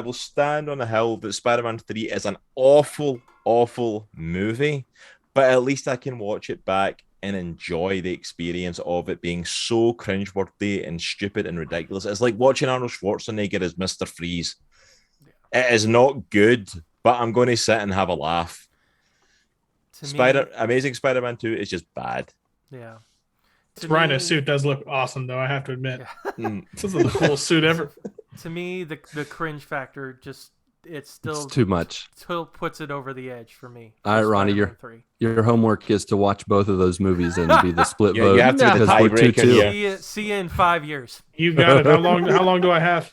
will stand on the hill that Spider-Man 3 is an awful, awful movie, but at least I can watch it back and enjoy the experience of it being so cringeworthy and stupid and ridiculous. It's like watching Arnold Schwarzenegger as Mr. Freeze. Yeah. It is not good, but I'm going to sit and have a laugh. Amazing Spider-Man 2 is just bad. Yeah. This rhino suit does look awesome, though, I have to admit. Yeah. This is the coolest suit ever. To me, the cringe factor it's too much. Still puts it over the edge for me. All right, Ronnie, your homework is to watch both of those movies and be the split vote. You have to be the tiebreaker. See you in 5 years. You got it. How long do I have?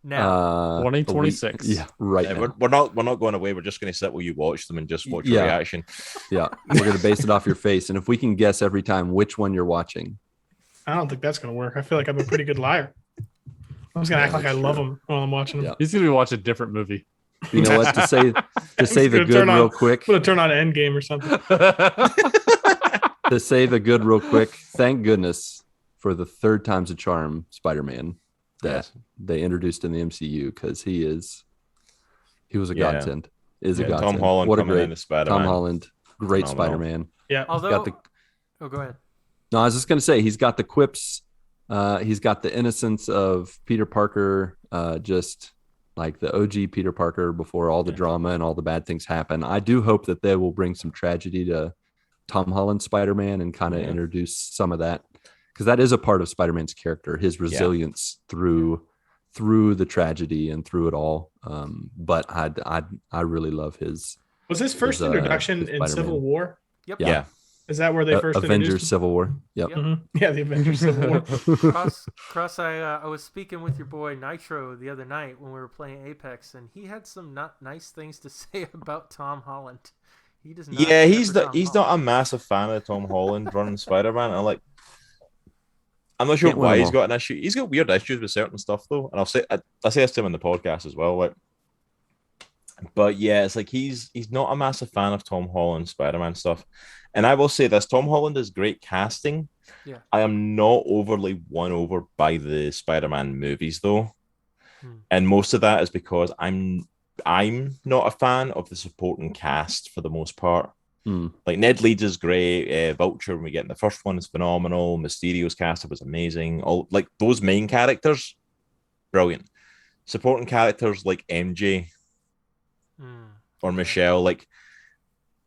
Now, 2026. Yeah, right. Now. We're not going away. We're just going to sit while you watch them and just watch your reaction. Yeah, we're going to base it off your face, and if we can guess every time which one you're watching, I don't think that's going to work. I feel like I'm a pretty good liar. I'm just going to act like I love them while I'm watching them. Yeah. He's going to be watching a different movie. You know what? To say the good real quick. I'm going to turn on Endgame or something. To say the good real quick. Thank goodness for the third time's a charm Spider-Man that they introduced in the MCU, because he was a godsend. A godsend. Tom Holland what a great into Spider-Man. Tom Holland, great Spider-Man. Yeah. Although, go ahead. No, I was just going to say he's got the quips. He's got the innocence of Peter Parker, just like the OG Peter Parker before all the drama and all the bad things happen. I do hope that they will bring some tragedy to Tom Holland's Spider-Man and kind of introduce some of that, because that is a part of Spider-Man's character, his resilience through the tragedy and through it all. But I really love his. Was his first introduction in Civil War? Yep. Yeah. Is that where they first Avengers Civil War? Yep. Mm-hmm. Yeah, the Avengers Civil War. Cross, I was speaking with your boy Nitro the other night when we were playing Apex, and he had some not nice things to say about Tom Holland. He does not. Yeah, he's not a massive fan of Tom Holland running Spider-Man. I'm not sure why he's got an issue. He's got weird issues with certain stuff though, and I say this to him in the podcast as well. Like, but yeah, it's like he's not a massive fan of Tom Holland Spider-Man stuff. And I will say this: Tom Holland is great casting. Yeah, I am not overly won over by the Spider-Man movies though, and most of that is because I'm not a fan of the supporting cast for the most part. Like Ned Leeds is great. Vulture, when we get in the first one, is phenomenal. Mysterio's cast was amazing. All like those main characters, brilliant. Supporting characters like MJ or Michelle, like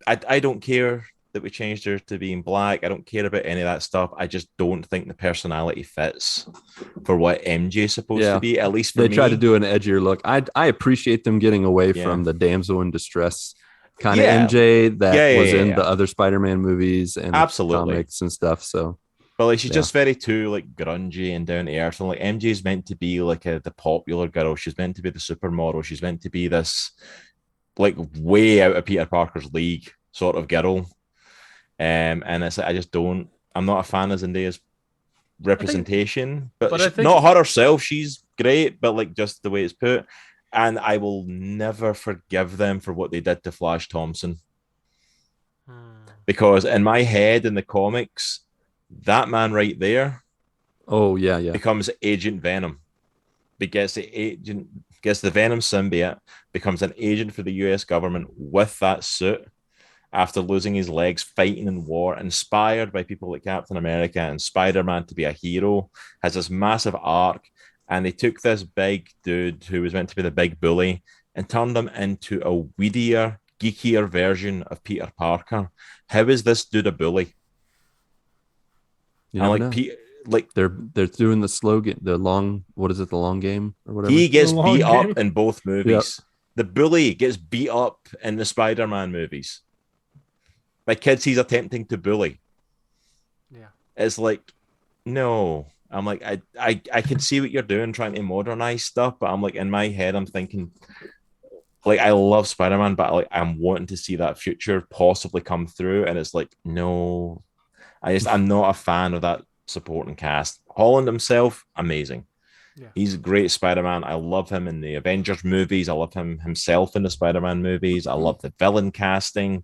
I don't care that we changed her to being black. I don't care about any of that stuff. I just don't think the personality fits for what MJ is supposed to be. At least for they me. tried to do an edgier look. I appreciate them getting away from the damsel in distress kind of MJ that was in the other Spider-Man movies and comics and stuff. So, but like she's just very too like grungy and down to earth. And like MJ is meant to be like the popular girl. She's meant to be the supermodel. She's meant to be this like way out of Peter Parker's league sort of girl. And it's like, I just don't. I'm not a fan of Zendaya's representation, but I think not her herself. She's great, but like just the way it's put. And I will never forgive them for what they did to Flash Thompson. Because in my head, in the comics, that man right there, becomes Agent Venom. Gets the Venom symbiote, becomes an agent for the US government with that suit after losing his legs fighting in war, inspired by people like Captain America and Spider-Man to be a hero, has this massive arc. And they took this big dude who was meant to be the big bully and turned him into a weedier, geekier version of Peter Parker. How is this dude a bully? They're doing the slogan, the long game or whatever. He gets beat up in both movies. Yep. The bully gets beat up in the Spider-Man movies by kids he's attempting to bully. Yeah, it's like, no. I'm like, I can see what you're doing, trying to modernize stuff, but I'm like, in my head, I'm thinking, like, I love Spider-Man, but like, I'm wanting to see that future possibly come through, and it's like, no, I'm not a fan of that supporting cast. Holland himself, amazing. Yeah. He's a great Spider-Man. I love him in the Avengers movies. I love him himself in the Spider-Man movies. I love the villain casting.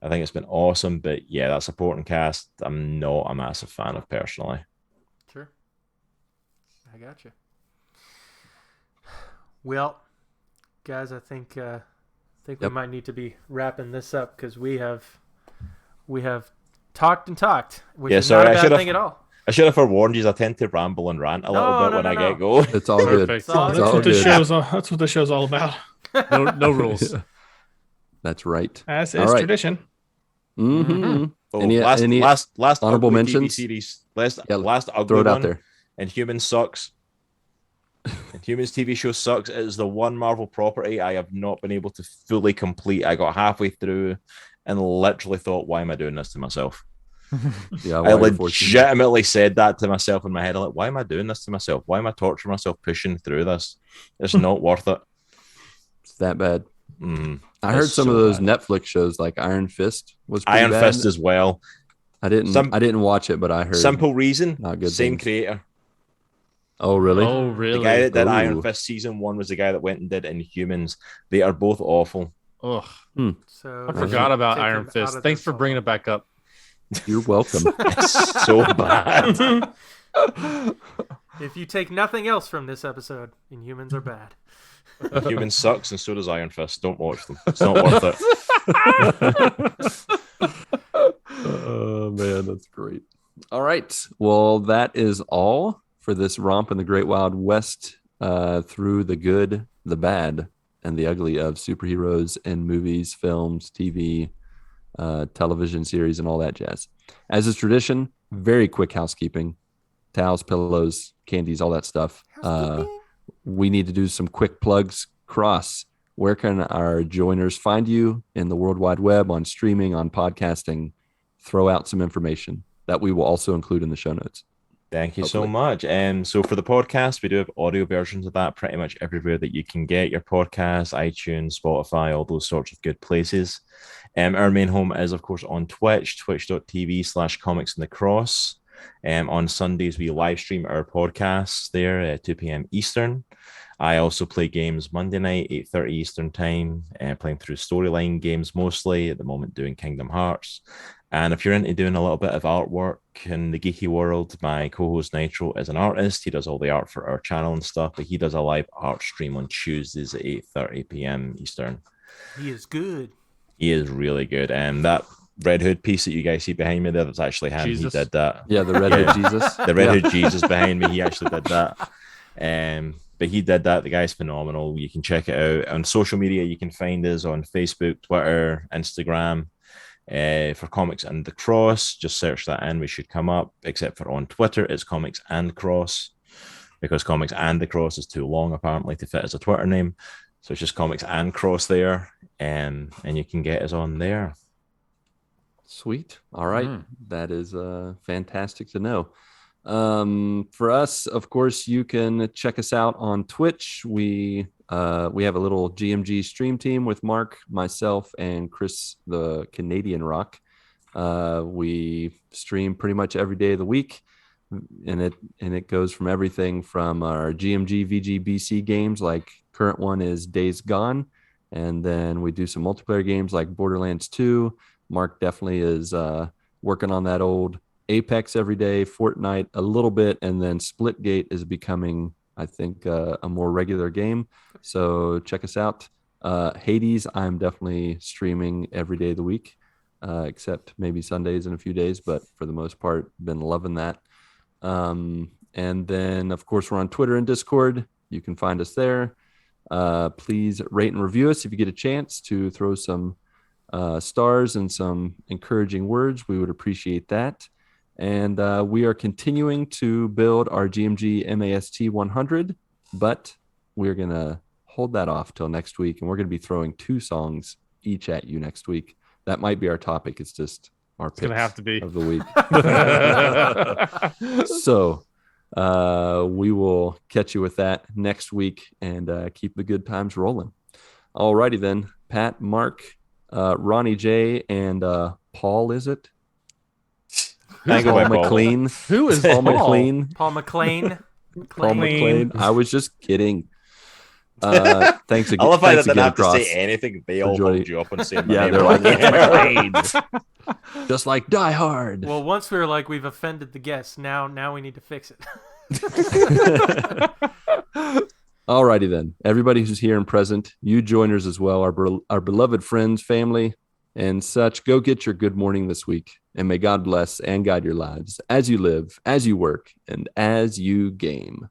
I think it's been awesome, but yeah, that supporting cast, I'm not a massive fan of personally. Sure. I got you. Well, guys, I think we might need to be wrapping this up because we have talked and talked, which is not a bad thing at all. I should have forewarned you. I tend to ramble and rant a little bit when I get going. It's all good. That's what the show's all about. No rules. That's right. As is tradition. Mm-hmm. Oh, last honorable mentions? Series. Last ugly throw it out one. There. And Humans sucks. And Humans TV show sucks. It is the one Marvel property I have not been able to fully complete. I got halfway through and literally thought, why am I doing this to myself? I legitimately said that to myself in my head. I'm like, why am I doing this to myself? Why am I torturing myself pushing through this? It's not worth it. It's that bad. Mm-hmm. I heard some of those Netflix shows like Iron Fist was pretty Iron bad. Fist as well. I didn't watch it, but I heard Simple Reason. Not good same things. Creator. Oh really? The guy that did Iron Fist season 1 was the guy that went and did Inhumans. They are both awful. Ugh. So I forgot about Iron Fist. Thanks for bringing it back up. You're welcome. It's so bad. If you take nothing else from this episode, Inhumans are bad. Inhumans sucks, and so does Iron Fist. Don't watch them. It's not worth it. Oh man, that's great. All right. Well, that is all for this romp in the Great Wild West through the good, the bad, and the ugly of superheroes in movies, films, TV, television series, and all that jazz. As is tradition, very quick housekeeping. Towels, pillows, candies, all that stuff. We need to do some quick plugs. Cross, where can our joiners find you in the World Wide Web, on streaming, on podcasting? Throw out some information that we will also include in the show notes. Thank you so much. So for the podcast, we do have audio versions of that pretty much everywhere that you can get your podcast, iTunes, Spotify, all those sorts of good places. Our main home is, of course, on Twitch, twitch.tv/comics in the cross. On Sundays, we live stream our podcasts there at 2 p.m. Eastern. I also play games Monday night, 8:30 Eastern time, playing through storyline games mostly, at the moment doing Kingdom Hearts. And if you're into doing a little bit of artwork in the geeky world, my co-host Nitro is an artist. He does all the art for our channel and stuff, but he does a live art stream on Tuesdays at 8:30 p.m. Eastern. He is good. He is really good. And that Red Hood piece that you guys see behind me there, that's actually him. Jesus. He did that. Yeah, the Red Hood Jesus. The Red Hood Jesus behind me, he actually did that. But he did that. The guy's phenomenal. You can check it out on social media. You can find us on Facebook, Twitter, Instagram. For Comics and the Cross, just search that in. We should come up, except for on Twitter, it's Comics and Cross, because Comics and the Cross is too long, apparently, to fit as a Twitter name. So it's just Comics and Cross there, and you can get us on there. Sweet. All right. That is fantastic to know. For us, of course, you can check us out on Twitch. We have a little GMG stream team with Marc, myself, and Chris, the Canadian Rock. We stream pretty much every day of the week, and it goes from everything from our GMG VGBC games, like current one is Days Gone, and then we do some multiplayer games like Borderlands 2. Marc definitely is working on that old Apex every day, Fortnite a little bit, and then Splitgate is becoming, I think, a more regular game. So check us out. Hades, I'm definitely streaming every day of the week, except maybe Sundays in a few days, but for the most part, been loving that. And then, of course, we're on Twitter and Discord. You can find us there. Please rate and review us if you get a chance to throw some stars and some encouraging words. We would appreciate that. And we are continuing to build our GMG MAST 100, but we're going to hold that off till next week. And we're going to be throwing 2 songs each at you next week. That might be our topic. It's just our picks have to be of the week. So we will catch you with that next week and keep the good times rolling. All righty then. Pat, Marc, Ronnie J, and Paul, is it? Paul McLean. Who is Paul McLean? Paul McLean. Paul McLean. I was just kidding. Thanks again. I love how they didn't have to Cross, say anything. They all hold you up and say, yeah, they're like, it's McLean. Just like Die Hard. Well, once we were like, we've offended the guests. Now we need to fix it. Alrighty then. Everybody who's here and present, you joiners as well, our beloved friends, family, and such, go get your good morning this week. And may God bless and guide your lives as you live, as you work, and as you game.